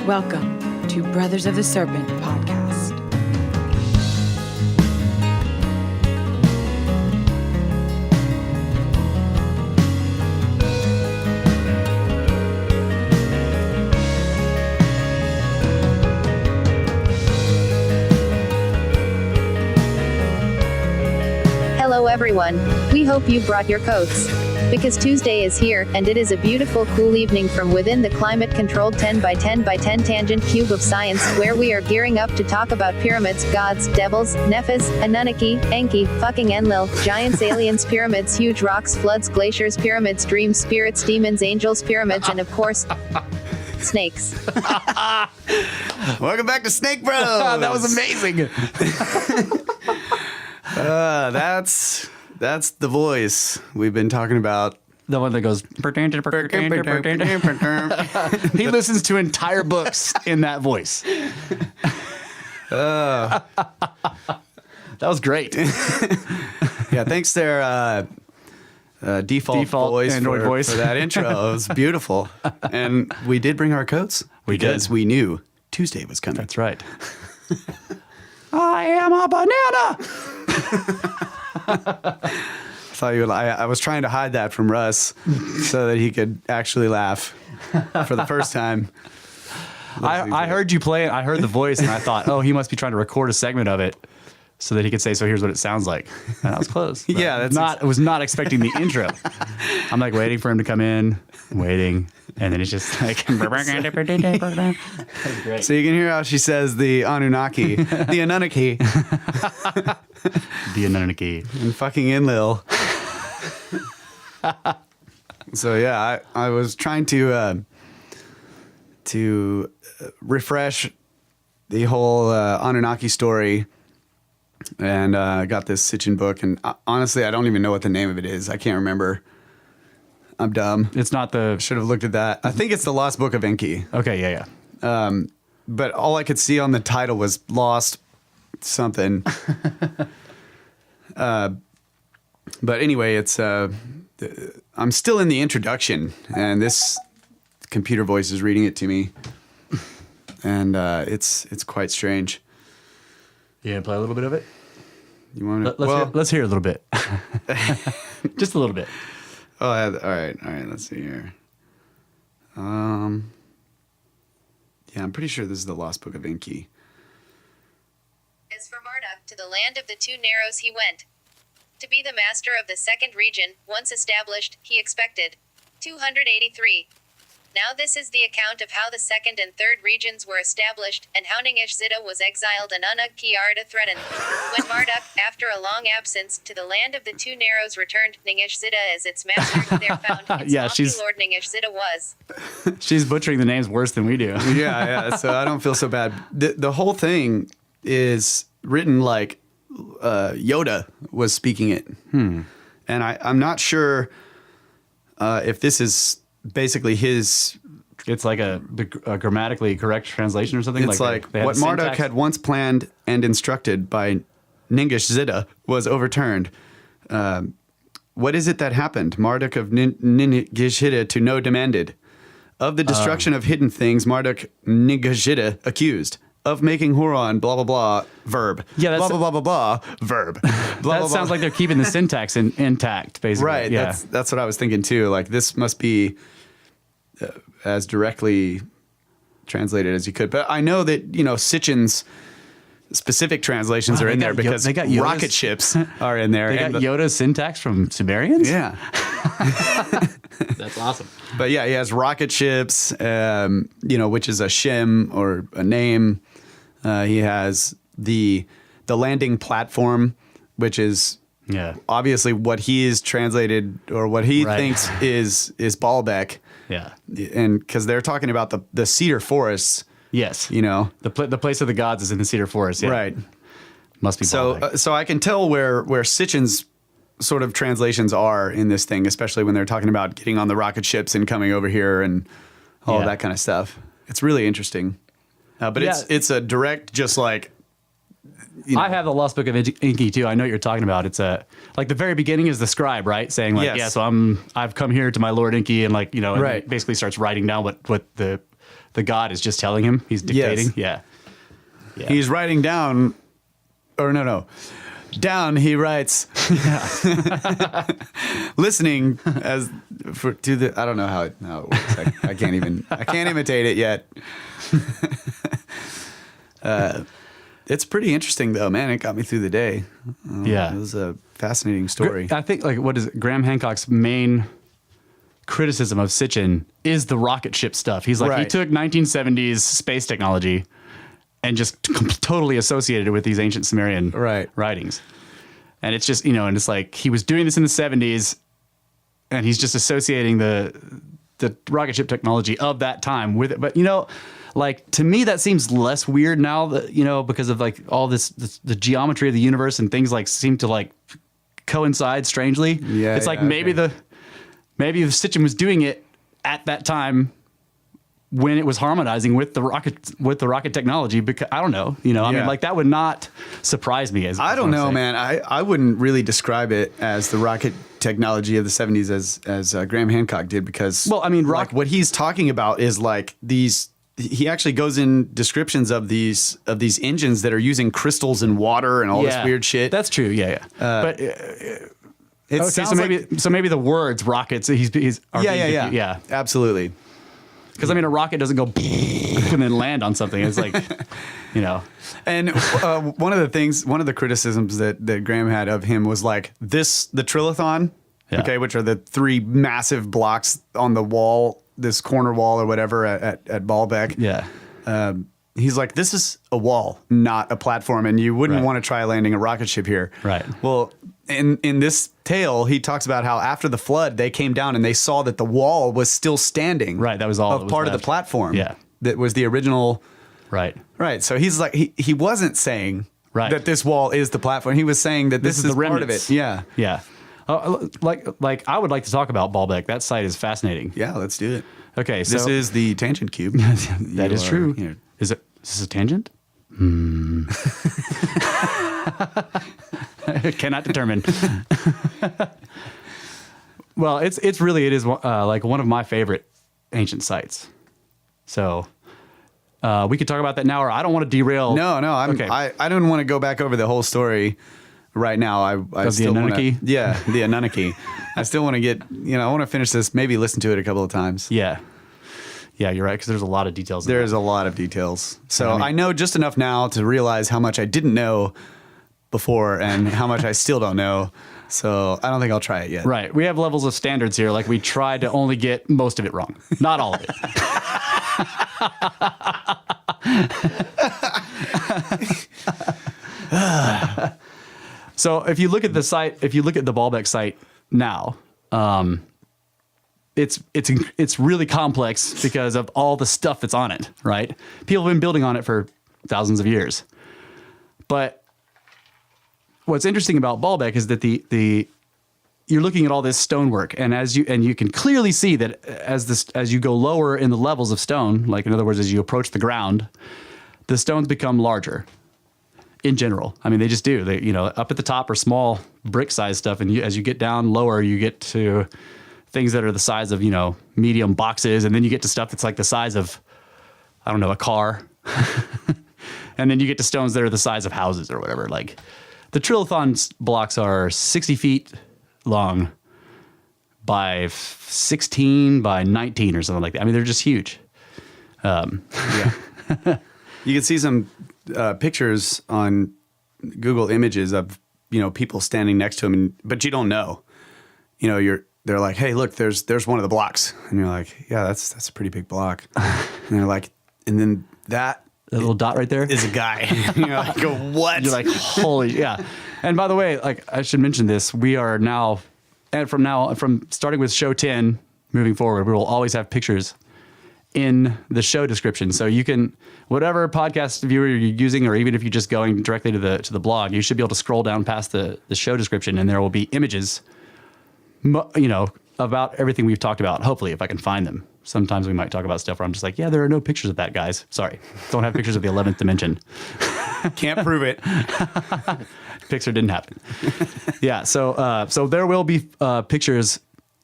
Welcome to Brothers of the Serpent podcast. Hello everyone. We hope you brought your coats. Because Tuesday is here, and it is a beautiful cool evening from within the climate-controlled 10 by 10 by 10 tangent cube of science, where we are gearing up to talk about pyramids, gods, devils, nephis, Annunaki, Enki, fucking Enlil, giants, aliens, pyramids, huge rocks, floods, glaciers, pyramids, dreams, spirits, demons, angels, pyramids, and of course, snakes. Welcome back to Snake Bros. That was amazing. That's the voice we've been talking about. The one that goes. He listens to entire books in that voice. That was great. Yeah, thanks their default voice Android voice for that intro. It was beautiful. And we did bring our coats because we knew Tuesday was coming. That's right. I am a banana. I was trying to hide that from Russ so that he could actually laugh for the first time. I heard you play it. I heard the voice, and I thought, oh, he must be trying to record a segment of it so that he could say, "So here's what it sounds like." And I was close. Yeah, that's I was not expecting the intro. I'm like waiting for him to come in, waiting, and then it's just like. That's great. So you can hear how she says the Anunnaki, the Annunaki, The Anunnaki, and fucking Enlil. So yeah, I was trying to refresh the whole Anunnaki story, and I got this Sitchin book, and honestly, I don't even know what the name of it is. I can't remember. I'm dumb. It's not the. Should have looked at that. I think it's the Lost Book of Enki. Okay, yeah. But all I could see on the title was Lost something. But anyway, it's I'm still in the introduction, and this computer voice is reading it to me, and it's quite strange. Yeah, play a little bit of it. You want to? Let's hear a little bit. Just a little bit. Oh, all right. Let's see here. Yeah, I'm pretty sure this is the Lost Book of Enki. As for Marduk, to the land of the two narrows he went. To be the master of the second region, once established, he expected. 283. Now this is the account of how the second and third regions were established, and how Ningishzida was exiled and Anunnaki to threaten. When Marduk, after a long absence, to the land of the two narrows returned, Ningishzida as its master there found, its lofty lord Ningishzida was. She's butchering the names worse than we do. Yeah, so I don't feel so bad. The whole thing is written like Yoda was speaking it. And I'm not sure if this is basically his. It's like a grammatically correct translation or something. It's like what Marduk had once planned and instructed by Ningishzida was overturned. What is it that happened? Marduk of Ningishzida to know demanded. Of the destruction of hidden things, Marduk Ningishzida accused. Of making Huron, blah, blah, blah, verb. Yeah, that's blah, blah, blah, blah, blah, verb. That sounds like they're keeping the syntax intact, basically. Right, yeah. That's what I was thinking, too. Like, this must be as directly translated as you could. But I know that, Sitchin's specific translations are in there because they got rocket ships are in there. They got Yoda's syntax from Sumerians? Yeah. That's awesome. But yeah, he has rocket ships, which is a shem or a name. He has the landing platform, which is obviously what he is translated or what he thinks is Baalbek. Yeah, and because they're talking about the cedar forests. Yes, the place of the gods is in the cedar forest. Yeah. Right, must be Baalbek. So I can tell where Sitchin's sort of translations are in this thing, especially when they're talking about getting on the rocket ships and coming over here and all that kind of stuff. It's really interesting. But it's a direct, just like I have the Lost Book of Enki too. I know what you're talking about. It's like the very beginning is the scribe, right? Saying so I've come here to my Lord Enki, and basically starts writing down what the the god is just telling him, he's dictating. Yeah. He's writing down, or no. Down, he writes, listening to the. I don't know how it works. I can't imitate it yet. It's pretty interesting though, man. It got me through the day. It was a fascinating story. I think what is it? Graham Hancock's main criticism of Sitchin is the rocket ship stuff. He's like, he took 1970s space technology and just totally associated it with these ancient Sumerian writings. And it's just, and it's like he was doing this in the 70s and he's just associating the rocket ship technology of that time with it. But, like to me, that seems less weird now that, because of like all the geometry of the universe and things like seem to like coincide strangely. Yeah. It's like maybe the Sitchin was doing it at that time when it was harmonizing with the rocket technology, because I don't know, I mean, like that would not surprise me. I don't know, man. I wouldn't really describe it as the rocket technology of the 70s as Graham Hancock did, because what he's talking about is like these. He actually goes in descriptions of these engines that are using crystals and water and all this weird shit. That's true. Yeah. But so maybe the words rockets. Yeah. Absolutely. Because a rocket doesn't go and then land on something. It's like, And one of the criticisms that Graham had of him was like the trilithon, which are the 3 massive blocks on the wall, this corner wall or whatever at Baalbek. Yeah. He's like, this is a wall, not a platform, and you wouldn't want to try landing a rocket ship here. Right. Well, in this tale, he talks about how after the flood, they came down and they saw that the wall was still standing. Right. That was all of part of the platform. Yeah. That was the original. Right. Right. So he's like, he wasn't saying that this wall is the platform. He was saying that this is the part of it. Yeah. Yeah. Like I would like to talk about Baalbek. That site is fascinating. Yeah, let's do it. Okay, so this is the tangent cube. That is true. Is this a tangent? Cannot determine. Well, it is like one of my favorite ancient sites. So we could talk about that now, or I don't want to derail. No, I don't want to go back over the whole story right now. I still the Anunnaki? The Anunnaki. I still want to get, I want to finish this, maybe listen to it a couple of times. Yeah. Yeah, you're right, because there's a lot of details. There's a lot of details. So I know just enough now to realize how much I didn't know before and how much I still don't know. So I don't think I'll try it yet. Right. We have levels of standards here. Like we tried to only get most of it wrong. Not all of it. So if you look at the site, if you look at the Baalbek site now, it's really complex because of all the stuff that's on it, right? People have been building on it for thousands of years. But what's interesting about Baalbek is that you're looking at all this stonework, and you can clearly see that as you go lower in the levels of stone, like in other words, as you approach the ground, the stones become larger. In general, I mean, they just do. They, up at the top are small brick-sized stuff, and as you get down lower, you get to things that are the size of medium boxes, and then you get to stuff that's like the size of, I don't know, a car, and then you get to stones that are the size of houses or whatever. Like the trilithon blocks are 60 feet long by 16 by 19 or something like that. I mean, they're just huge. Yeah. You can see some pictures on Google Images of people standing next to them, but you don't know. They're like, hey, look, there's one of the blocks, and you're like, yeah, that's a pretty big block. And they're like, and then that little dot right there is a guy. And you're like, what? You're like, holy, yeah. And by the way, like I should mention this, we are now, and from starting with show 10 moving forward, we will always have pictures in the show description. So you can, whatever podcast viewer you're using, or even if you're just going directly to the blog, you should be able to scroll down past the show description, and there will be images, about everything we've talked about. Hopefully, if I can find them. Sometimes we might talk about stuff where I'm just like, yeah, there are no pictures of that, guys. Sorry. Don't have pictures of the 11th dimension. Can't prove it. Picture didn't happen. Yeah. So there will be pictures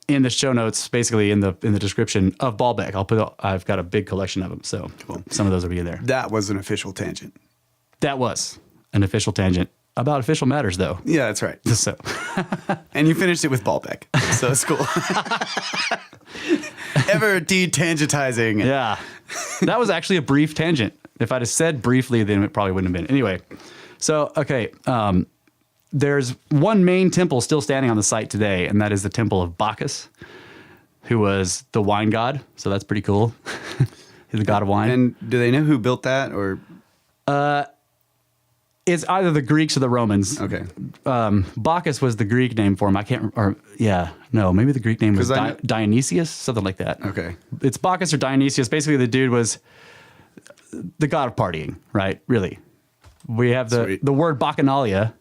in the show notes, basically in the description of Baalbek. I've got a big collection of them, so some of those will be in there. That was an official tangent. That was an official tangent about official matters, though. Yeah, that's right. So, And you finished it with Baalbek, so it's cool. Ever detangentizing. yeah, that was actually a brief tangent. If I'd have said briefly, then it probably wouldn't have been. Anyway, so okay, there's one main temple still standing on the site today, and that is the temple of Bacchus, who was the wine god. So that's pretty cool. He's the god of wine. And do they know who built that, or? It's either the Greeks or the Romans. Okay. Bacchus was the Greek name for him. I can't, maybe the Greek name was Dionysius, something like that. Okay. It's Bacchus or Dionysius. Basically, the dude was the god of partying, right? Really. We have the word bacchanalia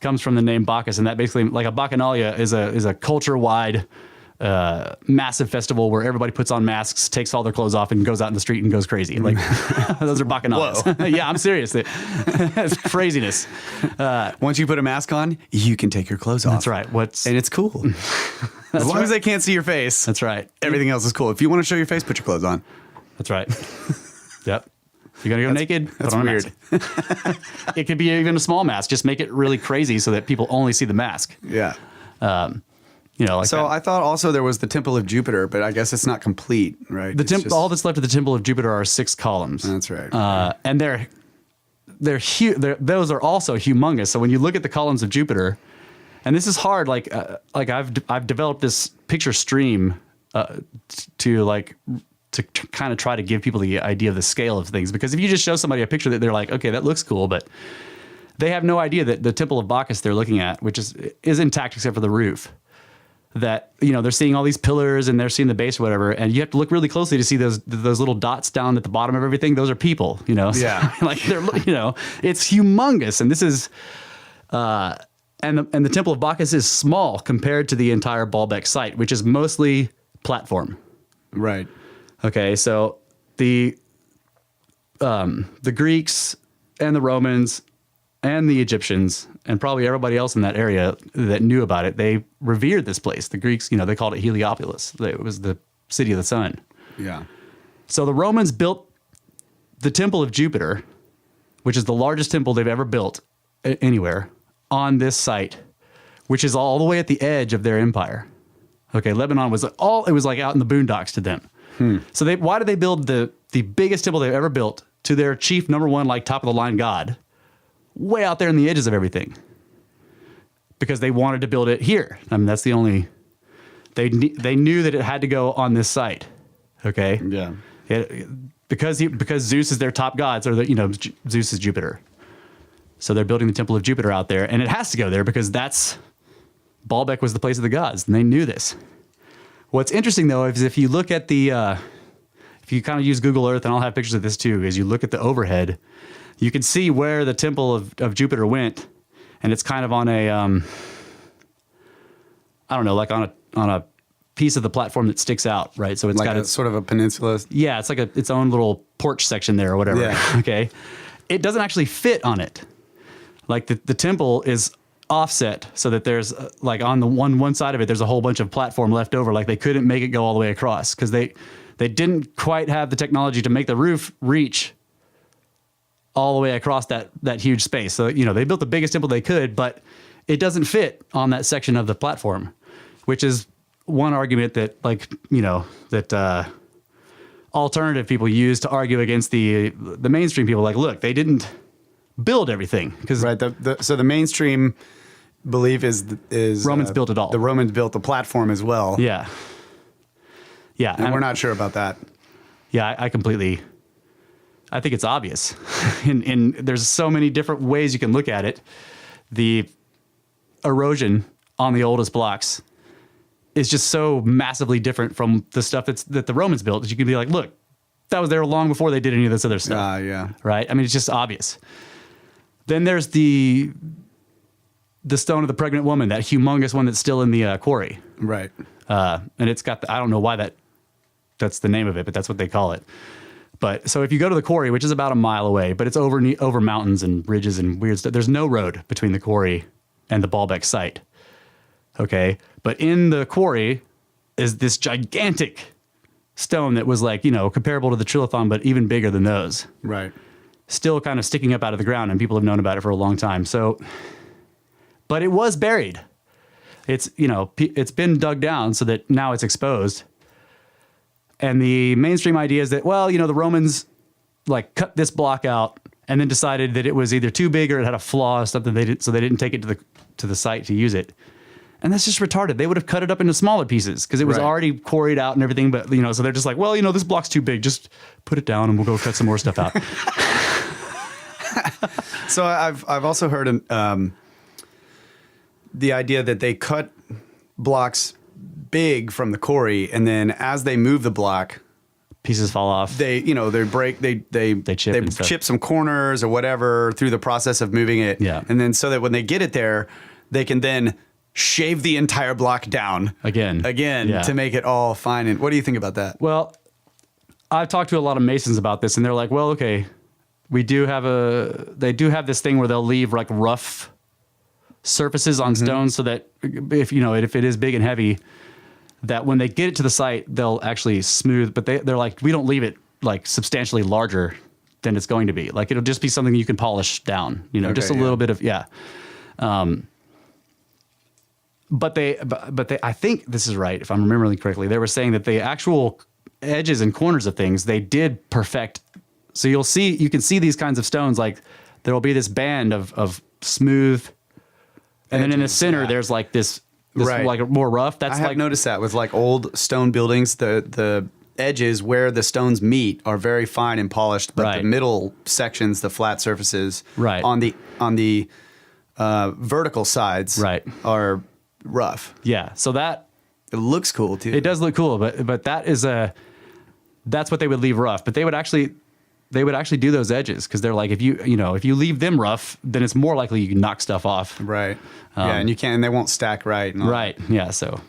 comes from the name Bacchus, and that basically, like a bacchanalia is a culture-wide massive festival where everybody puts on masks, takes all their clothes off, and goes out in the street and goes crazy. Like those are bacchanalias. Yeah, I'm serious. It's craziness. Once you put a mask on, you can take your clothes off. That's right. And it's cool. As long as they can't see your face. That's right. Everything else is cool. If you want to show your face, put your clothes on. That's right. Yep. If you're gonna go naked, that's put on weird. a mask. It could be even a small mask. Just make it really crazy so that people only see the mask. Yeah. Like So that. I thought also there was the Temple of Jupiter, but I guess it's not complete, right? All that's left of the Temple of Jupiter are 6 columns. That's right. And they're huge. Those are also humongous. So when you look at the columns of Jupiter, and this is hard, like I've developed this picture stream to kind of try to give people the idea of the scale of things. Because if you just show somebody a picture that they're like, okay, that looks cool, but they have no idea that the Temple of Bacchus they're looking at, which is intact except for the roof, that, they're seeing all these pillars and they're seeing the base or whatever. And you have to look really closely to see those little dots down at the bottom of everything. Those are people, So, Yeah. like they're, it's humongous. And this is, and the Temple of Bacchus is small compared to the entire Baalbek site, which is mostly platform. Right. Okay. So the Greeks and the Romans and the Egyptians and probably everybody else in that area that knew about it, they revered this place. The Greeks, they called it Heliopolis. It was the city of the sun. Yeah. So the Romans built the Temple of Jupiter, which is the largest temple they've ever built anywhere, on this site, which is all the way at the edge of their empire. Okay, Lebanon was it was like out in the boondocks to them. So why did they build the biggest temple they've ever built to their chief number one, like top of the line god, way out there in the edges of everything? Because they wanted to build it here. I mean, that's the only, they knew that it had to go on this site. Okay. Yeah. Because Zeus is their top god, so Zeus is Jupiter. So they're building the Temple of Jupiter out there, and it has to go there because Baalbek was the place of the gods, and they knew this. What's interesting though is if you look at if you kind of use Google Earth, and I'll have pictures of this too, as you look at the overhead, you can see where the Temple of Jupiter went, and it's kind of on a, like on a piece of the platform that sticks out, right? So it's Like got a sort of a peninsula. yeah, it's like its own little porch section there or whatever. Yeah. Okay. It doesn't actually fit on it. Like the temple is offset so that there's like on the one side of it, there's a whole bunch of platform left over. Like they couldn't make it go all the way across because they didn't quite have the technology to make the roof reach all the way across that huge space. So, they built the biggest temple they could, but it doesn't fit on that section of the platform, which is one argument that alternative people use to argue against the mainstream people. Like, look, they didn't build everything because Right. So the mainstream belief is Romans built it all. The Romans built the platform as well. Yeah. Yeah. And we're not sure about that. Yeah, I think it's obvious. and there's so many different ways you can look at it. The erosion on the oldest blocks is just so massively different from the stuff that the Romans built that you can be like, look, that was there long before they did any of this other stuff. Yeah. Right? I mean, it's just obvious. Then there's the stone of the pregnant woman, that humongous one that's still in the quarry. Right. And it's got I don't know why that's the name of it, but that's what they call it. But so if you go to the quarry, which is about a mile away, but it's over mountains and ridges and weird stuff. There's no road between the quarry and the Baalbek site. Okay. But in the quarry is this gigantic stone that was like, comparable to the trilithon, but even bigger than those. Right. Still kind of sticking up out of the ground, and people have known about it for a long time. So, but it was buried. It's, it's been dug down so that now it's exposed. And the mainstream idea is that, well, the Romans like cut this block out and then decided that it was either too big or it had a flaw or something. They didn't take it to the site to use it. And that's just retarded. They would have cut it up into smaller pieces because it was already quarried out and everything. But, so they're just like, well, this block's too big. Just put it down and we'll go cut some more stuff out. So I've also heard the idea that they cut blocks big from the quarry, and then as they move the block, pieces fall off. They chip some corners or whatever through the process of moving it. Yeah. And then so that when they get it there, they can then shave the entire block down again to make it all fine. And what do you think about that? Well, I've talked to a lot of masons about this, and they're like, well, okay, they do have this thing where they'll leave like rough surfaces on stones so that if it is big and heavy, that when they get it to the site, they'll actually smooth, but they're like, we don't leave it like substantially larger than it's going to be. Like, it'll just be something you can polish down, just a little bit of, But I think this is right, if I'm remembering correctly. They were saying that the actual edges and corners of things, they did perfect. So you can see these kinds of stones, like there will be this band of smooth, and then in the center, there's like this like more rough. I have noticed that with like old stone buildings, the edges where the stones meet are very fine and polished, but the middle sections, the flat surfaces on the vertical sides are rough. Yeah. So that it looks cool too. It does look cool, but that's what they would leave rough. But they would actually do those edges because they're like, if you leave them rough, then it's more likely you can knock stuff off. Right. And you can't, and they won't stack right. Right. Yeah. So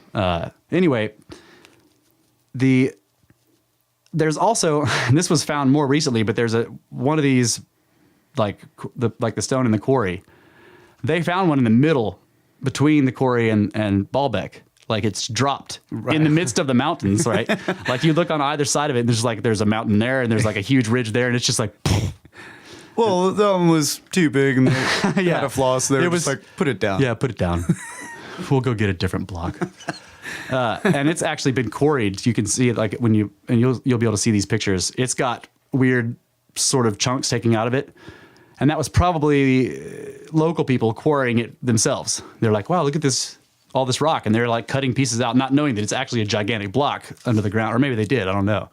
anyway, there's also, and this was found more recently, but there's one of these like the stone in the quarry. They found one in the middle between the quarry and Baalbek. Like, it's dropped in the midst of the mountains, right? Like, you look on either side of it, and there's a mountain there, and there's like a huge ridge there, and it's just like, well, that one was too big, and they had a flaw, so they were just like, put it down. Yeah, put it down. We'll go get a different block. And it's actually been quarried. You can see it like you'll be able to see these pictures. It's got weird sort of chunks taking out of it. And that was probably local people quarrying it themselves. They're like, wow, look at all this rock. And they're like cutting pieces out, not knowing that it's actually a gigantic block under the ground. Or maybe they did, I don't know.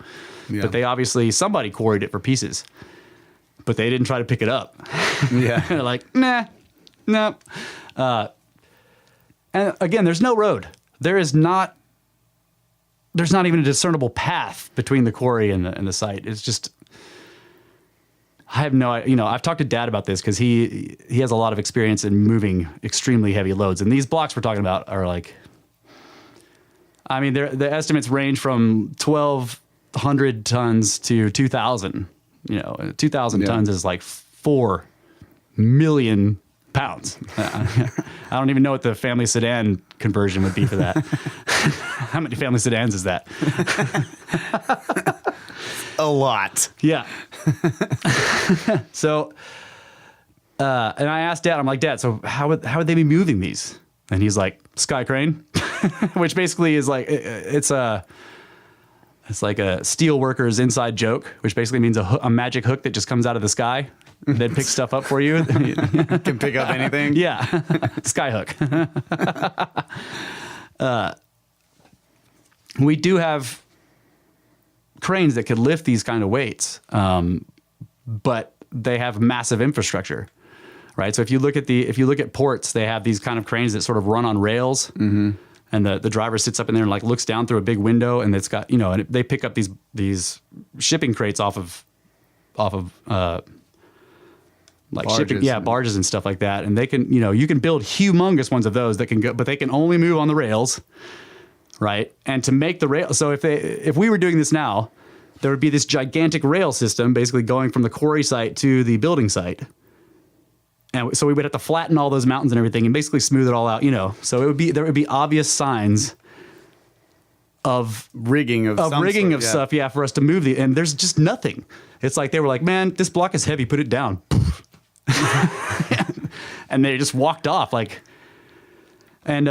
Yeah. But somebody quarried it for pieces. But they didn't try to pick it up. Yeah. They're like, nah, no. And again, there's no road. There's not even a discernible path between the quarry and the site. It's just, I have no, I've talked to Dad about this because he has a lot of experience in moving extremely heavy loads. And these blocks we're talking about are like, I mean, the estimates range from 1,200 tons to 2,000. 2,000 tons is like 4 million pounds. I don't even know what the family sedan conversion would be for that. How many family sedans is that? A lot. Yeah. So, and I asked Dad, I'm like, Dad, so how would they be moving these? And he's like, sky crane, which basically is like, it's like a steel worker's inside joke, which basically means a magic hook that just comes out of the sky and then picks stuff up for you. Can pick up anything. Yeah. Sky hook. We do have cranes that could lift these kind of weights, but they have massive infrastructure, right? So if you look at ports, they have these kind of cranes that sort of run on rails, and the driver sits up in there and like looks down through a big window, and it's got and they pick up these shipping crates off of like barges, barges and stuff like that, and they can you can build humongous ones of those that can go, but they can only move on the rails. Right. And to make the rail. So if we were doing this now, there would be this gigantic rail system basically going from the quarry site to the building site. And so we would have to flatten all those mountains and everything and basically smooth it all out, you know. So there would be obvious signs of rigging of stuff, yeah, for us to move and there's just nothing. It's like they were like, man, this block is heavy, put it down. And they just walked off like, and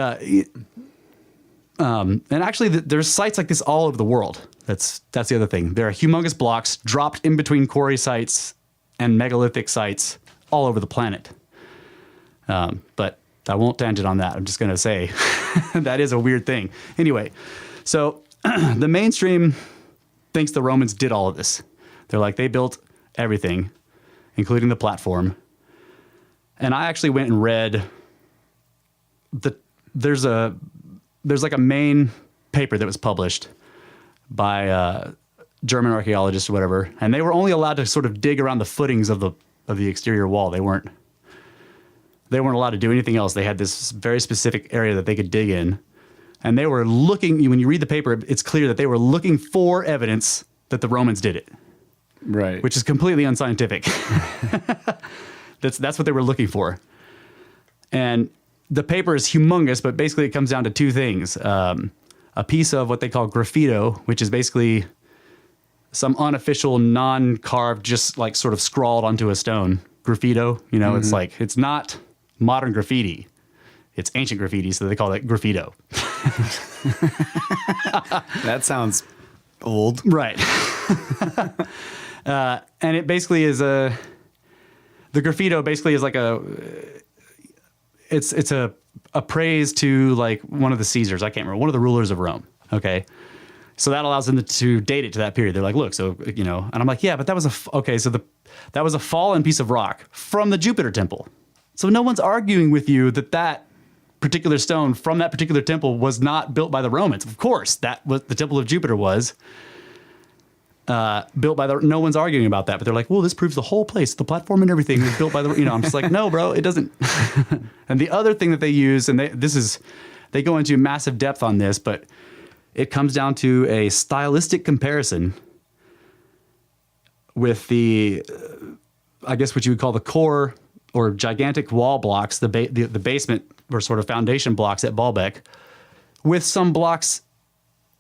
actually there's sites like this all over the world. That's the other thing. There are humongous blocks dropped in between quarry sites and megalithic sites all over the planet. But I won't tangent on that. I'm just going to say that is a weird thing. Anyway, so the mainstream thinks the Romans did all of this. They're like, they built everything, including the platform. And I actually went and read there's like a main paper that was published by German archaeologists or whatever, and they were only allowed to sort of dig around the footings of the exterior wall. They weren't allowed to do anything else. They had this very specific area that they could dig in, and they were looking. When you read the paper, it's clear that they were looking for evidence that the Romans did it, right? Which is completely unscientific. That's what they were looking for, and the paper is humongous. But basically, it comes down to two things: a piece of what they call graffito, which is basically some unofficial, non-carved, just like sort of scrawled onto a stone graffito. You know, it's like, it's not modern graffiti. It's ancient graffiti, so they call it graffito. That sounds old. Right. And it basically is the graffito basically is like it's a praise to like one of the Caesars. I can't remember, one of the rulers of Rome. Okay. So that allows them to date it to that period. They're like, look, so, you know, and I'm like, yeah, but that was that was a fallen piece of rock from the Jupiter temple. So no one's arguing with you that particular stone from that particular temple was not built by the Romans. Of course, that was the temple of Jupiter was built by no one's arguing about that, but they're like, well, this proves the whole place, the platform and everything was built by the, you know, I'm just like, no, bro, it doesn't. And the other thing that they use, and they go into massive depth on this, but it comes down to a stylistic comparison with the, I guess what you would call the core or gigantic wall blocks, the basement or sort of foundation blocks at Baalbek, with some blocks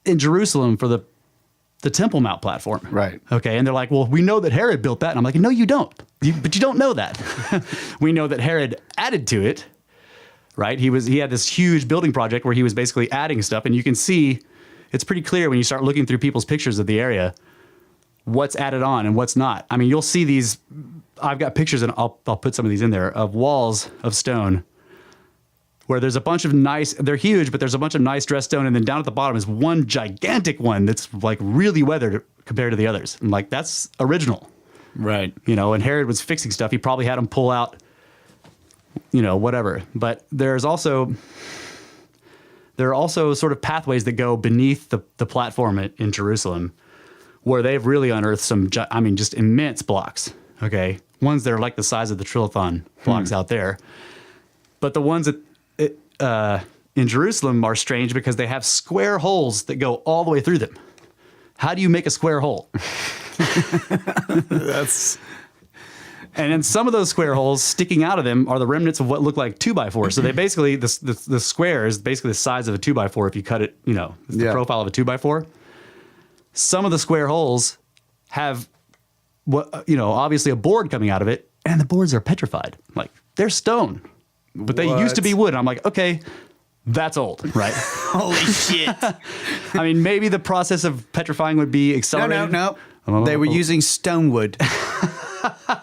in Jerusalem for the Temple Mount platform. Right. Okay. And they're like, well, we know that Herod built that. And I'm like, no, you don't. But you don't know that. We know that Herod added to it, right? He had this huge building project where he was basically adding stuff. And you can see, it's pretty clear when you start looking through people's pictures of the area, what's added on and what's not. I mean, you'll see these, I've got pictures and I'll put some of these in there, of walls of stone where there's a bunch of nice, they're huge, but there's a bunch of nice dressed stone. And then down at the bottom is one gigantic one that's like really weathered compared to the others. I'm like, that's original. Right. You know, and Herod was fixing stuff. He probably had them pull out, you know, whatever. But there are also sort of pathways that go beneath the platform in Jerusalem where they've really unearthed some, just immense blocks. Okay. Ones that are like the size of the Trilithon blocks out there. But the ones in Jerusalem are strange because they have square holes that go all the way through them. How do you make a square hole? And then some of those square holes sticking out of them are the remnants of what look like 2x4. So they basically, the square is basically the size of a 2x4 if you cut it, you know, the profile of a 2x4. Some of the square holes have, obviously a board coming out of it, and the boards are petrified. Like, they're stone, but they used to be wood. I'm like, okay, that's old, right? Holy shit. I mean, maybe the process of petrifying would be accelerated. No. They were using stone wood.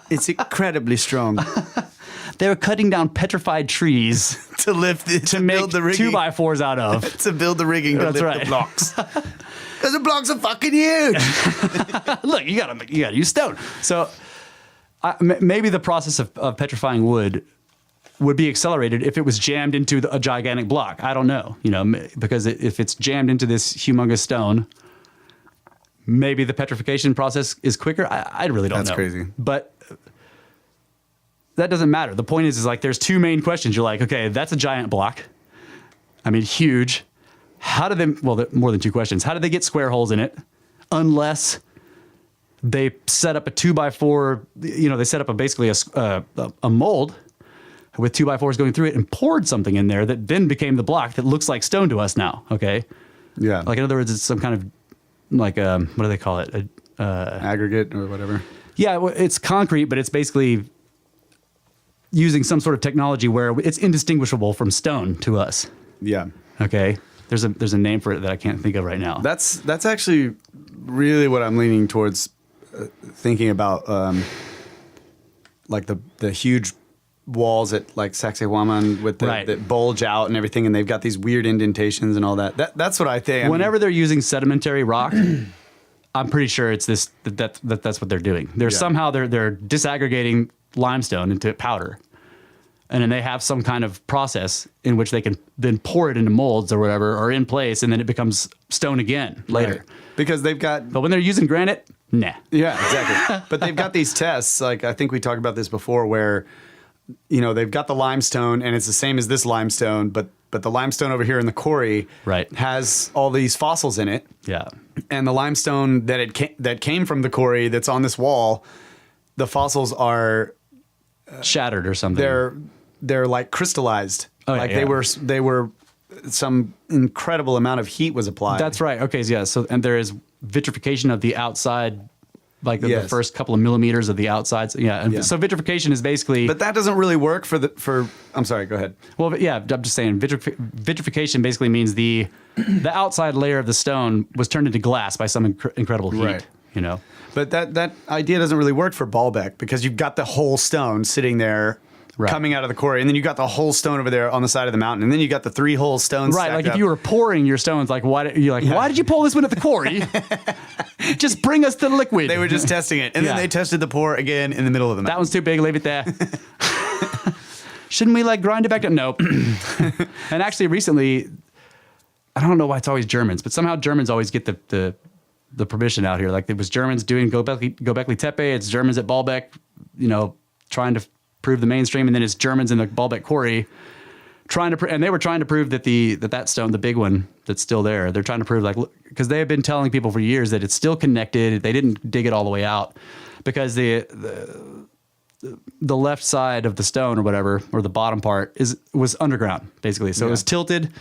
It's incredibly strong. They were cutting down petrified trees to make build the rigging 2x4s out of. To build the rigging to lift the blocks. Because the blocks are fucking huge. Look, you gotta use stone. So maybe the process of petrifying wood would be accelerated if it was jammed into a gigantic block. I don't know, because if it's jammed into this humongous stone, maybe the petrification process is quicker. I really don't know. That's crazy. But that doesn't matter. The point is like there's two main questions. You're like, okay, that's a giant block. I mean, huge. How do they, more than two questions. How do they get square holes in it unless they set up a 2x4, they set up basically a mold with 2x4s going through it and poured something in there that then became the block that looks like stone to us now. Okay. Yeah. Like in other words, it's some kind of like what do they call it? Aggregate or whatever. Yeah, well, it's concrete, but it's basically using some sort of technology where it's indistinguishable from stone to us. Yeah. Okay. There's a name for it that I can't think of right now. That's actually really what I'm leaning towards thinking about, like the huge walls at like Sacsayhuaman with that bulge out and everything, and they've got these weird indentations and all that. That's what I think. Whenever they're using sedimentary rock, I'm pretty sure it's that's what they're doing. Somehow they're disaggregating limestone into powder. And then they have some kind of process in which they can then pour it into molds or whatever, or in place, and then it becomes stone again later. Right. Because they've got... But when they're using granite, nah. Yeah, exactly. But they've got these tests, like I think we talked about this before, where, you know, they've got the limestone, and it's the same as this limestone, but the limestone over here in the quarry has all these fossils in it. Yeah. And the limestone that came from the quarry that's on this wall, the fossils are... shattered or something. They're like crystallized. Oh, like yeah. they were some incredible amount of heat was applied. That's right. Okay, yeah. So and there is vitrification of the outside, like the first couple of millimeters of the outside. So, yeah. And so vitrification is basically. But that doesn't really work for. I'm sorry. Go ahead. Well, but yeah. I'm just saying vitrification basically means the outside layer of the stone was turned into glass by some incredible heat. Right. You know. But that idea doesn't really work for Baalbek because you've got the whole stone sitting there. Right. Coming out of the quarry, and then you got the whole stone over there on the side of the mountain, and then you got the 3 whole stones. Right, like up. if you were pouring your stones, like why did you pull this one at the quarry? Just bring us the liquid. They were just testing it, and then they tested the pour again in the middle of the mountain. That one's too big. Leave it there. Shouldn't we like grind it back down? Nope. And actually, recently, I don't know why it's always Germans, but somehow Germans always get the permission out here. Like it was Germans doing Göbekli Tepe, it's Germans at Baalbek, you know, trying to prove the mainstream, and then it's Germans in the Baalbek quarry and they were trying to prove that that stone, the big one that's still there, they're trying to prove, like, because they have been telling people for years that it's still connected. They didn't dig it all the way out because the left side of the stone or whatever, or the bottom part was underground basically. So it was tilted.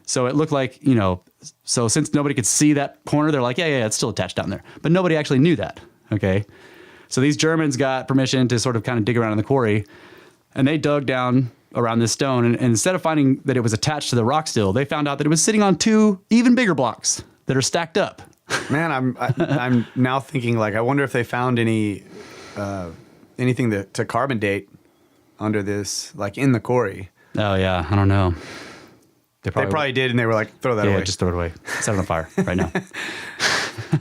So it looked like, you know, so since nobody could see that corner, they're like, yeah, it's still attached down there. But nobody actually knew that. Okay. So these Germans got permission to sort of kind of dig around in the quarry, and they dug down around this stone. And instead of finding that it was attached to the rock still, they found out that it was sitting on 2 even bigger blocks that are stacked up. Man, I'm now thinking, like, I wonder if they found anything to carbon date under this, like in the quarry. Oh yeah, I don't know. They probably did, and they were like, throw that away. Yeah, just throw it away. Set it on fire right now.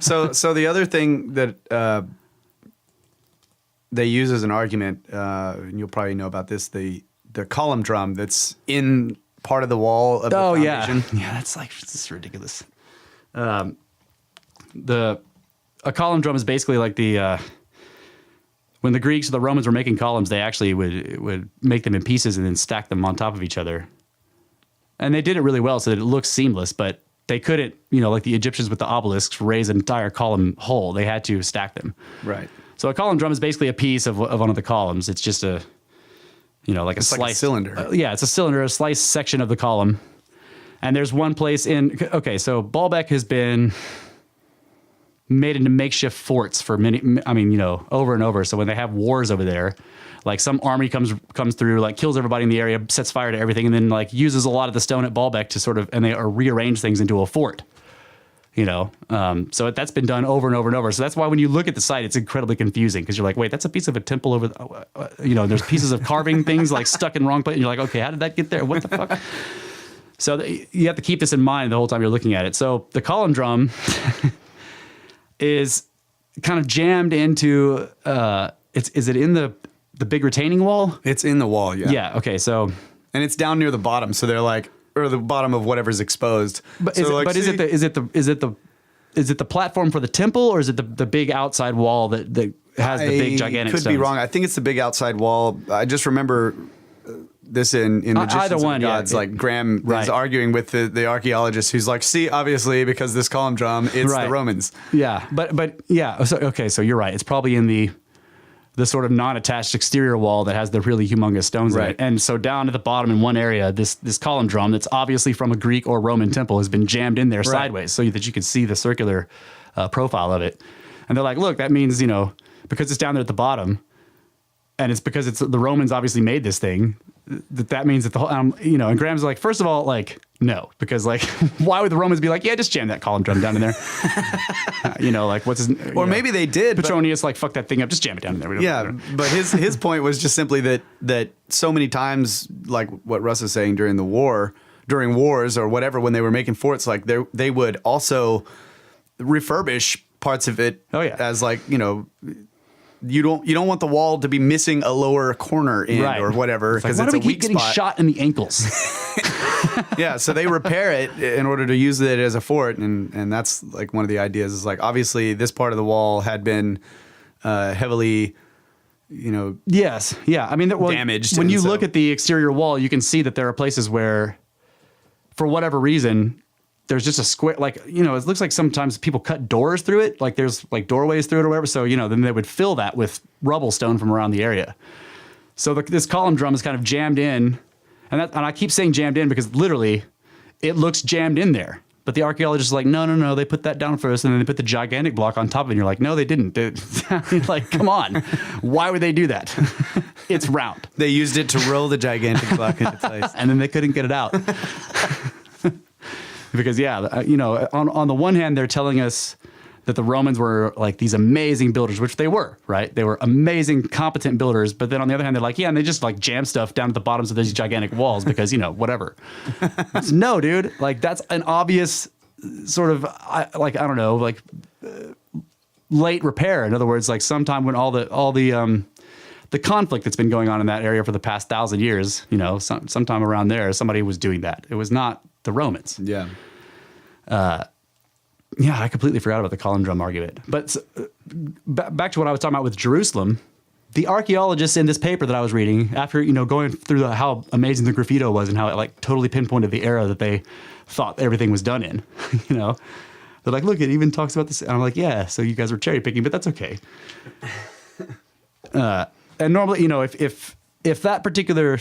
So the other thing that they use as an argument, and you'll probably know about this, the column drum that's in part of the wall of the foundation. Yeah, that's like, this is ridiculous. A column drum is basically like when the Greeks or the Romans were making columns, they actually would make them in pieces and then stack them on top of each other. And they did it really well so that it looks seamless, but they couldn't, you know, like the Egyptians with the obelisks, raise an entire column whole. They had to stack them. Right. So a column drum is basically a piece of one of the columns. It's just a, you know, like it's a slice. Like a cylinder. Yeah, it's a cylinder, a sliced section of the column. And there's one place okay, so Baalbek has been made into makeshift forts for over and over. So when they have wars over there, like some army comes through, like kills everybody in the area, sets fire to everything, and then like uses a lot of the stone at Baalbek to sort of, and they rearrange things into a fort. You know, so that's been done over and over and over. So that's why when you look at the site, it's incredibly confusing because you're like, wait, that's a piece of a temple over, there's pieces of carving things like stuck in wrong place. And you're like, okay, how did that get there? What the fuck? So you have to keep this in mind the whole time you're looking at it. So the column drum is kind of jammed into, is it in the big retaining wall? It's in the wall, yeah. Yeah, okay, so. And it's down near the bottom, so they're like, or the bottom of whatever's exposed. But, so is it the platform for the temple, or is it the big outside wall that has the big gigantic could stones? Be wrong. I think it's the big outside wall. I just remember this in Magicians and Gods. Yeah. Like Graham is arguing with the archaeologist who's like, see, obviously because this column drum, it's the Romans. Yeah, but yeah. So, okay, so you're right. It's probably in the the sort of non-attached exterior wall that has the really humongous stones in Right. it. And so down at the bottom in one area, this column drum that's obviously from a Greek or Roman temple has been jammed in there sideways so that you can see the circular profile of it. And they're like, look, that means, you know, because it's down there at the bottom, and it's because the Romans obviously made this thing, that means that the whole, you know, and Graham's like, first of all, like, no, because like, why would the Romans be like, yeah, just jam that column drum down in there? You know, like what's his, Or maybe they did. Petronius, like, fuck that thing up, just jam it down in there. Yeah, but his point was just simply that so many times, like what Russ is saying during wars or whatever, when they were making forts, like they would also refurbish parts of it. Oh, yeah. As like, you know, you don't want the wall to be missing a lower corner in or whatever because like, it's why a do we weak keep getting spot. shot in the ankles? Yeah, so they repair it in order to use it as a fort, and that's like one of the ideas is like obviously this part of the wall had been heavily, you know, Yes. Yeah. I mean, damaged, when and you so- look at the exterior wall, you can see that there are places where, for whatever reason, there's just a square, like, you know, it looks like sometimes people cut doors through it, like there's like doorways through it or whatever. So, you know, then they would fill that with rubble stone from around the area. So this column drum is kind of jammed in, and I keep saying jammed in because literally it looks jammed in there. But the archaeologists are like, no, they put that down first, and then they put the gigantic block on top of it. And you're like, no, they didn't. Like, come on. Why would they do that? It's round. they used it to roll the gigantic block into place. And then they couldn't get it out. Because, yeah, you know, on the one hand, they're telling us that the Romans were like these amazing builders, which they were, right? They were amazing, competent builders. But then on the other hand, they're like, yeah, and they just like jam stuff down at the bottoms of these gigantic walls because, you know, whatever. No, dude, like that's an obvious sort of, I don't know, like late repair. In other words, like sometime when all the conflict that's been going on in that area for the past 1,000 years, you know, sometime around there, somebody was doing that. It was not the Romans. Yeah. Yeah, I completely forgot about the column drum argument. But back to what I was talking about with Jerusalem, the archaeologists in this paper that I was reading, after, you know, going through how amazing the graffito was and how it like totally pinpointed the era that they thought everything was done in, you know, they're like, look, it even talks about this. And I'm like, yeah, so you guys were cherry picking, but that's okay. And normally, you know, if that particular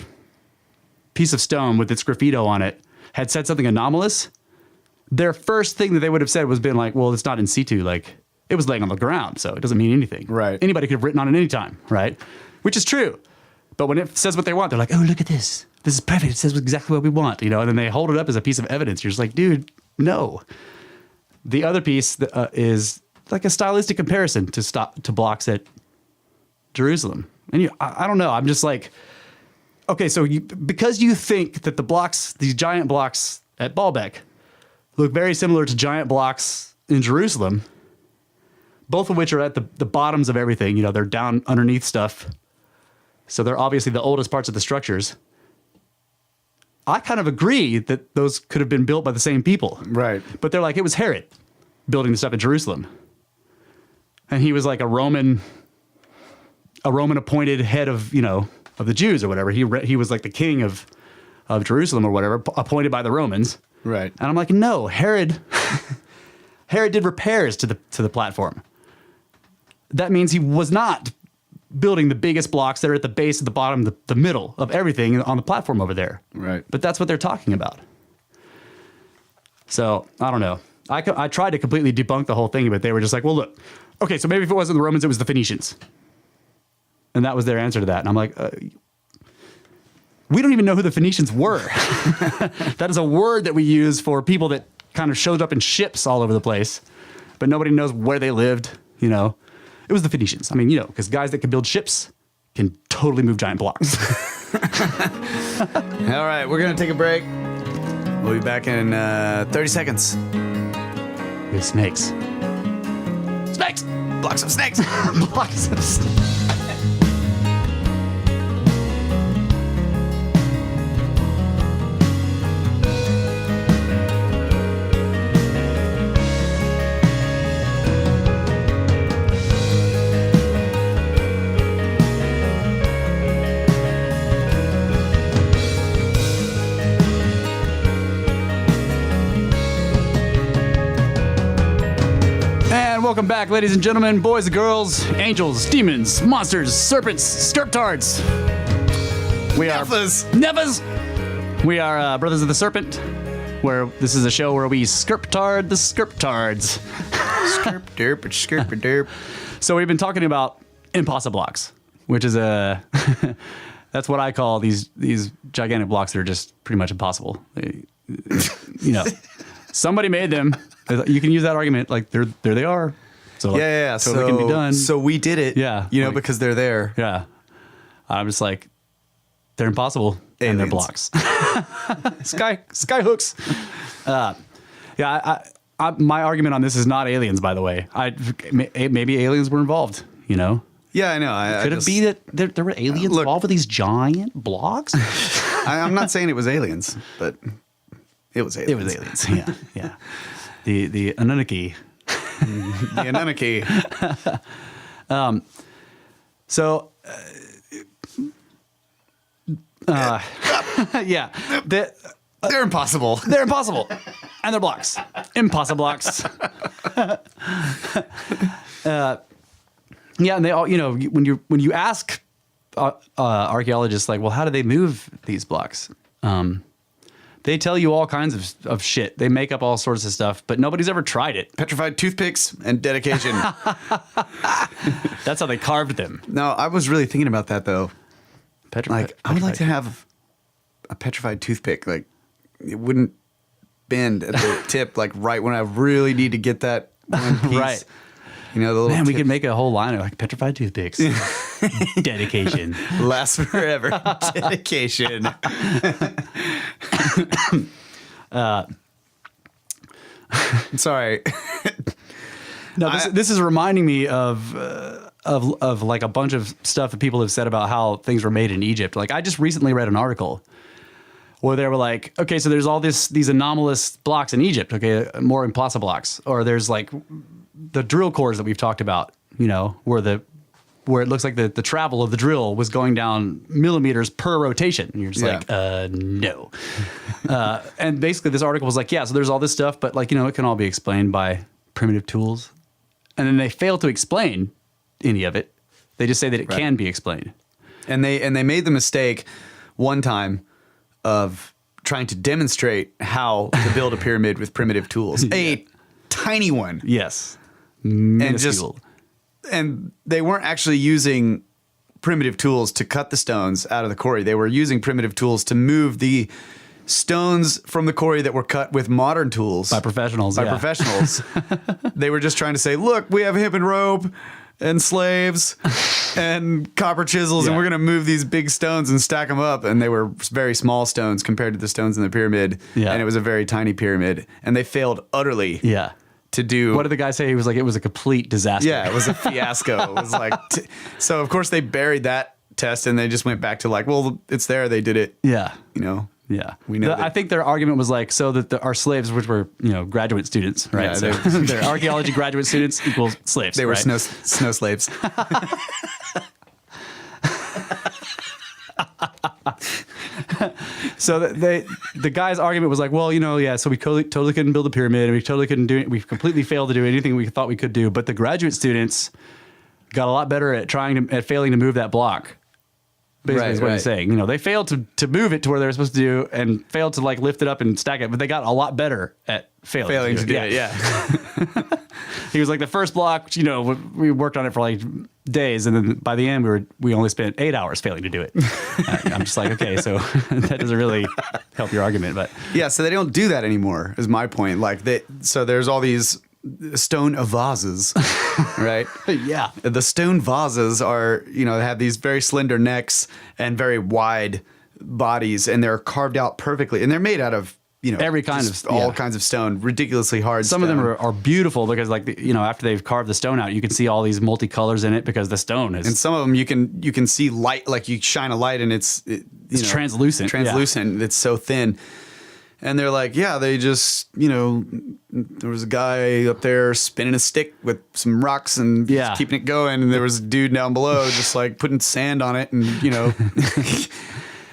piece of stone with its graffito on it had said something anomalous, their first thing that they would have said was been like, well, it's not in situ. Like, it was laying on the ground, so it doesn't mean anything. Right. Anybody could have written on it any time, right? Which is true. But when it says what they want, they're like, oh, look at this. This is perfect. It says exactly what we want, you know? And then they hold it up as a piece of evidence. You're just like, dude, no. The other piece is like a stylistic comparison to blocks at Jerusalem. And I don't know. I'm just like, okay, so because you think that the blocks, these giant blocks at Baalbek, look very similar to giant blocks in Jerusalem, both of which are at the bottoms of everything. You know, they're down underneath stuff. So they're obviously the oldest parts of the structures. I kind of agree that those could have been built by the same people. Right. But they're like, it was Herod building the stuff in Jerusalem. And he was like a Roman appointed head of, you know, of the Jews or whatever. He was like the king of Jerusalem or whatever, appointed by the Romans. Right. And I'm like, no, Herod did repairs to the platform. That means he was not building the biggest blocks that are at the base, at the bottom, the middle of everything on the platform over there. Right. But that's what they're talking about. So I don't know. I tried to completely debunk the whole thing, but they were just like, well, look, okay, so maybe if it wasn't the Romans, it was the Phoenicians. And that was their answer to that. And I'm like, we don't even know who the Phoenicians were. That is a word that we use for people that kind of showed up in ships all over the place, but nobody knows where they lived, you know. It was the Phoenicians. I mean, you know, because guys that can build ships can totally move giant blocks. All right, we're going to take a break. We'll be back in 30 seconds. With snakes. Snakes! Blocks of snakes. Blocks of snakes. welcome back, ladies and gentlemen, boys and girls, angels, demons, monsters, serpents, scriptards. We are Neffas. We are Brothers of the Serpent, where this is a show where we scriptard the scriptards. Skirp-derp. So we've been talking about Impossiblocks, which is that's what I call these gigantic blocks that are just pretty much impossible. Somebody made them. You can use that argument, like there they are. So like, yeah. Totally can be done. So we did it. Yeah, because they're there. Yeah, I'm just like, they're impossible. Aliens. And they're blocks. Sky hooks. My argument on this is not aliens, by the way. Maybe aliens were involved. Yeah, I know. Could it be that there were aliens involved with these giant blocks? I'm not saying it was aliens, but it was aliens. It was aliens. Yeah. The Annunaki. The Annunaki. Yeah. They're impossible. They're impossible. And they're blocks. Impossiblocks. And they all, when you ask archaeologists, like, well, how do they move these blocks? They tell you all kinds of shit. They make up all sorts of stuff, but nobody's ever tried it. Petrified toothpicks and dedication. That's how they carved them. No, I was really thinking about that, though. I would like to have a petrified toothpick. Like, it wouldn't bend at the tip, like right when I really need to get that one piece. Right. The little we could make a whole line of like petrified toothpicks. Dedication. Lasts forever. Dedication. Sorry. No, this is reminding me of like a bunch of stuff that people have said about how things were made in Egypt. Like I just recently read an article where they were like, okay, so there's all these anomalous blocks in Egypt, okay, more Impossiblocks, or there's like the drill cores that we've talked about, where it looks like the travel of the drill was going down millimeters per rotation. And you're just like, no. And basically this article was like, yeah, so there's all this stuff, but like, it can all be explained by primitive tools. And then they fail to explain any of it. They just say that it can be explained. And they made the mistake one time of trying to demonstrate how to build a pyramid with primitive tools. A tiny one. Yes. Minuscule. And they weren't actually using primitive tools to cut the stones out of the quarry. They were using primitive tools to move the stones from the quarry that were cut with modern tools. By professionals. They were just trying to say, look, we have hip and rope and slaves and copper chisels, and we're going to move these big stones and stack them up. And they were very small stones compared to the stones in the pyramid. Yeah. And it was a very tiny pyramid. And they failed utterly. Yeah. To do. What did the guy say? He was like, it was a complete disaster. Yeah, it was a fiasco. It was like, so of course they buried that test and they just went back to like, well, it's there. They did it. Yeah. Yeah. We know. I think their argument was like, so that our slaves, which were, graduate students, right? Yeah, so they're archaeology graduate students equals slaves. They were snow slaves. So the guy's argument was like, well, so we totally couldn't build a pyramid, and we totally couldn't do it. We completely failed to do anything we thought we could do. But the graduate students got a lot better at failing to move that block. Basically, is what he's saying. They failed to move it to where they were supposed to do, and failed to like lift it up and stack it. But they got a lot better at failing to do it. Yeah. He was like, the first block, we worked on it for like days, and then by the end we only spent 8 hours failing to do it. I'm just like, okay, so that doesn't really help your argument, but yeah. So they don't do that anymore. Is my point. Like so there's all these stone vases, right? Yeah. The stone vases are, they have these very slender necks and very wide bodies, and they're carved out perfectly, and they're made out of every kind of all kinds of stone, ridiculously hard. Some of them are beautiful because, like, after they've carved the stone out, you can see all these multicolors in it because the stone is. And some of them you can see light, like you shine a light and it's translucent. Translucent. Yeah. It's so thin. And they're like, yeah, they just, there was a guy up there spinning a stick with some rocks and keeping it going, and there was a dude down below just like putting sand on it, and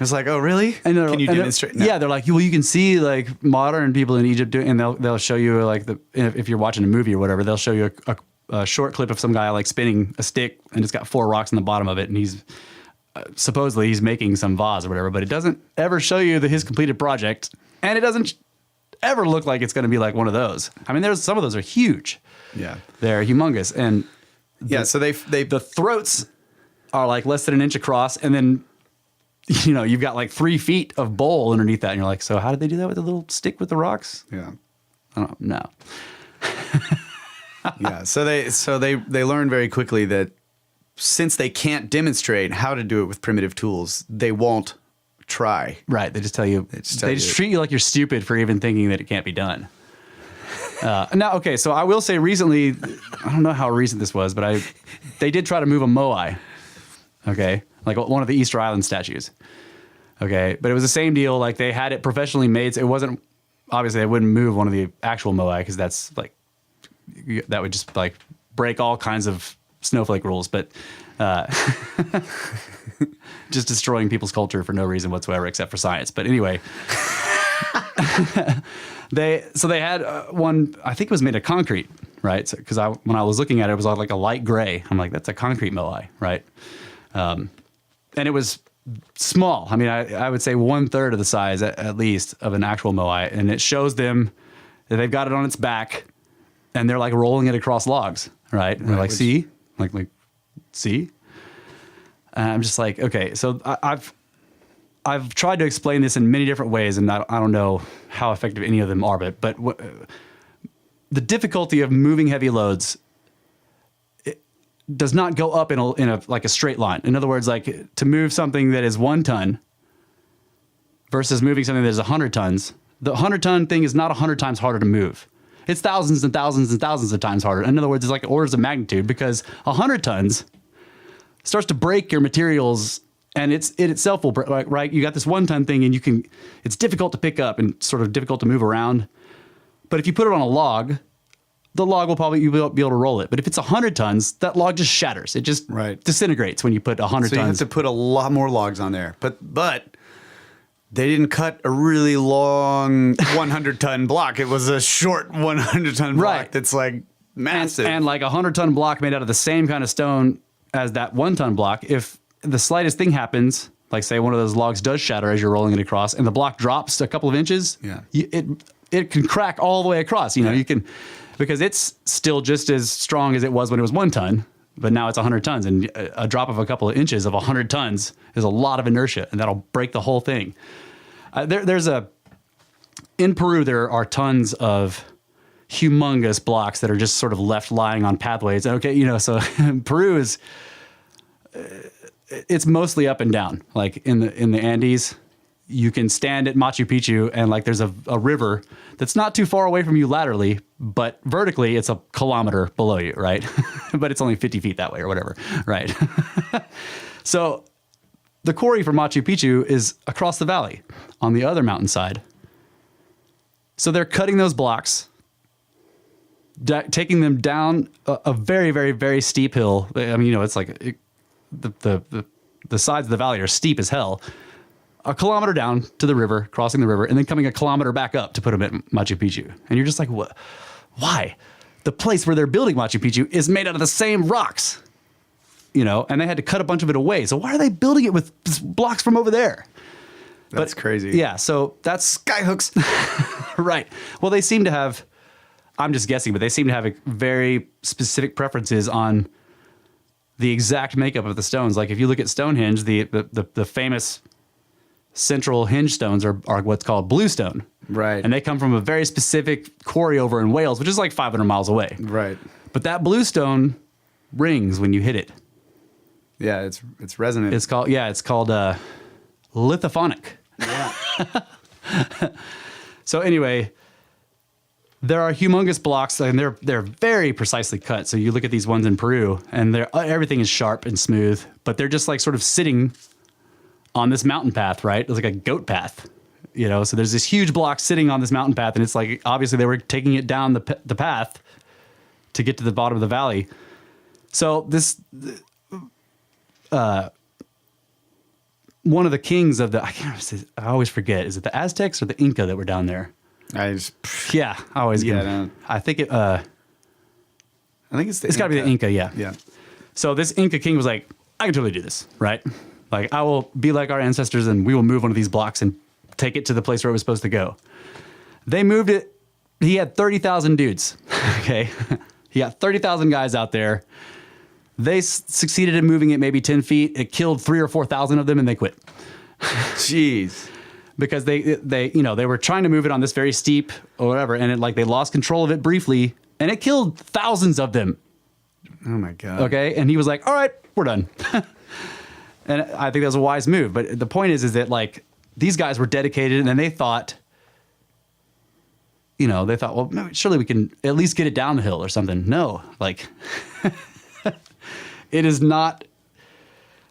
It's like, oh, really? And can you demonstrate? No. Yeah, they're like, well, you can see like modern people in Egypt doing, and they'll show you like if you're watching a movie or whatever, they'll show you a short clip of some guy like spinning a stick and it's got 4 rocks in the bottom of it, and he's supposedly he's making some vase or whatever, but it doesn't ever show you his completed project, and it doesn't ever look like it's going to be like one of those. I mean, there's some of those are huge. Yeah, they're humongous, and so the throats are like less than an inch across, and then you've got like 3 feet of bowl underneath that, and you're like, so how did they do that with a little stick with the rocks? Yeah, I don't know. Yeah, so they learn very quickly that since they can't demonstrate how to do it with primitive tools, they won't try. Right. They just tell you. They just treat you like you're stupid for even thinking that it can't be done. Now, okay, so I will say recently, I don't know how recent this was, but they did try to move a moai. Okay, like one of the Easter Island statues. Okay, but it was the same deal. Like they had it professionally made. So it wasn't obviously they wouldn't move one of the actual moai because that's like that would just like break all kinds of snowflake rules, but just destroying people's culture for no reason whatsoever except for science. But anyway, they had one. I think it was made of concrete, right? Because when I was looking at it, it was like a light gray. I'm like, that's a concrete moai, right? And it was small. I mean, I would say 1/3 of the size at least of an actual moai, and it shows them that they've got it on its back, and they're like rolling it across logs, right? And they're like, see, like see. And I'm just like, okay, so I've tried to explain this in many different ways, and I don't know how effective any of them are, but the difficulty of moving heavy loads does not go up in a like a straight line. In other words, like to move something that is 1 ton versus moving something that is 100 tons, the 100-ton thing is not 100 times harder to move. It's thousands and thousands and thousands of times harder. In other words, it's like orders of magnitude, because 100 tons starts to break your materials, and it itself will break, right? You got this 1-ton thing, and it's difficult to pick up and sort of difficult to move around. But if you put it on a log, the log will probably be able to roll it. But if it's 100 tons, that log just shatters. It just disintegrates when you put 100 tons. So you have to put a lot more logs on there. But they didn't cut a really long 100-ton block. It was a short 100-ton block that's like massive. And like a 100-ton block made out of the same kind of stone as that 1-ton block. If the slightest thing happens, like say one of those logs does shatter as you're rolling it across, and the block drops a couple of inches, it can crack all the way across. You can, because it's still just as strong as it was when it was 1 ton, but now it's 100 tons, and a drop of a couple of inches of 100 tons is a lot of inertia, and that'll break the whole thing. In Peru, there are tons of humongous blocks that are just sort of left lying on pathways. Okay, so Peru is, it's mostly up and down. Like in the Andes, you can stand at Machu Picchu, and like there's a river that's not too far away from you laterally, but vertically it's a kilometer below you, right? But it's only 50 feet that way or whatever, right? So the quarry for Machu Picchu is across the valley on the other mountainside. So they're cutting those blocks, taking them down a very, very, very steep hill. I mean, it's like the sides of the valley are steep as hell. A kilometer down to the river, crossing the river, and then coming a kilometer back up to put them at Machu Picchu. And you're just like, what? Why? The place where they're building Machu Picchu is made out of the same rocks, and they had to cut a bunch of it away. So why are they building it with blocks from over there? That's crazy. Yeah, so that's skyhooks. Right. Well, they seem to have, I'm just guessing, but they seem to have very specific preferences on the exact makeup of the stones. Like if you look at Stonehenge, the famous central hinge stones are what's called bluestone. Right. And they come from a very specific quarry over in Wales, which is like 500 miles away. Right. But that bluestone rings when you hit it. Yeah, it's resonant. It's called lithophonic. Yeah. So anyway, there are humongous blocks, and they're very precisely cut. So you look at these ones in Peru, and everything is sharp and smooth, but they're just like sort of sitting on this mountain path, right? It's like a goat path, So there's this huge block sitting on this mountain path, and it's like obviously they were taking it down the path to get to the bottom of the valley. So this. One of the kings of I always forget, is it the Aztecs or the Inca that were down there? I always get it. I think it. I I think it's It's got to be the Inca, yeah. Yeah. So this Inca king was like, I can totally do this, right? Like, I will be like our ancestors and we will move one of these blocks and take it to the place where it was supposed to go. They moved it. He had 30,000 dudes, okay? He got 30,000 guys out there. They succeeded in moving it maybe 10 feet. It killed 3,000 or 4,000 of them and they quit. Jeez. Because they they were trying to move it on this very steep or whatever, and they lost control of it briefly, and it killed thousands of them. Oh my God. Okay, and he was like, "All right, we're done." And I think that was a wise move. But the point is that like these guys were dedicated, and they thought, well, no, surely we can at least get it down the hill or something. No, like it is not.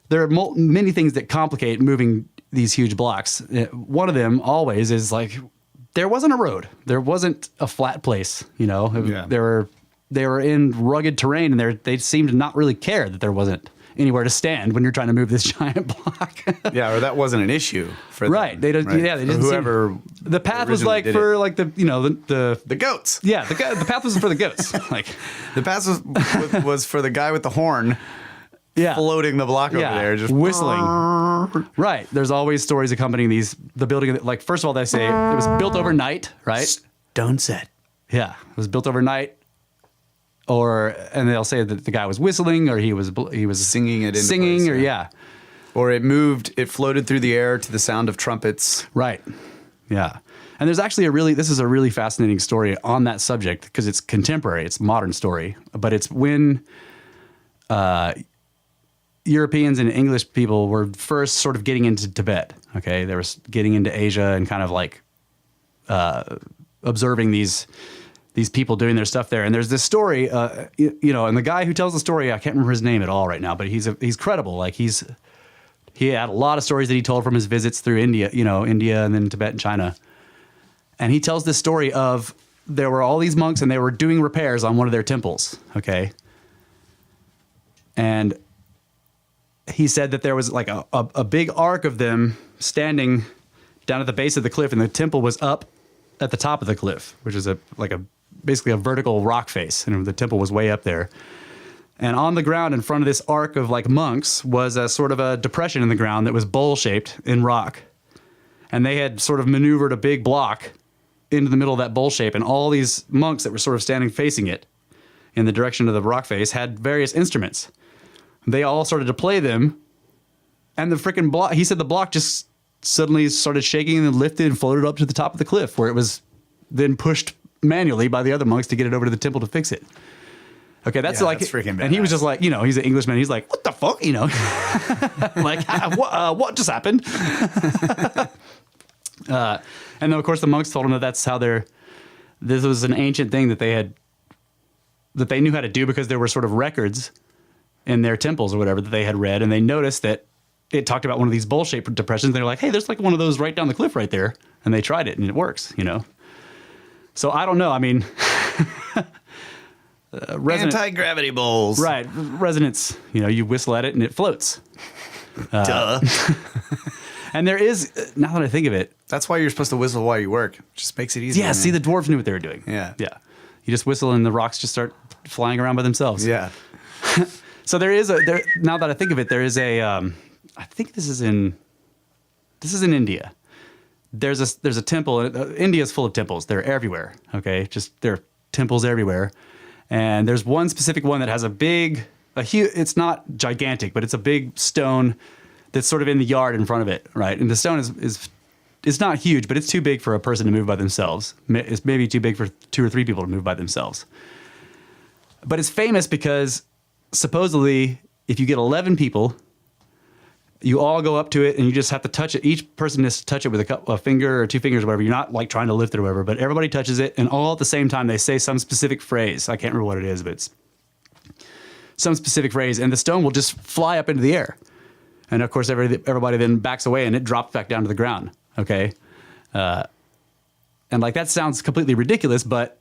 There are many things that complicate moving these huge blocks. One of them always is like there wasn't a road, there wasn't a flat place. Yeah. They were in rugged terrain, and they seemed to not really care that there wasn't anywhere to stand when you're trying to move this giant block. Yeah, or that wasn't an issue for them. Right. They didn't. Yeah, they didn't. Whoever the path was like for like the the goats. Yeah, the path was for the goats. Like the path was for the guy with the horn. Yeah. Floating the block over there, just whistling. Right. There's always stories accompanying the building. Like, first of all, they say it was built overnight, right? Stone set. Yeah. It was built overnight. And they'll say that the guy was whistling, or he was Singing it into singing, place, or yeah. Or it floated through the air to the sound of trumpets. Right. Yeah. And there's actually this is a really fascinating story on that subject because it's contemporary, it's a modern story, but it's when Europeans and English people were first sort of getting into Tibet. Okay, they were getting into Asia and kind of like observing these people doing their stuff there. And there's this story, and the guy who tells the story, I can't remember his name at all right now, but he's credible. Like he had a lot of stories that he told from his visits through India and then Tibet and China. And he tells this story of there were all these monks and they were doing repairs on one of their temples. Okay, and he said that there was like a big arc of them standing down at the base of the cliff, and the temple was up at the top of the cliff, which is basically a vertical rock face, and the temple was way up there. And on the ground in front of this arc of like monks was a sort of a depression in the ground that was bowl-shaped in rock. And they had sort of maneuvered a big block into the middle of that bowl shape, and all these monks that were sort of standing facing it in the direction of the rock face had various instruments. They all started to play them, and the freaking block, he said the block just suddenly started shaking and then lifted and floated up to the top of the cliff, where it was then pushed manually by the other monks to get it over to the temple to fix it. Okay, that's that's freaking badass. And he was just like, he's an Englishman. He's like, what the fuck? Like, what just happened? And then, of course, the monks told him that's how this was an ancient thing that they knew how to do because there were sort of records in their temples or whatever that they had read, and they noticed that it talked about one of these bowl-shaped depressions. They're like, hey, there's like one of those right down the cliff right there. And they tried it, and it works, So I don't know. I mean, anti-gravity bowls. Right. Resonance. You whistle at it, and it floats. Duh. And there is, now that I think of it. That's why you're supposed to whistle while you work. It just makes it easier. Yeah, see, the dwarves knew what they were doing. Yeah. Yeah. You just whistle, and the rocks just start flying around by themselves. Yeah. So now that I think of it, there is I think this is in India. There's a temple. India is full of temples. They're everywhere. Okay, there are temples everywhere, and there's one specific one that has a huge. It's not gigantic, but it's a big stone that's sort of in the yard in front of it, right? And the stone is it's not huge, but it's too big for a person to move by themselves. It's maybe too big for 2 or 3 people to move by themselves. But it's famous because supposedly, if you get 11 people, you all go up to it and you just have to touch it. Each person has to touch it with a finger or 2 fingers or whatever. You're not like trying to lift it or whatever, but everybody touches it, and all at the same time they say some specific phrase. I can't remember what it is, but it's some specific phrase, and the stone will just fly up into the air. And of course, everybody then backs away and it drops back down to the ground. Okay. And like that sounds completely ridiculous, but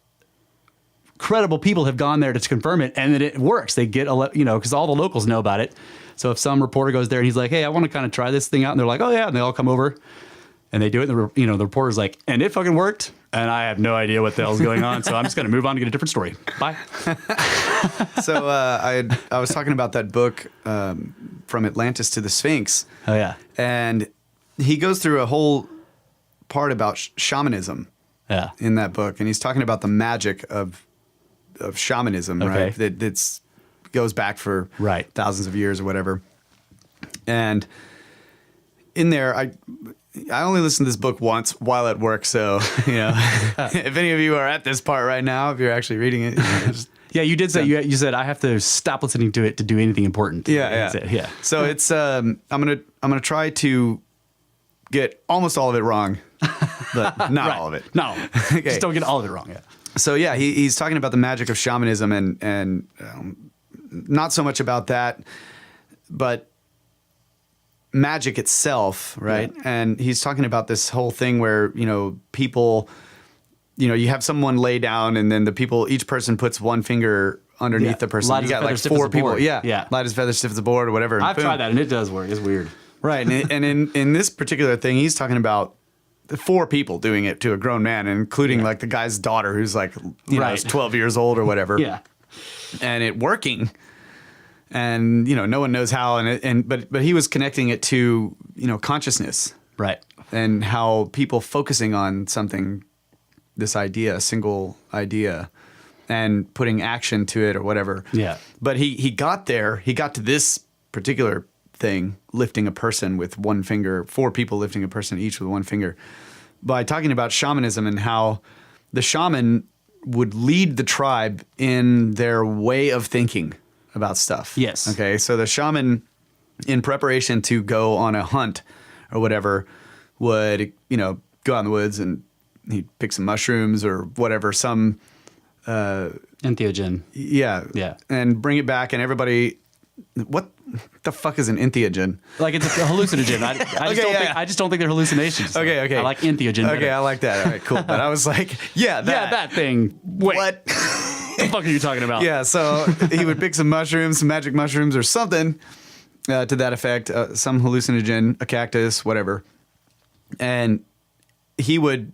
credible people have gone there to confirm it, and that it works. They get, because all the locals know about it. So if some reporter goes there and he's like, hey, I want to kind of try this thing out, and they're like, oh yeah, and they all come over and they do it. And the reporter's like, and it fucking worked. and I have no idea what the hell's going on. So I'm just going to move on to get a different story. Bye. So I was talking about that book, From Atlantis to the Sphinx. Oh, yeah. And he goes through a whole part about shamanism in that book. And he's talking about the magic of shamanism, right? That's goes back for thousands of years or whatever. And in there, I only listened to this book once while at work. So, if any of you are at this part right now, if you're actually reading it, just, yeah, you did say you said I have to stop listening to it to do anything important. Yeah. So it's I'm gonna try to get almost all of it wrong, but not all of it. No, just don't get all of it wrong. Yeah. So yeah, he's talking about the magic of shamanism and not so much about that, but magic itself, right? Yeah. And he's talking about this whole thing where people. You have someone lay down, and then each person puts one finger underneath the person. Light you as got like stiff as 4 a people. board. Yeah. Light as feather, stiff as a board, or whatever. I've tried that, and it does work. It's weird. Right. And in this particular thing, he's talking about 4 people doing it to a grown man, including like the guy's daughter, who's like, is 12 years old or whatever. Yeah. And it working. And, no one knows how. But he was connecting it to, consciousness. Right. And how people focusing on something, this idea, a single idea, and putting action to it or whatever. Yeah. But he got there. He got to this particular thing, lifting a person with one finger, 4 people lifting a person each with one finger, by talking about shamanism and how the shaman would lead the tribe in their way of thinking about stuff. Yes. Okay. So the shaman, in preparation to go on a hunt or whatever, would, go out in the woods and he'd pick some mushrooms or whatever, some entheogen. Yeah. And bring it back, and everybody, what the fuck is an entheogen? Like it's a hallucinogen. I just don't think they're hallucinations. Okay. I like entheogen. Okay, better. I like that. All right, cool. But I was like, that thing. Wait. What? What the fuck are you talking about? Yeah, so he would pick some mushrooms, some magic mushrooms or something to that effect, some hallucinogen, a cactus, whatever. And he would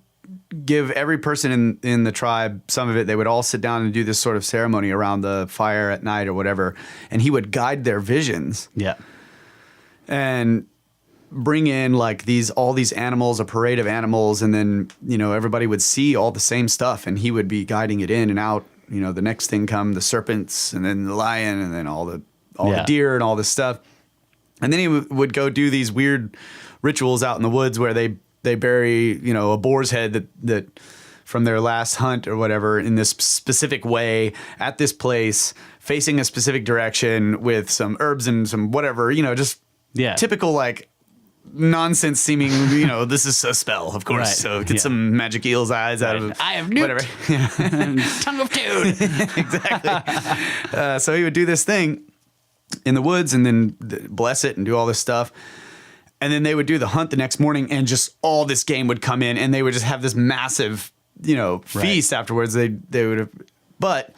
give every person in the tribe some of it. They would all sit down and do this sort of ceremony around the fire at night or whatever. And he would guide their visions. Yeah. And bring in like all these animals, a parade of animals. And then, everybody would see all the same stuff, and he would be guiding it in and out. The next thing come the serpents, and then the lion, and then all the deer and all this stuff. And then he would go do these weird rituals out in the woods where they bury, a boar's head that from their last hunt or whatever in this specific way at this place, facing a specific direction with some herbs and some whatever, just typical like nonsense seeming, this is a spell, of course. Right. So get some magic eel's eyes out of I have nuked. Whatever. Tongue of Toad. Exactly. So he would do this thing in the woods and then bless it and do all this stuff. And then they would do the hunt the next morning, and just all this game would come in, and they would just have this massive, feast afterwards. They would have, but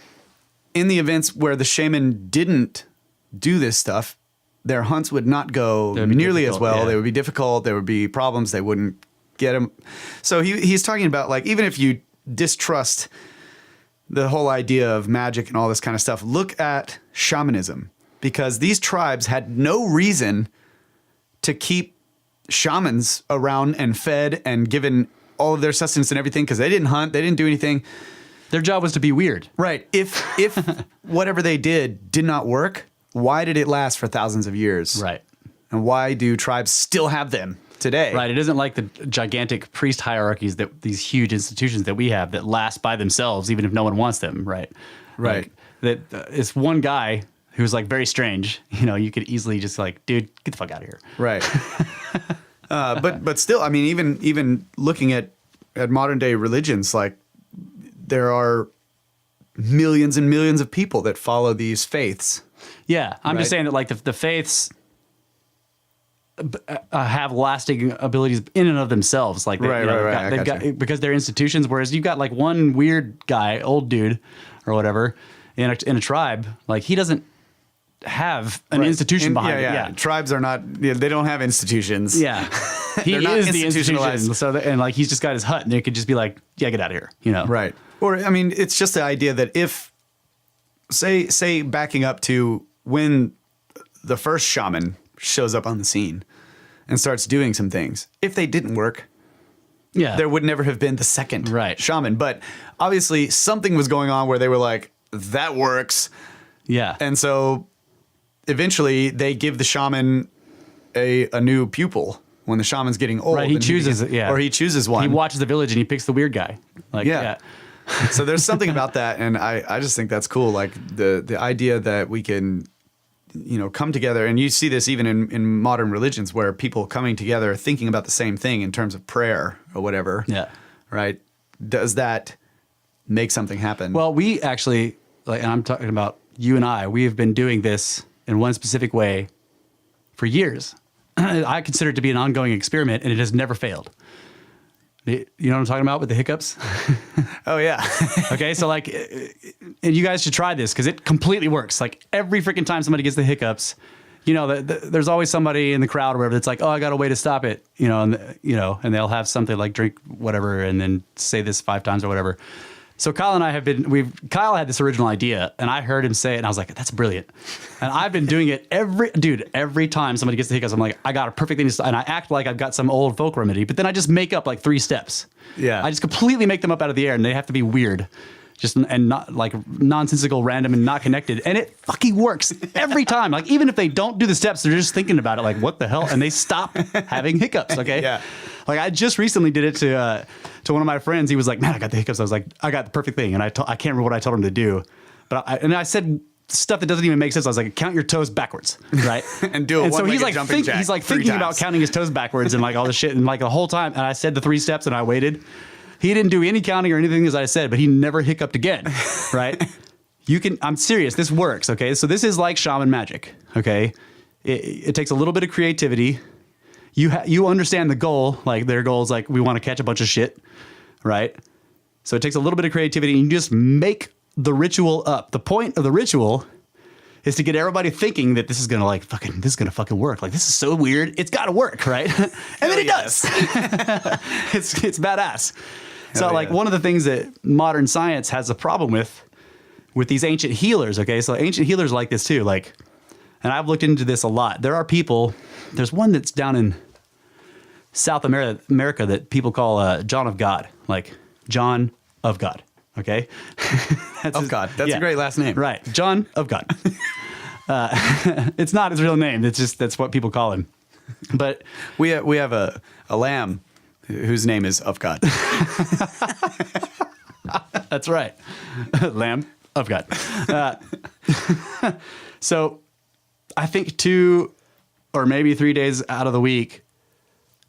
in the events where the shaman didn't do this stuff, their hunts would not go nearly as well. Yeah. They would be difficult. There would be problems. They wouldn't get them. So he's talking about, like, even if you distrust the whole idea of magic and all this kind of stuff, look at shamanism, because these tribes had no reason to keep shamans around and fed and given all of their sustenance and everything, because they didn't hunt, they didn't do anything. Their job was to be weird. Right. If whatever they did not work, why did it last for thousands of years? Right. And why do tribes still have them today? Right. It isn't like the gigantic priest hierarchies, that these huge institutions that we have that last by themselves, even if no one wants them. Right. Right. Like, it's one guy who's like very strange. You could easily just like, dude, get the fuck out of here. Right. But still, I mean, even looking at modern day religions, like there are millions and millions of people that follow these faiths. Yeah, I'm just saying that like the faiths have lasting abilities in and of themselves. Like they've got because they're institutions. Whereas you've got like one weird guy, old dude, or whatever, in a tribe. Like he doesn't have an institution behind it. Yeah. Tribes are not. They don't have institutions. Yeah. He They're not is the institutionalized. institution. So and like he's just got his hut, and they could just be like, yeah, get out of here, you know? Right. Or I mean, it's just the idea that if say backing up to when the first shaman shows up on the scene and starts doing some things, if they didn't work, Yeah. there would never have been the second Right. shaman. But obviously something was going on where they were like, that works. Yeah. And so eventually they give the shaman a new pupil when the shaman's getting old. Right, he and chooses it, yeah. Or he chooses one. he watches the village and he picks the weird guy. Like, Yeah. So there's something about that, and I just think that's cool. Like the idea that we can, come together, and you see this even in modern religions where people coming together thinking about the same thing in terms of prayer or whatever. Yeah. Right? Does that make something happen? Well, we actually, like, and I'm talking about you and I, we have been doing this in one specific way for years. I consider it to be an ongoing experiment, and it has never failed. You know what I'm talking about with the hiccups? oh yeah. Okay, so like, and you guys should try this because it completely works. Like every freaking time somebody gets the hiccups, there's always somebody in the crowd or whatever that's like, oh, I got a way to stop it, and they'll have something like drink whatever and then say this 5 times or whatever. So Kyle and I Kyle had this original idea and I heard him say it and I was like, that's brilliant. And I've been doing it every time somebody gets the hiccups, I'm like, I got a perfect thing to stop. And I act like I've got some old folk remedy, but then I just make up like 3 steps. Yeah. I just completely make them up out of the air and they have to be weird. And not like nonsensical, random, and not connected. And it fucking works every time. Like even if they don't do the steps, they're just thinking about it. Like what the hell? And they stop having hiccups. Okay. Yeah. Like I just recently did it to one of my friends. He was like, "Man, I got the hiccups." I was like, "I got the perfect thing." And I can't remember what I told him to do, but I said stuff that doesn't even make sense. I was like, "Count your toes backwards, right?" and do it. And so one-legged he's like, jumping jack he's like 3 thinking times. about counting his toes backwards and like all this shit and like the whole time. And I said the 3 steps and I waited. He didn't do any counting or anything as I said, but he never hiccuped again, right? I'm serious. This works, okay? So this is like shaman magic, okay? It takes a little bit of creativity. You understand the goal, like their goal is like we want to catch a bunch of shit, right? So it takes a little bit of creativity and you just make the ritual up. The point of the ritual is to get everybody thinking that this is gonna fucking work. Like this is so weird, it's gotta work, right? And then it does. It's badass. So Hell like yeah. one of the things that modern science has a problem with these ancient healers, okay? So ancient healers like this too, like, and I've looked into this a lot. There are people, there's one that's down in South America that people call Jon OfGod, like Jon OfGod, okay? OfGod. That's a great last name. Right, Jon OfGod. It's not his real name. It's just that's what people call him. But We have a lamb whose name is OfGod. that's right, Lamb of God. So I think 2 or maybe 3 days out of the week,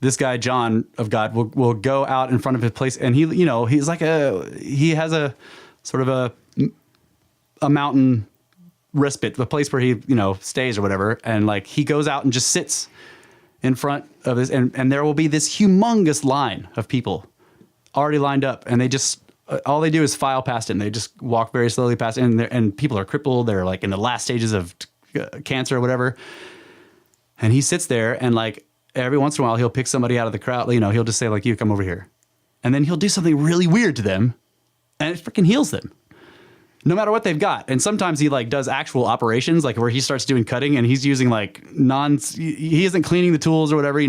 this guy Jon OfGod will go out in front of his place, and he has a sort of a mountain respite, the place where he stays or whatever, and like he goes out and just sits in front of this, and there will be this humongous line of people already lined up, and they just all they do is file past him. They just walk very slowly past him, and people are crippled. They're like in the last stages of cancer or whatever, and he sits there, and like every once in a while he'll pick somebody out of the crowd. He'll just say like, "You come over here," and then he'll do something really weird to them, and it freaking heals them. No matter what they've got. And sometimes he like does actual operations, like where he starts doing cutting and he's using like he isn't cleaning the tools or whatever,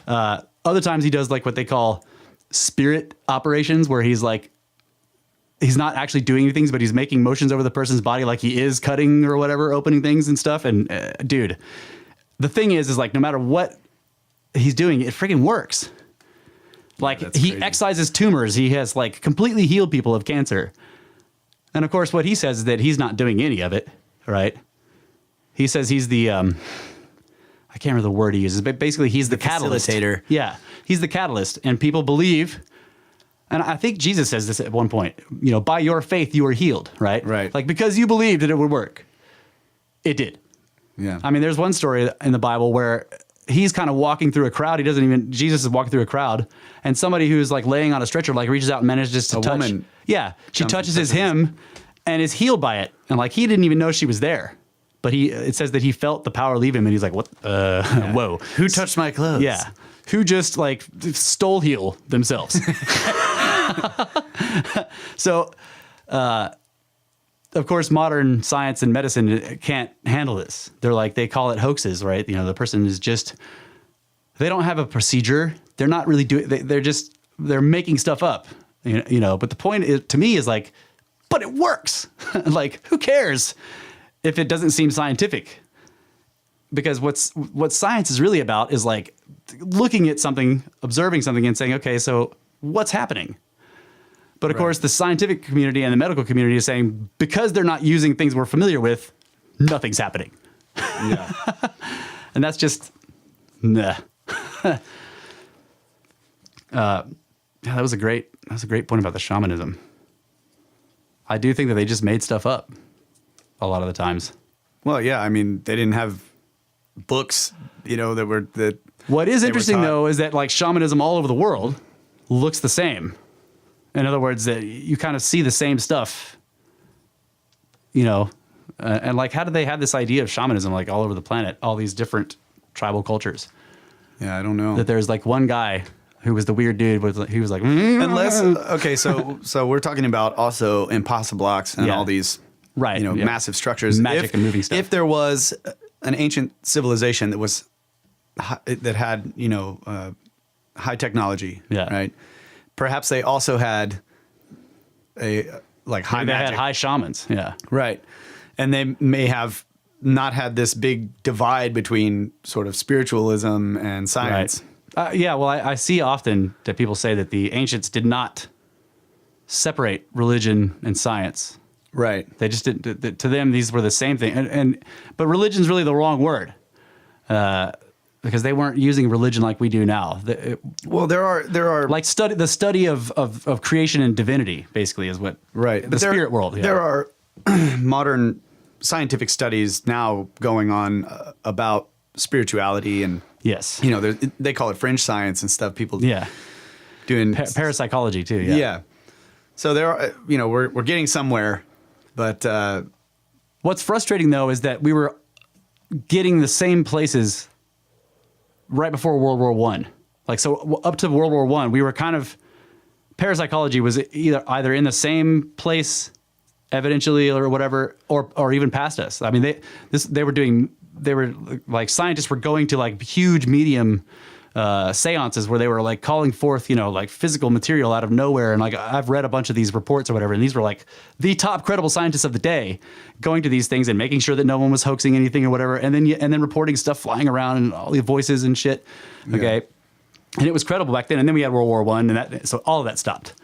Other times he does like what they call spirit operations, where he's not actually doing things, but he's making motions over the person's body like he is cutting or whatever, opening things and stuff. And dude, the thing is like no matter what he's doing, it freaking works. Like he crazy. excises tumors. He has like completely healed people of cancer. And of course, what he says is that he's not doing any of it, right? He says he's the, I can't remember the word he uses, but basically he's the catalyst. Facilitator. Yeah, he's the catalyst. And people believe, and I think Jesus says this at one point, by your faith you are healed, right? Right. Like because you believed that it would work. It did. Yeah. I mean, there's one story in the Bible where he's kind of walking through a crowd. Jesus is walking through a crowd, and somebody who's like laying on a stretcher, like reaches out and manages to touch. Woman Yeah. She touches his hem and is healed by it. And like, he didn't even know she was there, but it says that he felt the power leave him and he's like, what? Whoa. Who touched my clothes? Yeah. who just like stole heal themselves. So, of course, modern science and medicine can't handle this. They call it hoaxes, right? You know, the person is just, they don't have a procedure. They're not really doing, they're making stuff up, you know, but the point is, to me is like, but it works. Like, who cares if it doesn't seem scientific? Because what science is really about is like looking at something, observing something and saying, okay, so what's happening? But of course, the scientific community and the medical community is saying, because they're not using things we're familiar with, nothing's happening. Yeah. And that's just, nah. Yeah, that was a great point about the shamanism. I do think that they just made stuff up a lot of the times. Well, yeah, I mean, they didn't have books, you know, that. What is interesting though is that like shamanism all over the world looks the same. In other words, that you kind of see the same stuff, you know, and like, how did they have this idea of shamanism like all over the planet, all these different tribal cultures? Yeah, I don't know. That there's like one guy who was the weird dude. He was like, unless okay, so we're talking about also Impossiblocks and all these, right, you know, massive structures, magic and moving stuff. If there was an ancient civilization that had, you know, high technology, right? Perhaps they also had high magic. They had high shamans, right, and they may have not had this big divide between sort of spiritualism and science. Right. Well, I see often that people say that the ancients did not separate religion and science. Right. They just didn't. To them, these were the same thing. But religion's really the wrong word. Because they weren't using religion like we do now. Well, there are like the study of creation and divinity, basically, is what the spirit world. Yeah. There are modern scientific studies now going on about spirituality and yes, you know, they call it fringe science and stuff. People doing parapsychology too. Yeah. So there are, you know, we're getting somewhere, but what's frustrating though is that we were getting the same places right before World War I. Like, so up to World War I, we were kind of, parapsychology was either in the same place evidentially or whatever, or even past us. I mean, they were like, scientists were going to like huge medium seances where they were like calling forth, you know, like physical material out of nowhere. And like, I've read a bunch of these reports or whatever, and these were like the top credible scientists of the day going to these things and making sure that no one was hoaxing anything or whatever. And then reporting stuff flying around and all the voices and shit. Okay. Yeah. And it was credible back then. And then we had World War I, and so all of that stopped.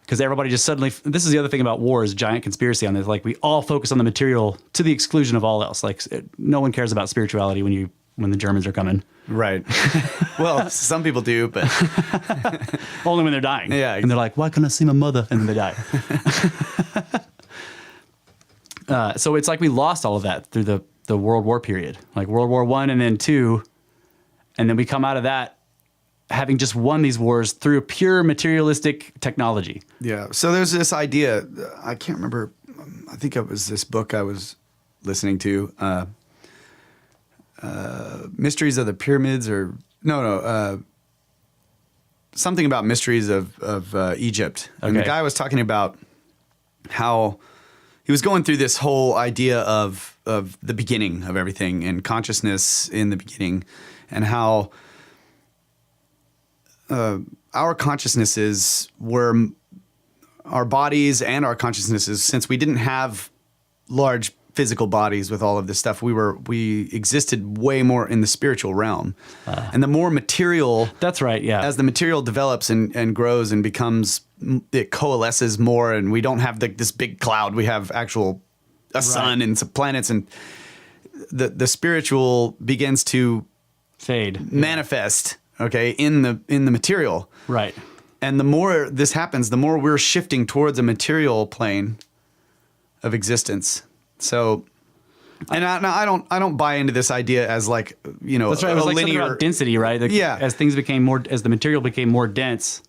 Because everybody just suddenly, this is the other thing about war, is giant conspiracy on this. Like, we all focus on the material to the exclusion of all else. Like, no one cares about spirituality when the Germans are coming. Right. Well, some people do, but only when they're dying. Yeah. And they're like, why can't I see my mother? And then they die. So it's like we lost all of that through the World War period, like World War I and then II. And then we come out of that having just won these wars through pure materialistic technology. Yeah. So there's this idea, I can't remember, I think it was this book I was listening to, Mysteries of the Pyramids, or something about Mysteries of Egypt. And the guy was talking about how he was going through this whole idea of the beginning of everything and consciousness in the beginning, and how our consciousnesses were our bodies, and our consciousnesses, since we didn't have large physical bodies with all of this stuff, we existed way more in the spiritual realm. And the more material, that's right, yeah, as the material develops and grows and becomes, it coalesces more, and we don't have this big cloud, we have a sun and some planets, and the spiritual begins to fade, manifest, okay, in the material. Right. And the more this happens, the more we're shifting towards a material plane of existence. So, and I don't buy into this idea as like, you know, that's right. It was like linear about density, right? Yeah. As things became more, as the material became more dense,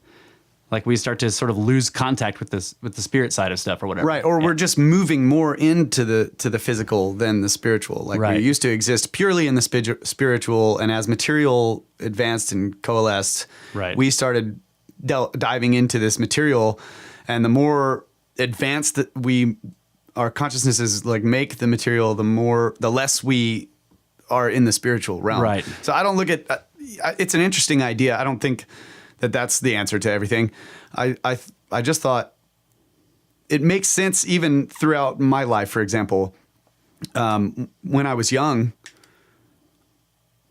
Like we start to sort of lose contact with the spirit side of stuff or whatever. Right. Or we're just moving more into the physical than the spiritual. Like Right. we used to exist purely in the spiritual, and as material advanced and coalesced, Right. we started diving into this material, and the more advanced that our consciousnesses like make the material, the less we are in the spiritual realm. Right. So I don't look at it's an interesting idea. I don't think that that's the answer to everything. I just thought it makes sense even throughout my life. For example, when I was young,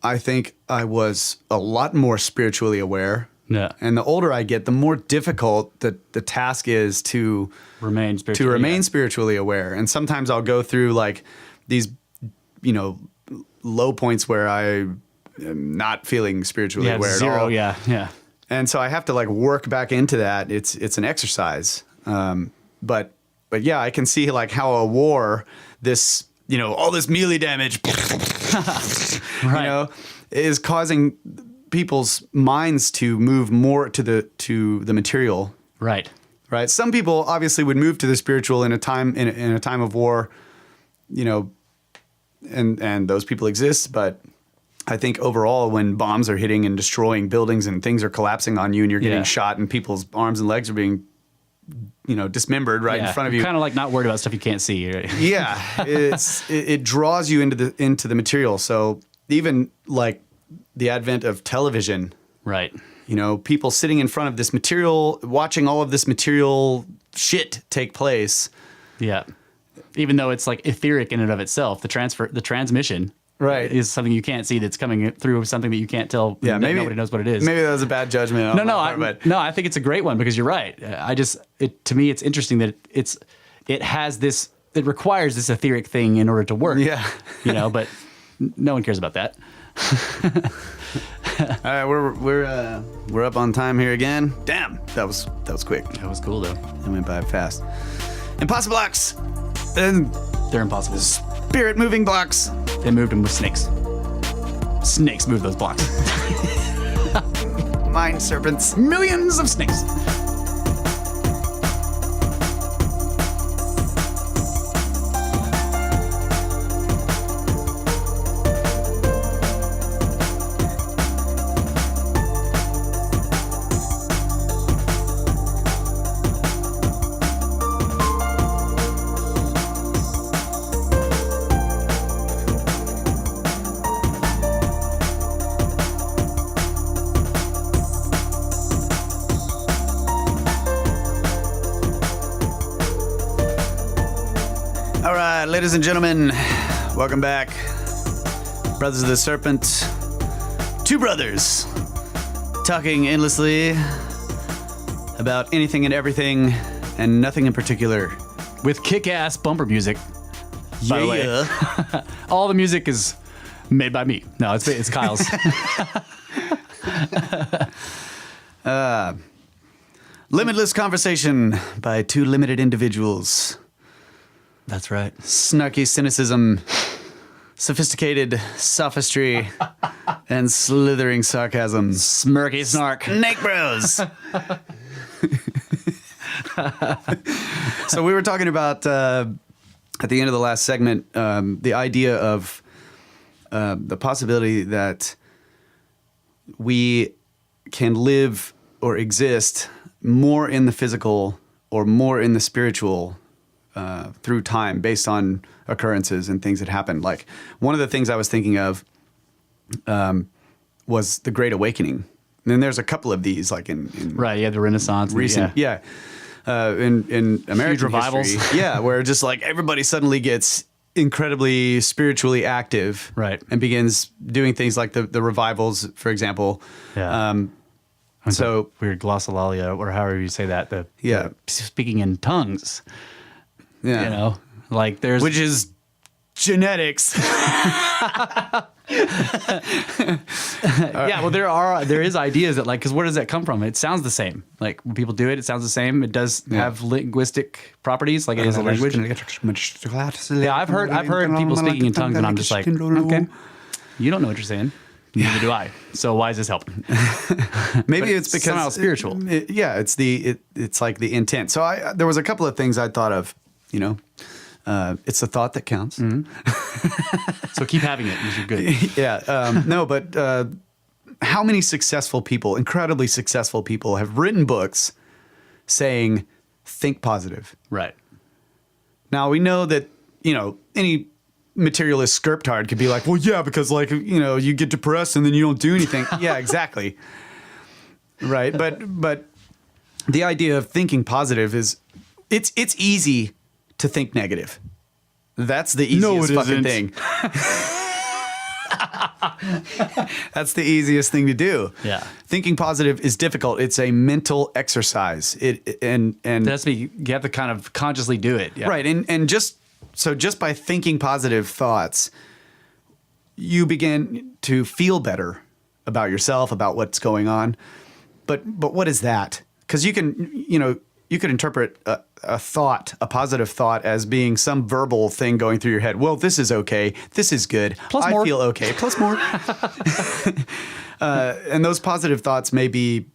I think I was a lot more spiritually aware. Yeah. And the older I get, the more difficult the task is to Remain spiritually spiritually aware. And sometimes I'll go through like these, low points where I am not feeling spiritually aware zero, at all. Yeah. And so I have to like work back into that. It's an exercise. But yeah, I can see like how a war, this, all this melee damage, Right. is causing people's minds to move more to the material. Right. Right. Some people obviously would move to the spiritual in a time of war, and those people exist. But I think overall, when bombs are hitting and destroying buildings and things are collapsing on you and you're getting Yeah. shot and people's arms and legs are being, dismembered right in front of you. Kind of like not worried about stuff you can't see. Right? Yeah, it draws you into the material. So even like the advent of television, Right. people sitting in front of this material, watching all of this material shit take place. Yeah. Even though it's like etheric in and of itself, the transmission Right. is something you can't see that's coming through something that you can't tell. Yeah, that maybe nobody knows what it is. Maybe that was a bad judgment. on my part, but I think it's a great one because you're right. To me, it's interesting that it requires this etheric thing in order to work. Yeah. But no one cares about that. All right, we're up on time here again. Damn, that was quick. That was cool though. It went by fast. Impossiblocks and They're impossible. spirit moving blocks. They moved them with snakes. Snakes moved those blocks. Mind serpents. Millions of snakes. All right, ladies and gentlemen, welcome back. Brothers of the Serpent. Two brothers talking endlessly about anything and everything and nothing in particular. With kick-ass bumper music. By the way. Yeah. All the music is made by me. No, it's Kyle's. Limitless conversation by two limited individuals. That's right. Snarky cynicism, sophisticated sophistry, and slithering sarcasm. Smirky snark. Snake Bros. So we were talking about at the end of the last segment the idea of the possibility that we can live or exist more in the physical or more in the spiritual through time based on occurrences and things that happen. Like one of the things I was thinking of was the Great Awakening. And then there's a couple of these, like in Right, yeah, the Renaissance. recent, in American revivals. history, where just like everybody suddenly gets incredibly spiritually active, Right. and begins doing things like the revivals, for example. Yeah. So Weird glossolalia, or however you say that. Yeah. Speaking in tongues. yeah, Like there's... which is genetics. Yeah, well, there is ideas that like, because where does that come from? It sounds the same. Like when people do it, it sounds the same. It does have linguistic properties, like it is a language. Yeah, I've heard people speaking in tongues, and I'm just like, okay, you don't know what you're saying. Neither do I. So why is this helping? Maybe it's because somehow spiritual. It's like the intent. So there was a couple of things I thought of. It's the thought that counts. So keep having it. You're good. Yeah. No, but how many successful people, incredibly successful people, have written books saying, think positive? Right. Now, we know that, any materialist scriptard could be like, well, yeah, because you get depressed and then you don't do anything. Yeah, exactly. Right. But the idea of thinking positive is it's easy to think negative. That's the easiest fucking thing. That's the easiest thing to do. Yeah. Thinking positive is difficult. It's a mental exercise. You have to kind of consciously do it. Yeah. Right. And just by thinking positive thoughts, you begin to feel better about yourself, about what's going on. But what is that? Because you could interpret a thought, a positive thought, as being some verbal thing going through your head. Well, this is okay. This is good. Plus more. I feel okay. Plus more. And those positive thoughts may be,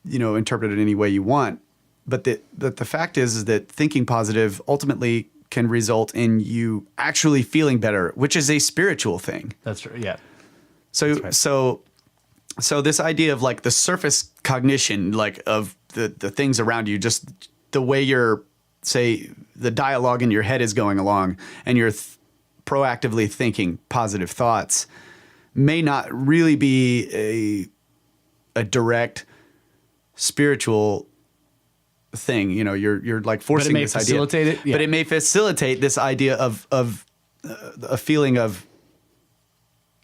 interpreted any way you want. But the fact is that thinking positive ultimately can result in you actually feeling better, which is a spiritual thing. That's true. Yeah. So this idea of like the surface cognition, like of the things around you, just the way the dialogue in your head is going along, and you're proactively thinking positive thoughts, may not really be a direct spiritual thing. You're like forcing this idea. But it may facilitate it. Yeah. But it may facilitate this idea of a feeling of